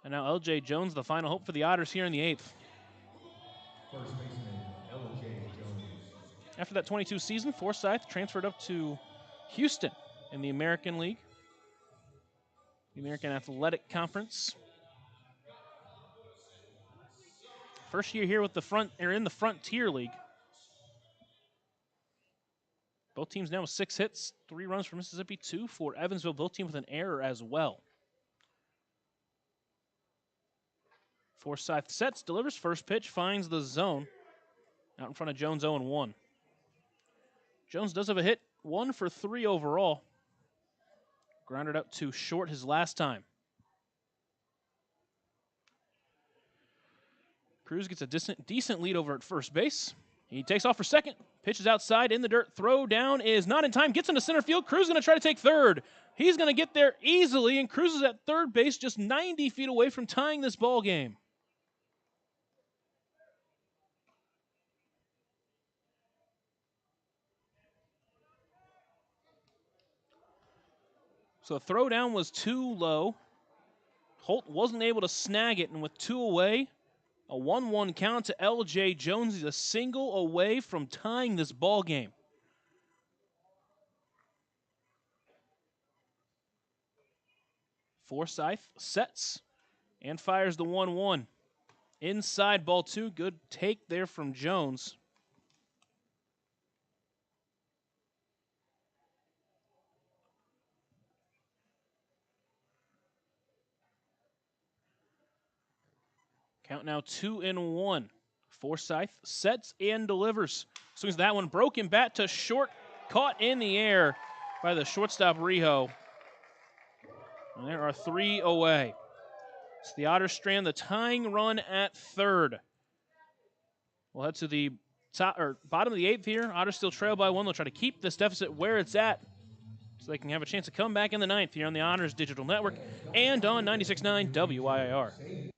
S2: And now L.J. Jones, the final hope for the Otters here in the 8th.
S1: First baseman, L.J. Jones.
S2: After that 22 season, Forsythe transferred up to Houston in the American League, the American Athletic Conference. First year here with in the Frontier League. Both teams now with 6 hits, 3 runs for Mississippi, 2 for Evansville. Both teams with an error as well. Forsythe sets, delivers first pitch, finds the zone. Out in front of Jones, 0-1. Jones does have a hit, 1 for 3 overall. Grounded out to short his last time. Cruz gets a decent lead over at first base. He takes off for second, pitches outside in the dirt. Throw down is not in time, gets into center field. Cruz going to try to take third. He's going to get there easily, and Cruz is at third base, just 90 feet away from tying this ball game. So the throw down was too low. Holt wasn't able to snag it, and with 2 away, a 1-1 count to L.J. Jones. He's a single away from tying this ball game. Forsythe sets and fires the 1-1. Inside ball 2. Good take there from Jones. Count now 2-1. Forsythe sets and delivers. Swings that one, broken bat to short, caught in the air by the shortstop Rijo. And there are 3 away. So the Otters strand the tying run at third. We'll head to the bottom of the 8th here. Otters still trail by 1. They'll try to keep this deficit where it's at so they can have a chance to come back in the 9th here on the Honors Digital Network and on 96.9 WIIR.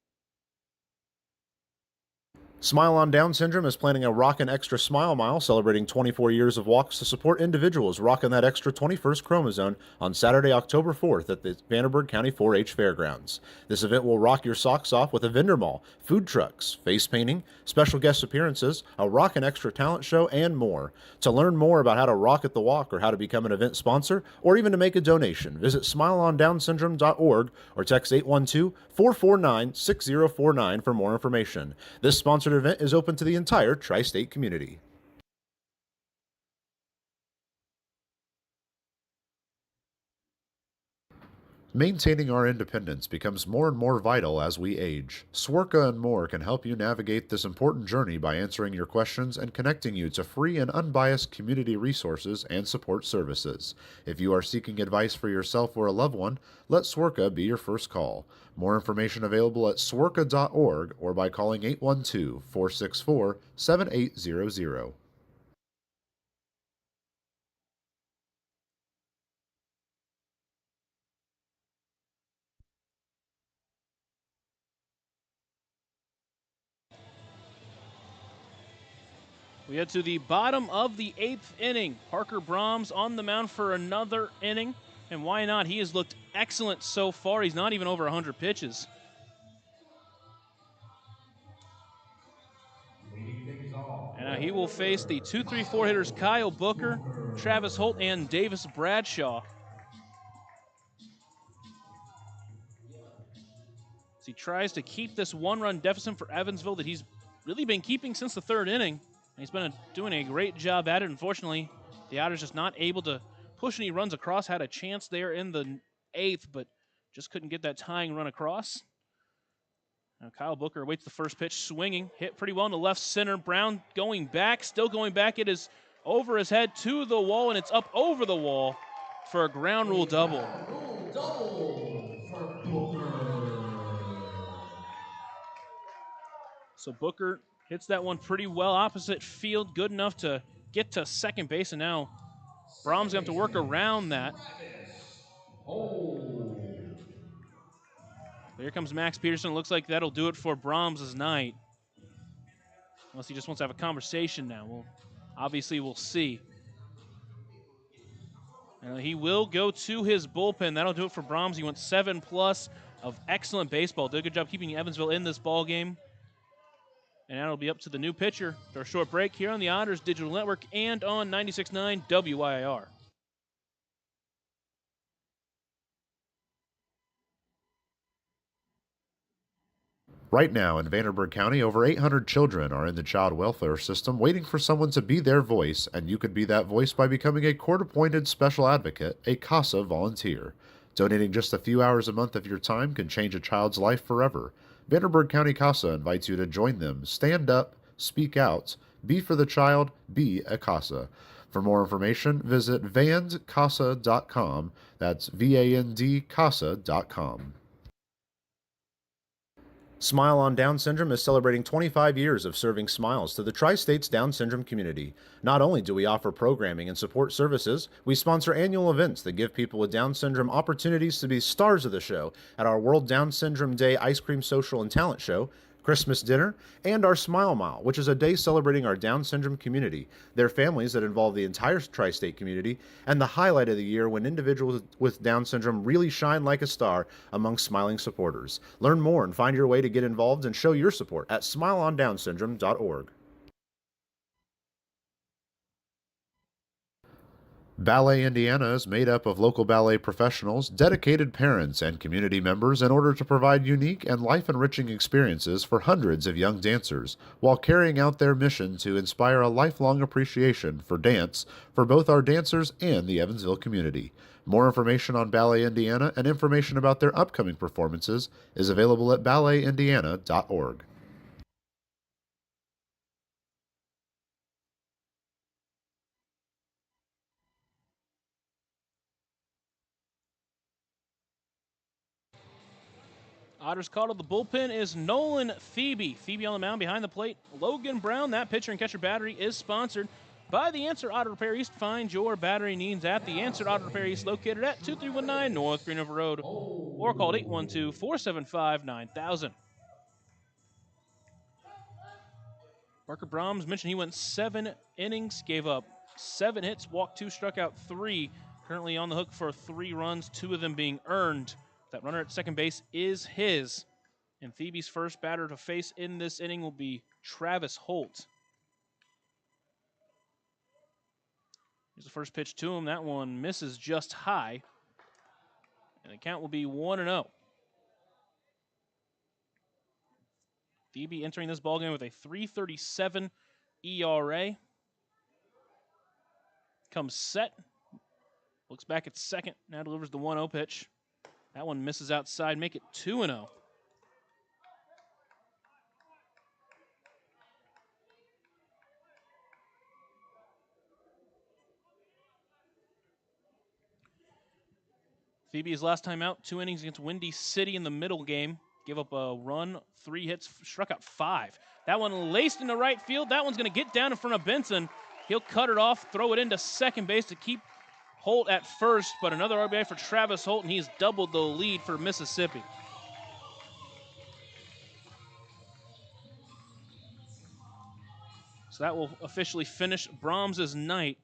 S3: Smile on Down Syndrome is planning a Rockin' Extra Smile Mile celebrating 24 years of walks to support individuals rocking that extra 21st chromosome on Saturday, October 4th at the Vanderburgh County 4-H Fairgrounds. This event will rock your socks off with a vendor mall, food trucks, face painting, special guest appearances, a Rockin' Extra talent show, and more. To learn more about how to rock at the walk or how to become an event sponsor or even to make a donation, visit smileondownsyndrome.org or text 812-449-6049 for more information. This sponsored event is open to the entire tri-state community. Maintaining our independence becomes more and more vital as we age. Swerka and more can help you navigate this important journey by answering your questions and connecting you to free and unbiased community resources and support services. If you are seeking advice for yourself or a loved one, let Swerka be your first call. More information available at swerka.org or by calling 812-464-7800.
S2: We head to the bottom of the 8th inning. Parker Brahms on the mound for another inning. And why not? He has looked excellent so far. He's not even over 100 pitches. And he will face the 2-3-4 hitters Kyle Booker, Travis Holt, and Davis Bradshaw. As he tries to keep this one-run deficit for Evansville that he's really been keeping since the 3rd inning. And he's been doing a great job at it. Unfortunately, the Otters just not able to push any runs across. Had a chance there in the 8th, but just couldn't get that tying run across. Now Kyle Booker awaits the first pitch, swinging, hit pretty well in the left center. Brown going back, still going back. It is over his head to the wall, and it's up over the wall for a ground rule double.
S1: Double for Booker.
S2: So Booker hits that one pretty well opposite field, good enough to get to second base, and now Brahms going to have to work around that. Here comes Max Peterson. Looks like that'll do it for Brahms' night. Unless he just wants to have a conversation now. Well, obviously we'll see. And he will go to his bullpen. That'll do it for Brahms. He went 7+ of excellent baseball. Did a good job keeping Evansville in this ball game. And that'll be up to the new pitcher. For a short break here on the Otters Digital Network and on 96.9 WYIR.
S3: Right now in Vanderburgh County, over 800 children are in the child welfare system waiting for someone to be their voice, and you could be that voice by becoming a court-appointed special advocate, a CASA volunteer. Donating just a few hours a month of your time can change a child's life forever. Vanderburgh County CASA invites you to join them. Stand up, speak out, be for the child, be a CASA. For more information, visit vandcasa.com. That's VAND-CASA.com. Smile on Down Syndrome is celebrating 25 years of serving smiles to the Tri-States Down Syndrome community. Not only do we offer programming and support services, we sponsor annual events that give people with Down syndrome opportunities to be stars of the show at our World Down Syndrome Day Ice Cream Social and Talent Show, Christmas dinner, and our Smile Mile, which is a day celebrating our Down syndrome community, their families that involve the entire tri-state community, and the highlight of the year when individuals with Down syndrome really shine like a star among smiling supporters. Learn more and find your way to get involved and show your support at smileondownsyndrome.org. Ballet Indiana is made up of local ballet professionals, dedicated parents, and community members in order to provide unique and life-enriching experiences for hundreds of young dancers, while carrying out their mission to inspire a lifelong appreciation for dance for both our dancers and the Evansville community. More information on Ballet Indiana and information about their upcoming performances is available at balletindiana.org.
S2: Otters called to the bullpen is Nolan Thebe. Thebe on the mound behind the plate. Logan Brown, that pitcher and catcher battery is sponsored by the Answer Auto Repair East. Find your battery needs at the Answer Auto Repair East, located at 2319 North Green River Road, or call 812-475-9000. Parker Brahms mentioned he went 7 innings, gave up 7 hits, walked 2, struck out 3. Currently on the hook for 3 runs, 2 of them being earned. That runner at second base is his. And Thebe's first batter to face in this inning will be Travis Holt. Here's the first pitch to him. That one misses just high. And the count will be 1-0. Thebe entering this ballgame with a .337 ERA. Comes set. Looks back at second. Now delivers the 1-0 pitch. That one misses outside, make it 2-0. Phoebe's last time out, 2 innings against Windy City in the middle game. Gave up a run, 3 hits, struck out 5. That one laced into right field. That one's going to get down in front of Benson. He'll cut it off, throw it into second base to keep Holt at first, but another RBI for Travis Holt, and he's doubled the lead for Mississippi. So that will officially finish Brahms' night.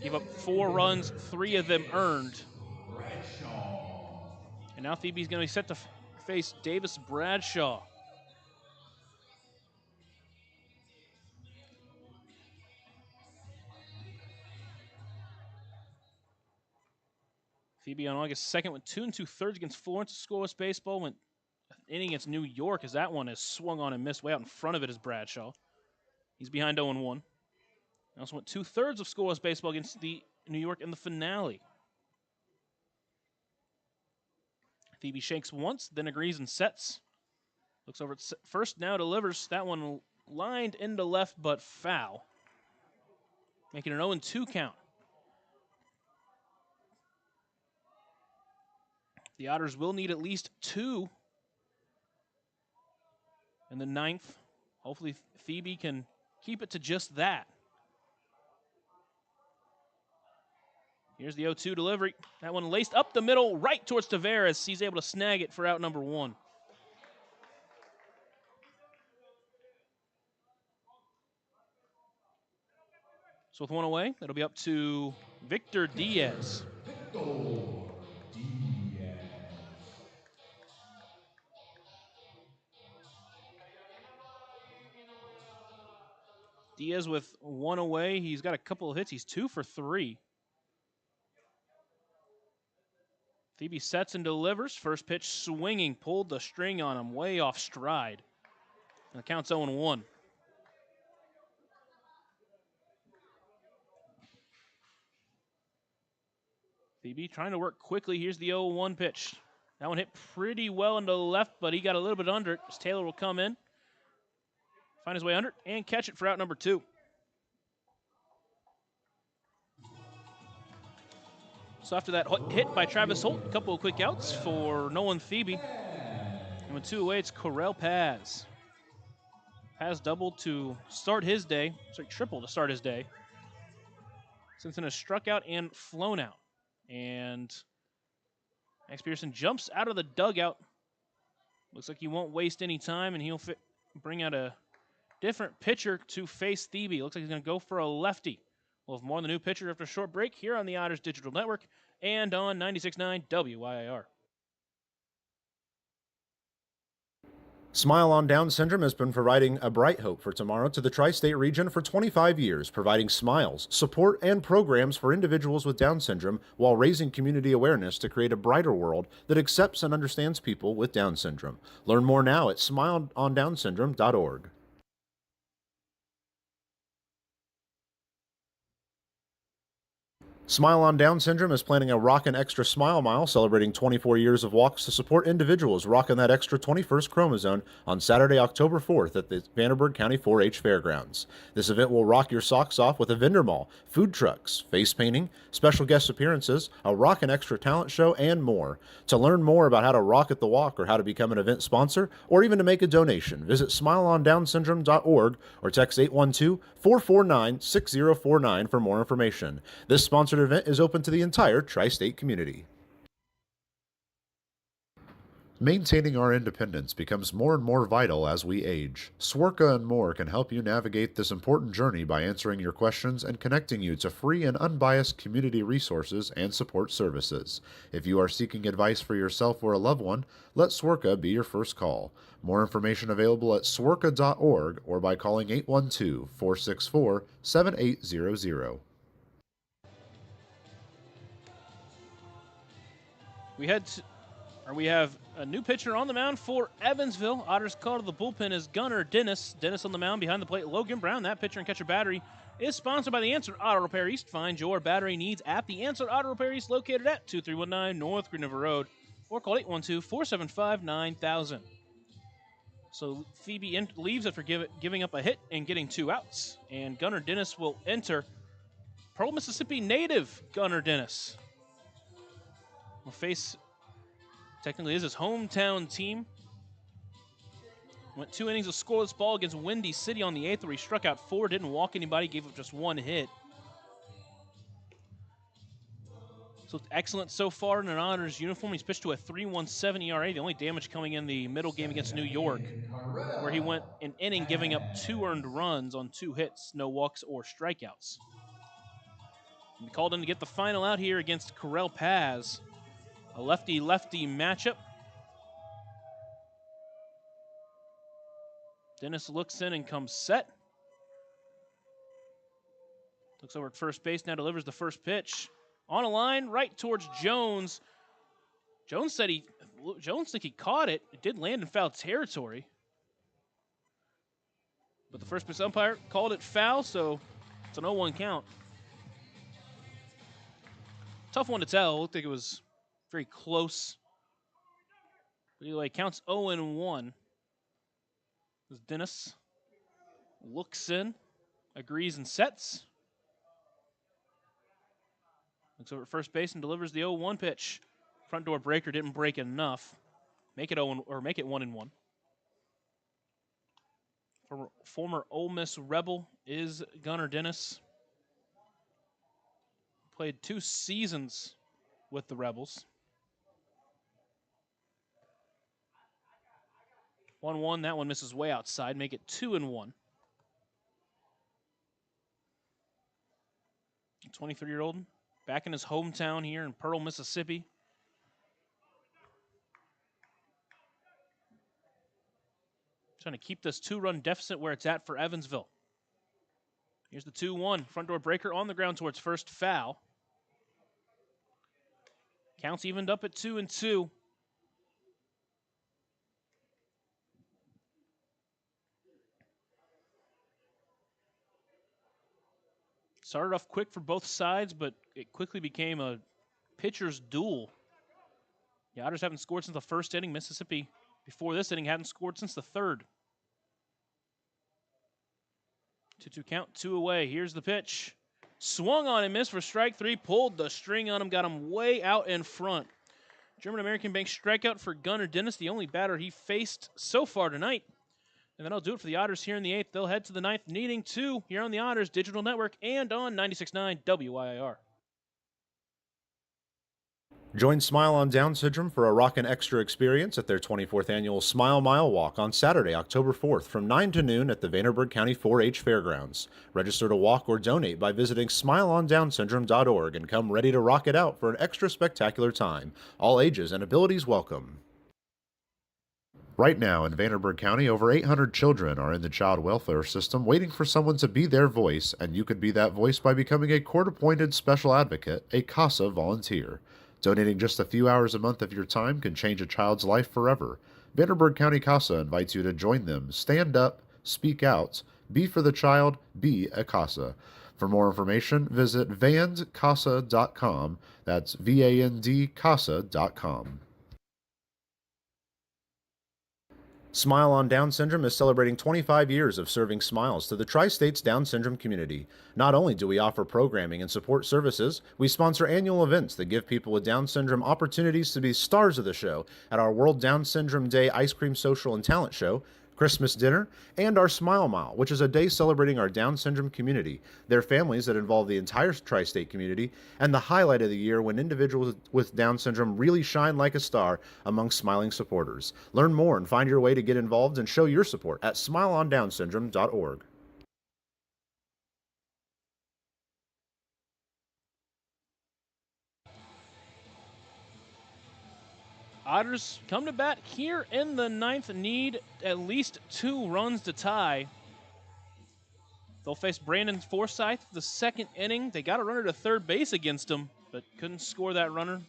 S2: Gave up 4 runs, 3 of them earned. And now Phoebe's going to be set to face Davis Bradshaw. Phoebe on August 2nd went 2 2/3 against Florence scoreless baseball. Went an inning against New York as that one is swung on and missed. Way out in front of it is Bradshaw. He's behind 0-1. Also went 2/3 of scoreless baseball against the New York in the finale. Phoebe shakes once, then agrees and sets. Looks over at first, now delivers. That one lined into left, but foul. Making an 0-2 count. The Otters will need at least 2 in the 9th. Hopefully Phoebe can keep it to just that. Here's the 0-2 delivery. That one laced up the middle, right towards Tavares. He's able to snag it for out number 1. So with 1 away, it'll be up to Victor Diaz. Diaz with 1 away. He's got a couple of hits. He's 2 for 3. Phoebe sets and delivers. First pitch swinging, pulled the string on him way off stride. And the count's 0-1. Phoebe trying to work quickly. Here's the 0-1 pitch. That one hit pretty well into the left, but he got a little bit under it. As Taylor will come in, find his way under it, and catch it for out number 2. So after that hit by Travis Holt, a couple of quick outs for Nolan Phoebe. And with 2 away, it's Correll Paz. Paz doubled to start his day, triple to start his day. Simpson has struck out and flown out. And Max Pearson jumps out of the dugout. Looks like he won't waste any time, and he'll bring out a different pitcher to face Phoebe. Looks like he's going to go for a lefty. We'll have more on the new pitcher after a short break here on the Otters Digital Network and on 96.9 WYIR.
S3: Smile on Down Syndrome has been providing a bright hope for tomorrow to the tri-state region for 25 years, providing smiles, support, and programs for individuals with Down syndrome while raising community awareness to create a brighter world that accepts and understands people with Down syndrome. Learn more now at smileondownsyndrome.org. Smile on Down Syndrome is planning a Rockin' Extra Smile Mile celebrating 24 years of walks to support individuals rocking that extra 21st chromosome on Saturday, October 4th at the Vanderburgh County 4-H Fairgrounds. This event will rock your socks off with a vendor mall, food trucks, face painting, special guest appearances, a Rockin' Extra talent show, and more. To learn more about how to rock at the walk or how to become an event sponsor or even to make a donation, visit smileondownsyndrome.org or text 812-449-6049 for more information. This sponsored event is open to the entire tri-state community. Maintaining our independence becomes more and more vital as we age. Swerka and More can help you navigate this important journey by answering your questions and connecting you to free and unbiased community resources and support services. If you are seeking advice for yourself or a loved one, let Swerka be your first call. More information available at swerka.org or by calling 812-464-7800.
S2: We have a new pitcher on the mound for Evansville. Otters call to the bullpen is Gunnar Dennis. Dennis on the mound behind the plate, Logan Brown. That pitcher and catcher battery is sponsored by the Answer Auto Repair East. Find your battery needs at the Answer Auto Repair East, located at 2319 North Green River Road. or call 812-475-9000. So Phoebe leaves after giving up a hit and getting 2 outs. And Gunnar Dennis will enter. Pearl, Mississippi native Gunnar Dennis will face, technically, is his hometown team. Went 2 innings of scoreless ball against Windy City on the 8th, where he struck out 4, didn't walk anybody, gave up just 1 hit. So excellent so far in an Otters uniform. He's pitched to a 3.17 ERA. The only damage coming in the middle game against New York, where he went an inning giving up 2 earned runs on 2 hits, no walks or strikeouts. We called him to get the final out here against Corel Paz. A lefty-lefty matchup. Dennis looks in and comes set. Looks over at first base, now delivers the first pitch. On a line, right towards Jones. Jones think he caught it. It did land in foul territory. But the first base umpire called it foul, so it's an 0-1 count. Tough one to tell. It looked like it was very close. But anyway, counts 0-1. As Dennis looks in, agrees and sets. Looks over at first base and delivers the 0-1 pitch. Front door breaker didn't break enough. Make it 1-1. Former Ole Miss Rebel is Gunnar Dennis. Played 2 seasons with the Rebels. 1-1, that one misses way outside. Make it 2-1. 23-year-old, back in his hometown here in Pearl, Mississippi. Trying to keep this 2-run deficit where it's at for Evansville. Here's the 2-1. Front door breaker on the ground towards first, foul. Counts evened up at 2-2. Started off quick for both sides, but it quickly became a pitcher's duel. The Otters haven't scored since the first inning. Mississippi, before this inning, hadn't scored since the third. 2-2 count, 2 away. Here's the pitch. Swung on and missed for strike 3. Pulled the string on him, got him way out in front. German-American Bank strikeout for Gunnar Dennis, the only batter he faced so far tonight. And that'll do it for the Otters here in the 8th. They'll head to the 9th, needing 2 here on the Otters Digital Network and on 96.9 WIIR.
S3: Join Smile on Down Syndrome for a rockin' extra experience at their 24th annual Smile Mile Walk on Saturday, October 4th from 9 to noon at the Vanderburgh County 4-H Fairgrounds. Register to walk or donate by visiting smileondownsyndrome.org and come ready to rock it out for an extra spectacular time. All ages and abilities welcome. Right now in Vanderburgh County, over 800 children are in the child welfare system waiting for someone to be their voice, and you could be that voice by becoming a court-appointed special advocate, a CASA volunteer. Donating just a few hours a month of your time can change a child's life forever. Vanderburgh County CASA invites you to join them. Stand up, speak out, be for the child, be a CASA. For more information, visit vandcasa.com. That's VAND-CASA.com. Smile on Down Syndrome is celebrating 25 years of serving smiles to the Tri-States Down Syndrome community. Not only do we offer programming and support services, we sponsor annual events that give people with Down syndrome opportunities to be stars of the show at our World Down Syndrome Day Ice Cream Social and Talent Show, Christmas dinner, and our Smile Mile, which is a day celebrating our Down syndrome community, their families that involve the entire tri-state community, and the highlight of the year when individuals with Down syndrome really shine like a star among smiling supporters. Learn more and find your way to get involved and show your support at smileondownsyndrome.org.
S2: Otters come to bat here in the 9th, need at least 2 runs to tie. They'll face Brandon Forsythe the 2nd inning. They got a runner to third base against him, but couldn't score that runner.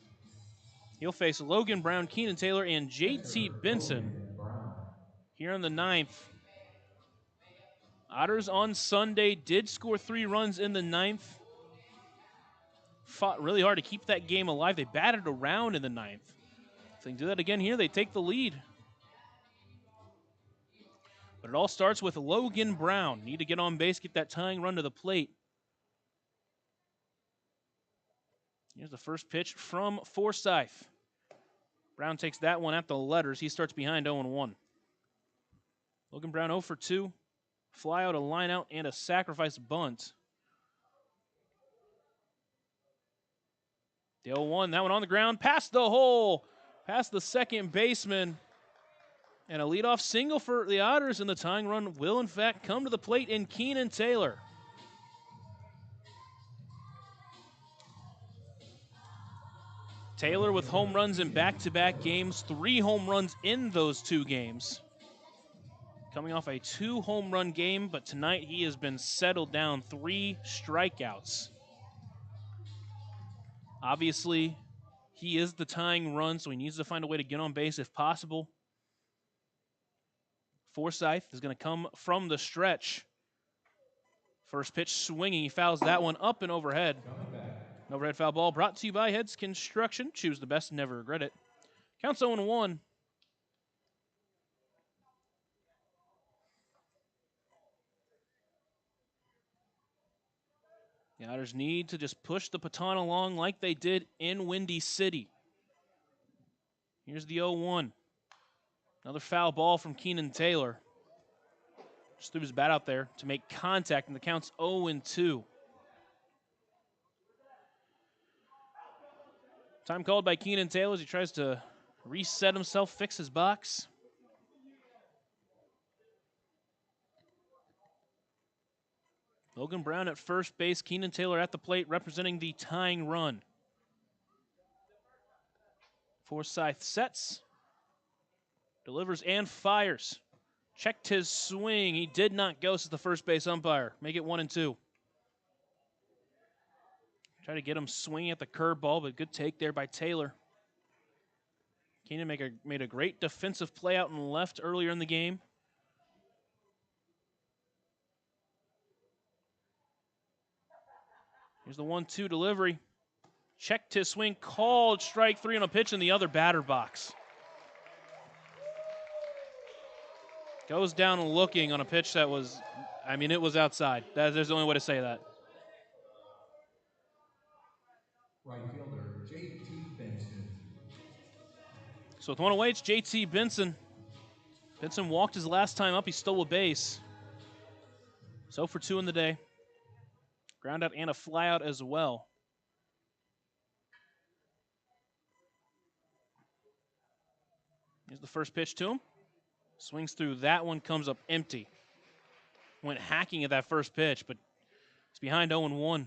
S2: He'll face Logan Brown, Keenan Taylor, and JT Benson here in the 9th. Otters on Sunday did score 3 runs in the 9th. Fought really hard to keep that game alive. They batted around in the 9th. If they can do that again here, they take the lead. But it all starts with Logan Brown. Need to get on base, get that tying run to the plate. Here's the first pitch from Forsythe. Brown takes that one at the letters. He starts behind 0-1. Logan Brown 0 for 2. Fly out, a line out, and a sacrifice bunt. The 0-1, that one on the ground, past the hole, past the second baseman. And a leadoff single for the Otters, and the tying run will, in fact, come to the plate in Keenan Taylor. Taylor with home runs in back-to-back games, 3 home runs in those 2 games. Coming off a 2 home run game, but tonight he has been settled down, 3 strikeouts. Obviously, he is the tying run, so he needs to find a way to get on base if possible. Forsythe is going to come from the stretch. First pitch swinging, he fouls that one up and overhead. An overhead foul ball brought to you by Heads Construction. Choose the best, never regret it. Counts 0-1. The Otters need to just push the baton along like they did in Windy City. Here's the 0-1. Another foul ball from Keenan Taylor. Just threw his bat out there to make contact, and the count's 0-2. Time called by Keenan Taylor as he tries to reset himself, fix his box. Logan Brown at first base, Keenan Taylor at the plate representing the tying run. Forsythe sets, delivers and fires. Checked his swing. He did not go, says the first base umpire. Make it 1-2. Try to get him swinging at the curveball, but good take there by Taylor. Keenan made a great defensive play out and left earlier in the game. Here's the 1-2 delivery. Checked his swing, called strike 3 on a pitch in the other batter box. Goes down looking on a pitch that was, it was outside. There's the only way to say that.
S1: Right fielder, J.T. Benson.
S2: So with 1 away, it's J.T. Benson. Benson walked his last time up. He stole a base. So for 2 in the day. Ground out and a fly out as well. Here's the first pitch to him. Swings through that one, comes up empty. Went hacking at that first pitch, but it's behind 0-1.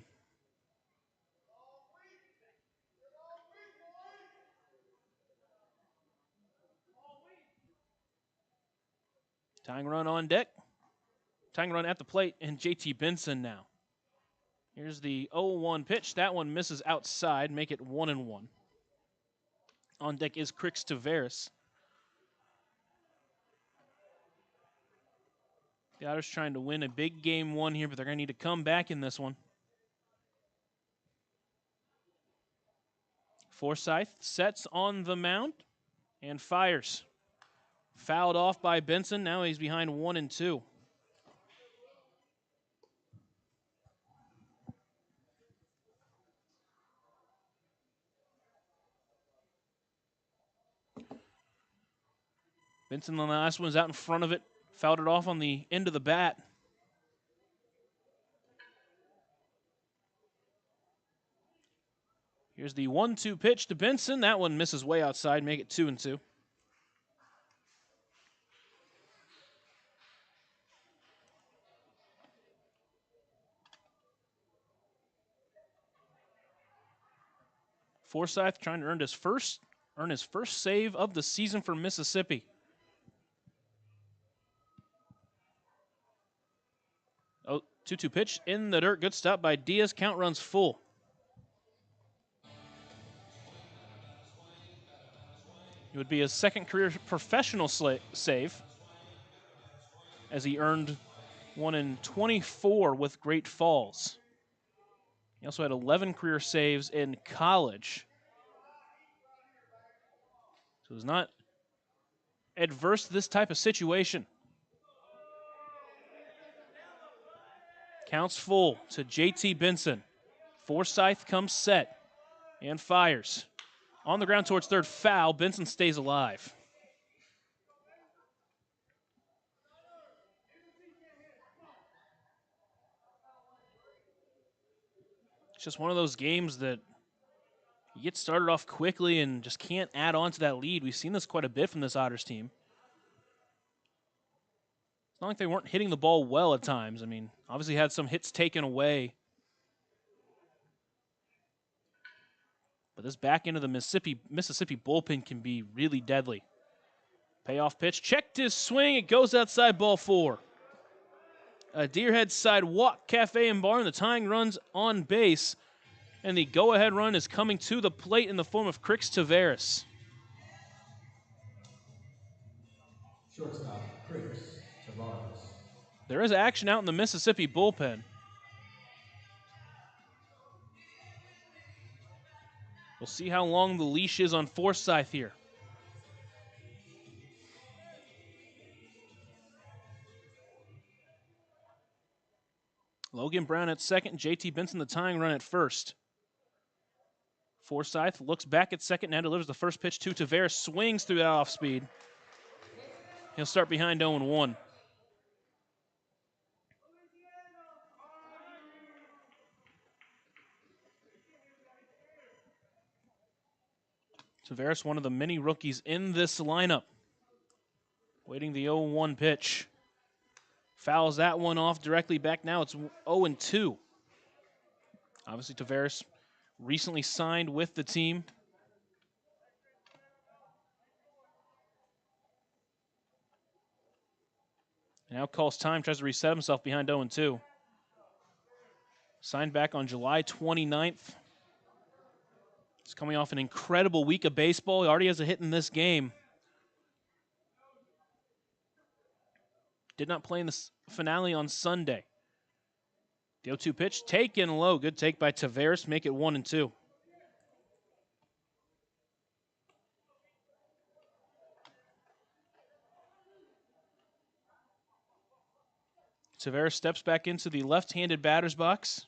S2: Tying run on deck. Tying run at the plate, and J.T. Benson now. Here's the 0-1 pitch. That one misses outside, make it 1-1. On deck is Crix Taveras. The Otters trying to win a big game 1 here, but they're going to need to come back in this one. Forsythe sets on the mound and fires. Fouled off by Benson. Now he's behind 1-2. Benson on the last one was out in front of it. Fouled it off on the end of the bat. Here's the 1-2 pitch to Benson. That one misses way outside, make it 2-2. Forsythe trying to earn his first save of the season for Mississippi. 2-2 pitch in the dirt. Good stop by Diaz. Count runs full. It would be his second career professional save, as he earned one in 24 with Great Falls. He also had 11 career saves in college. So it's not adverse to this type of situation. Counts full to JT Benson. Forsyth comes set and fires. On the ground towards third, foul. Benson stays alive. It's just one of those games that you get started off quickly and just can't add on to that lead. We've seen this quite a bit from this Otters team. It's not like they weren't hitting the ball well at times. I mean, obviously had some hits taken away. But this back end of the Mississippi bullpen can be really deadly. Payoff pitch, checked his swing, it goes outside, ball 4. A Deerhead Sidewalk Cafe and Bar, and the tying runs on base. And the go-ahead run is coming to the plate in the form of Crix Taveras.
S1: Shortstop, Crix Taveras.
S2: There is action out in the Mississippi bullpen. We'll see how long the leash is on Forsyth here. Logan Brown at second, JT Benson the tying run at first. Forsyth looks back at second, now delivers the first pitch to Taveras, swings through that off speed. He'll start behind 0-1. Taveras, one of the many rookies in this lineup. Waiting the 0-1 pitch. Fouls that one off directly back. Now it's 0-2. Obviously, Taveras recently signed with the team. Now calls time, tries to reset himself behind 0-2. Signed back on July 29th. He's coming off an incredible week of baseball. He already has a hit in this game. Did not play in the finale on Sunday. The 0-2 pitch, taken low. Good take by Taveras, make it 1-2. Taveras steps back into the left-handed batter's box.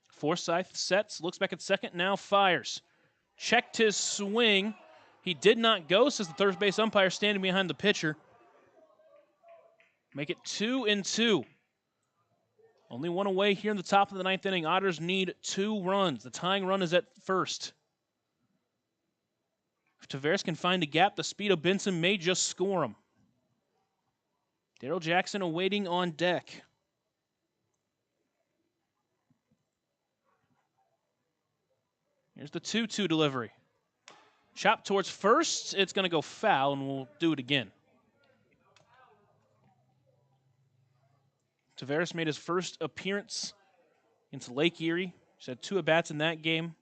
S2: Forsyth sets, looks back at second, now fires. Checked his swing. He did not go, says the third base umpire standing behind the pitcher. Make it 2-2. Only one away here in the top of the ninth inning. Otters need 2 runs. The tying run is at first. If Taveras can find a gap, the speed of Benson may just score him. Daryl Jackson awaiting on deck. Here's the 2-2 delivery. Chop towards first. It's going to go foul, and we'll do it again. Taveras made his first appearance against Lake Erie. He's had 2 at-bats in that game.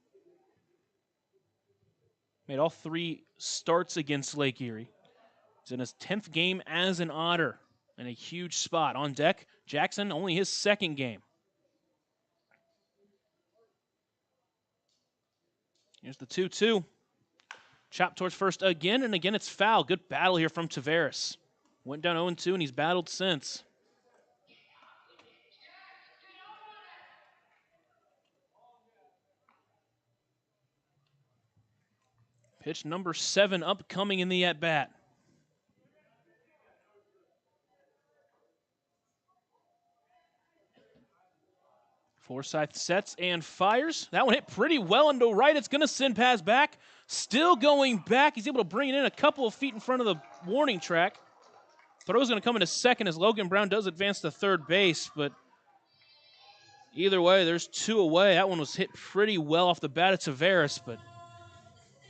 S2: Made all 3 starts against Lake Erie. He's in his 10th game as an Otter in a huge spot. On deck, Jackson, only his 2nd game. Here's the 2-2. Chop towards first again, and again it's foul. Good battle here from Taveras. Went down 0-2, and he's battled since. Pitch number 7 upcoming in the at-bat. Forsyth sets and fires. That one hit pretty well into right. It's going to send pass back. Still going back. He's able to bring it in a couple of feet in front of the warning track. Throw's going to come into second as Logan Brown does advance to third base, but either way, there's 2 away. That one was hit pretty well off the bat of Taveras, but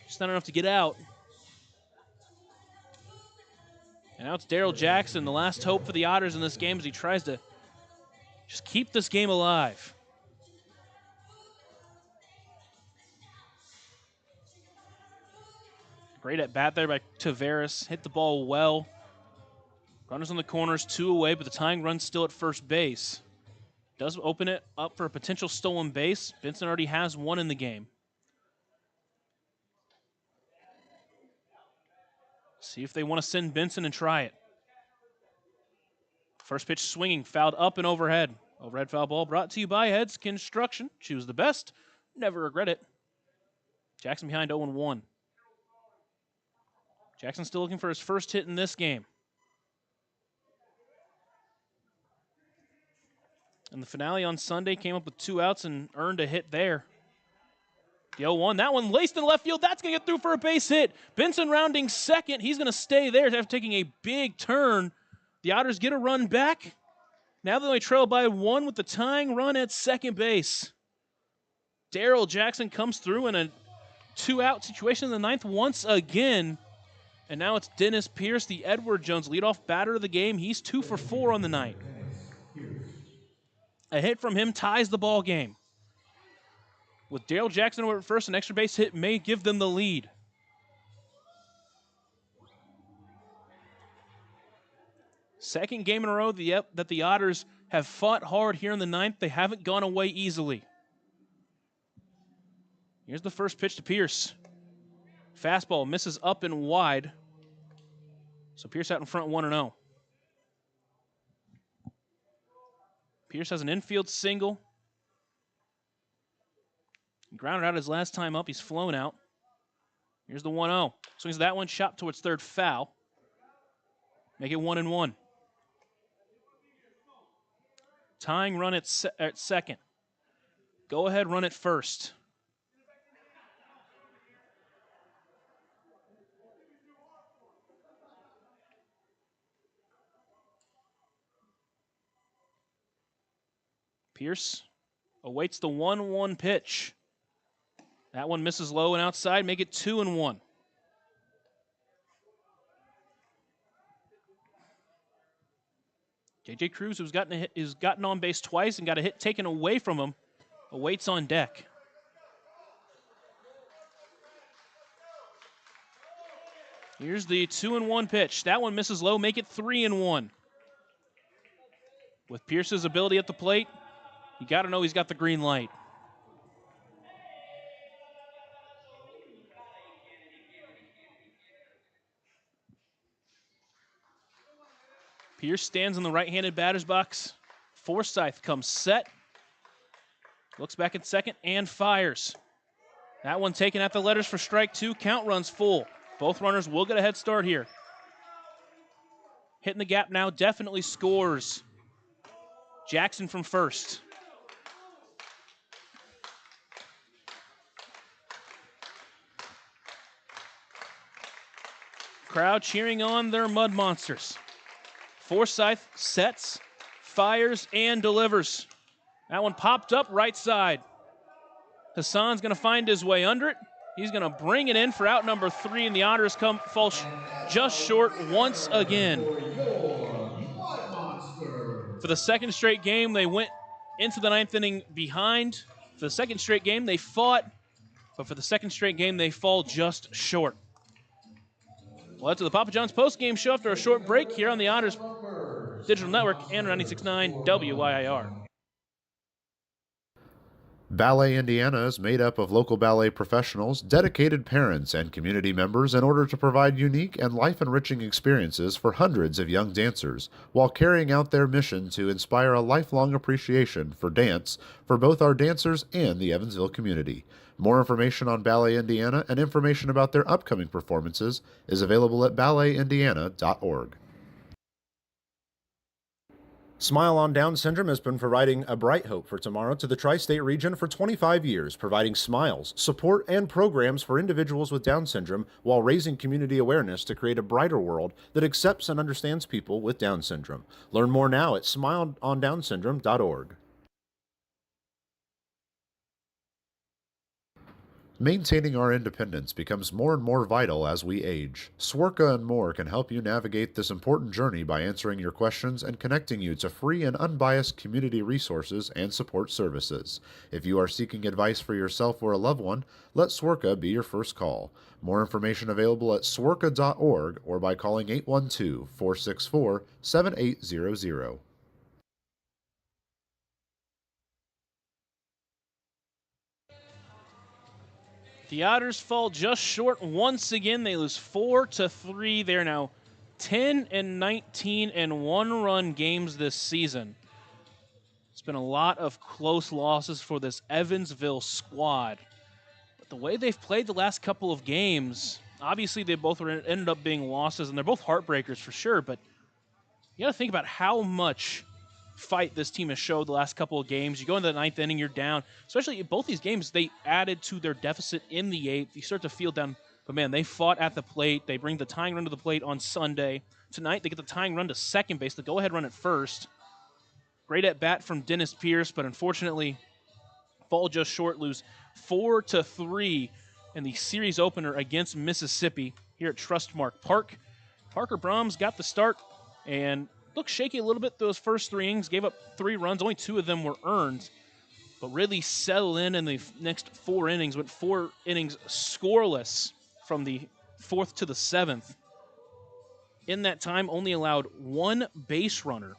S2: just not enough to get out. And now it's Daryl Jackson, the last hope for the Otters in this game as he tries to just keep this game alive. Great at bat there by Taveras. Hit the ball well. Runners on the corners, 2 away, but the tying run's still at first base. Does open it up for a potential stolen base. Benson already has one in the game. See if they want to send Benson and try it. First pitch swinging, fouled up and overhead. Overhead foul ball brought to you by Heads Construction. Choose the best, never regret it. Jackson behind 0-1. Jackson still looking for his first hit in this game. And the finale on Sunday came up with 2 outs and earned a hit there. The 0-1, that one laced in left field. That's going to get through for a base hit. Benson rounding second. He's going to stay there after taking a big turn. The Otters get a run back. Now they only trail by 1 with the tying run at second base. Daryl Jackson comes through in a 2-out situation in the ninth once again. And now it's Dennis Pierce, the Edward Jones leadoff batter of the game. He's 2 for 4 on the night. A hit from him ties the ball game. With Daryl Jackson over at first, an extra base hit may give them the lead. Second game in a row that the Otters have fought hard here in the ninth. They haven't gone away easily. Here's the first pitch to Pierce. Fastball misses up and wide. So Pierce out in front 1-0. Pierce has an infield single. Grounded out his last time up. He's flown out. Here's the 1-0. Swings that one, shot towards third, foul. Make it 1-1. Tying run at second. Go ahead, run at first. Pierce awaits the 1-1 pitch. That one misses low and outside, make it 2-1. J.J. Cruz, who's gotten on base twice and got a hit taken away from him, awaits on deck. Here's the 2-1 pitch. That one misses low, make it 3-1. With Pierce's ability at the plate, you got to know he's got the green light. Pierce stands in the right-handed batter's box. Forsythe comes set. Looks back at second and fires. That one taken at the letters for strike 2. Count runs full. Both runners will get a head start here. Hitting the gap now, definitely scores. Jackson from first. Crowd cheering on their Mud Monsters. Forsythe sets, fires, and delivers. That one popped up right side. Hassan's going to find his way under it. He's going to bring it in for out number 3, and the Otters fall just short once again. For the second straight game, they went into the ninth inning behind. For the second straight game, they fought, but for the second straight game, they fall just short. Well, that's the Papa John's postgame show after a short break here on the Otters Digital Network and 96.9 WYIR.
S3: Ballet Indiana is made up of local ballet professionals, dedicated parents, and community members in order to provide unique and life-enriching experiences for hundreds of young dancers, while carrying out their mission to inspire a lifelong appreciation for dance for both our dancers and the Evansville community. More information on Ballet Indiana and information about their upcoming performances is available at balletindiana.org. Smile on Down Syndrome has been providing a bright hope for tomorrow to the tri-state region for 25 years, providing smiles, support, and programs for individuals with Down syndrome while raising community awareness to create a brighter world that accepts and understands people with Down syndrome. Learn more now at smileondownsyndrome.org. Maintaining our independence becomes more and more vital as we age. Swerka and More can help you navigate this important journey by answering your questions and connecting you to free and unbiased community resources and support services. If you are seeking advice for yourself or a loved one, let Swerka be your first call. More information available at swerka.org or by calling 812-464-7800.
S2: The Otters fall just short once again. They lose 4-3. They're now 10-19 in one-run games this season. It's been a lot of close losses for this Evansville squad. But the way they've played the last couple of games, obviously they both ended up being losses, and they're both heartbreakers for sure, but you got to think about how much fight this team has showed the last couple of games. You go into the ninth inning, you're down. Especially in both these games, they added to their deficit in the eighth. You start to feel down, but man, they fought at the plate. They bring the tying run to the plate on Sunday. Tonight, they get the tying run to second base, the go-ahead run at first. Great at bat from Dennis Pierce, but unfortunately, fall just short, lose 4-3 in the series opener against Mississippi here at Trustmark Park. Parker Brahms got the start and looked shaky a little bit those first 3 innings, gave up 3 runs, only 2 of them were earned, but really settled in the next 4 innings, went 4 innings scoreless from the 4th to the 7th. In that time, only allowed 1 base runner.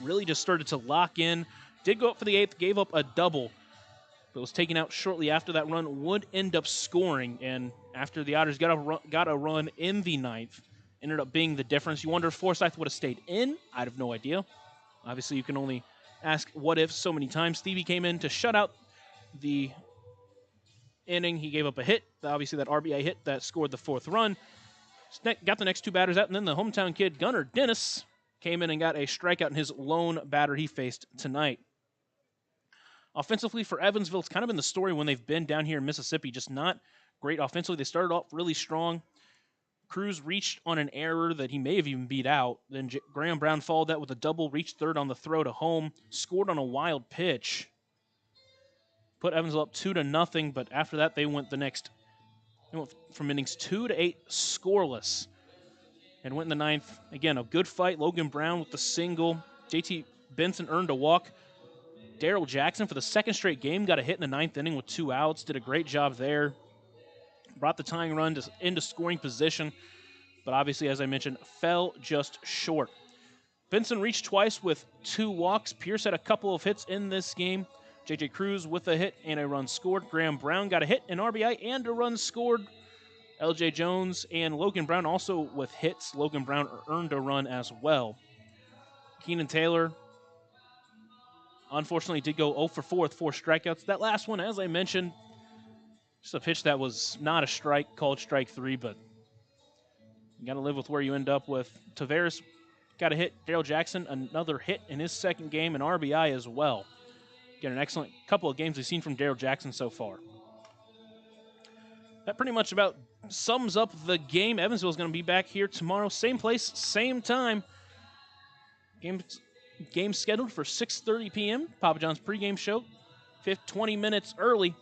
S2: Really just started to lock in. Did go up for the 8th, gave up a double, but was taken out shortly after that run would end up scoring. And after the Otters got a run in the 9th, ended up being the difference. You wonder if Forsyth would have stayed in. I have no idea. Obviously, you can only ask what if so many times. Stevie came in to shut out the inning. He gave up a hit, obviously that RBI hit that scored the 4th run. Got the next 2 batters out, and then the hometown kid, Gunnar Dennis, came in and got a strikeout in his lone batter he faced tonight. Offensively for Evansville, it's kind of been the story when they've been down here in Mississippi, just not great offensively. They started off really strong. Cruz reached on an error that he may have even beat out. Then Graham Brown followed that with a double, reached third on the throw to home, scored on a wild pitch. Put Evansville up 2-0, but after that they went from innings 2 to 8 scoreless. And went in the 9th. Again, a good fight. Logan Brown with the single. JT Benson earned a walk. Daryl Jackson, for the 2nd straight game, got a hit in the 9th inning with 2 outs. Did a great job there. Brought the tying run into scoring position. But obviously, as I mentioned, fell just short. Benson reached twice with 2 walks. Pierce had a couple of hits in this game. J.J. Cruz with a hit and a run scored. Graham Brown got a hit, an RBI, and a run scored. L.J. Jones and Logan Brown also with hits. Logan Brown earned a run as well. Keenan Taylor, unfortunately, did go 0 for 4 with 4 strikeouts. That last one, as I mentioned, just a pitch that was not a strike, called strike 3, but you got to live with where you end up with. Tavares got a hit. Daryl Jackson, another hit in his 2nd game, an RBI as well. Again, an excellent couple of games we've seen from Daryl Jackson so far. That pretty much about sums up the game. Evansville is going to be back here tomorrow, same place, same time. Game scheduled for 6:30 p.m. Papa John's pregame show, 20 minutes early.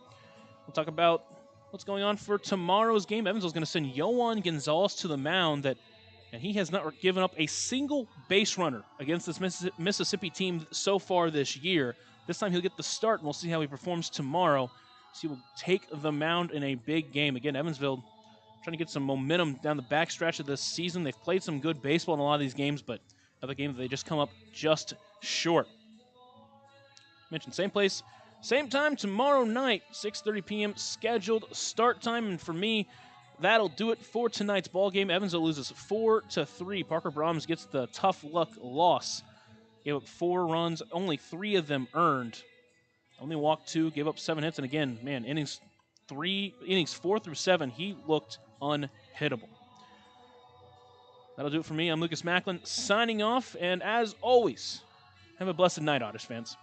S2: We'll talk about what's going on for tomorrow's game. Evansville is going to send Yohan Gonzalez to the mound, and he has not given up a single base runner against this Mississippi team so far this year. This time he'll get the start, and we'll see how he performs tomorrow. So he will take the mound in a big game. Again, Evansville trying to get some momentum down the backstretch of this season. They've played some good baseball in a lot of these games, but other games they just come up just short. Mentioned same place, same time tomorrow night, 6:30 p.m. scheduled start time. And for me, that'll do it for tonight's ball game. Evansville loses 4-3. Parker Brahms gets the tough luck loss. Gave up 4 runs, only 3 of them earned. Only walked 2, gave up 7 hits, and again, man, innings 4 through 7, he looked unhittable. That'll do it for me. I'm Lucas Macklin signing off, and as always, have a blessed night, Otters fans.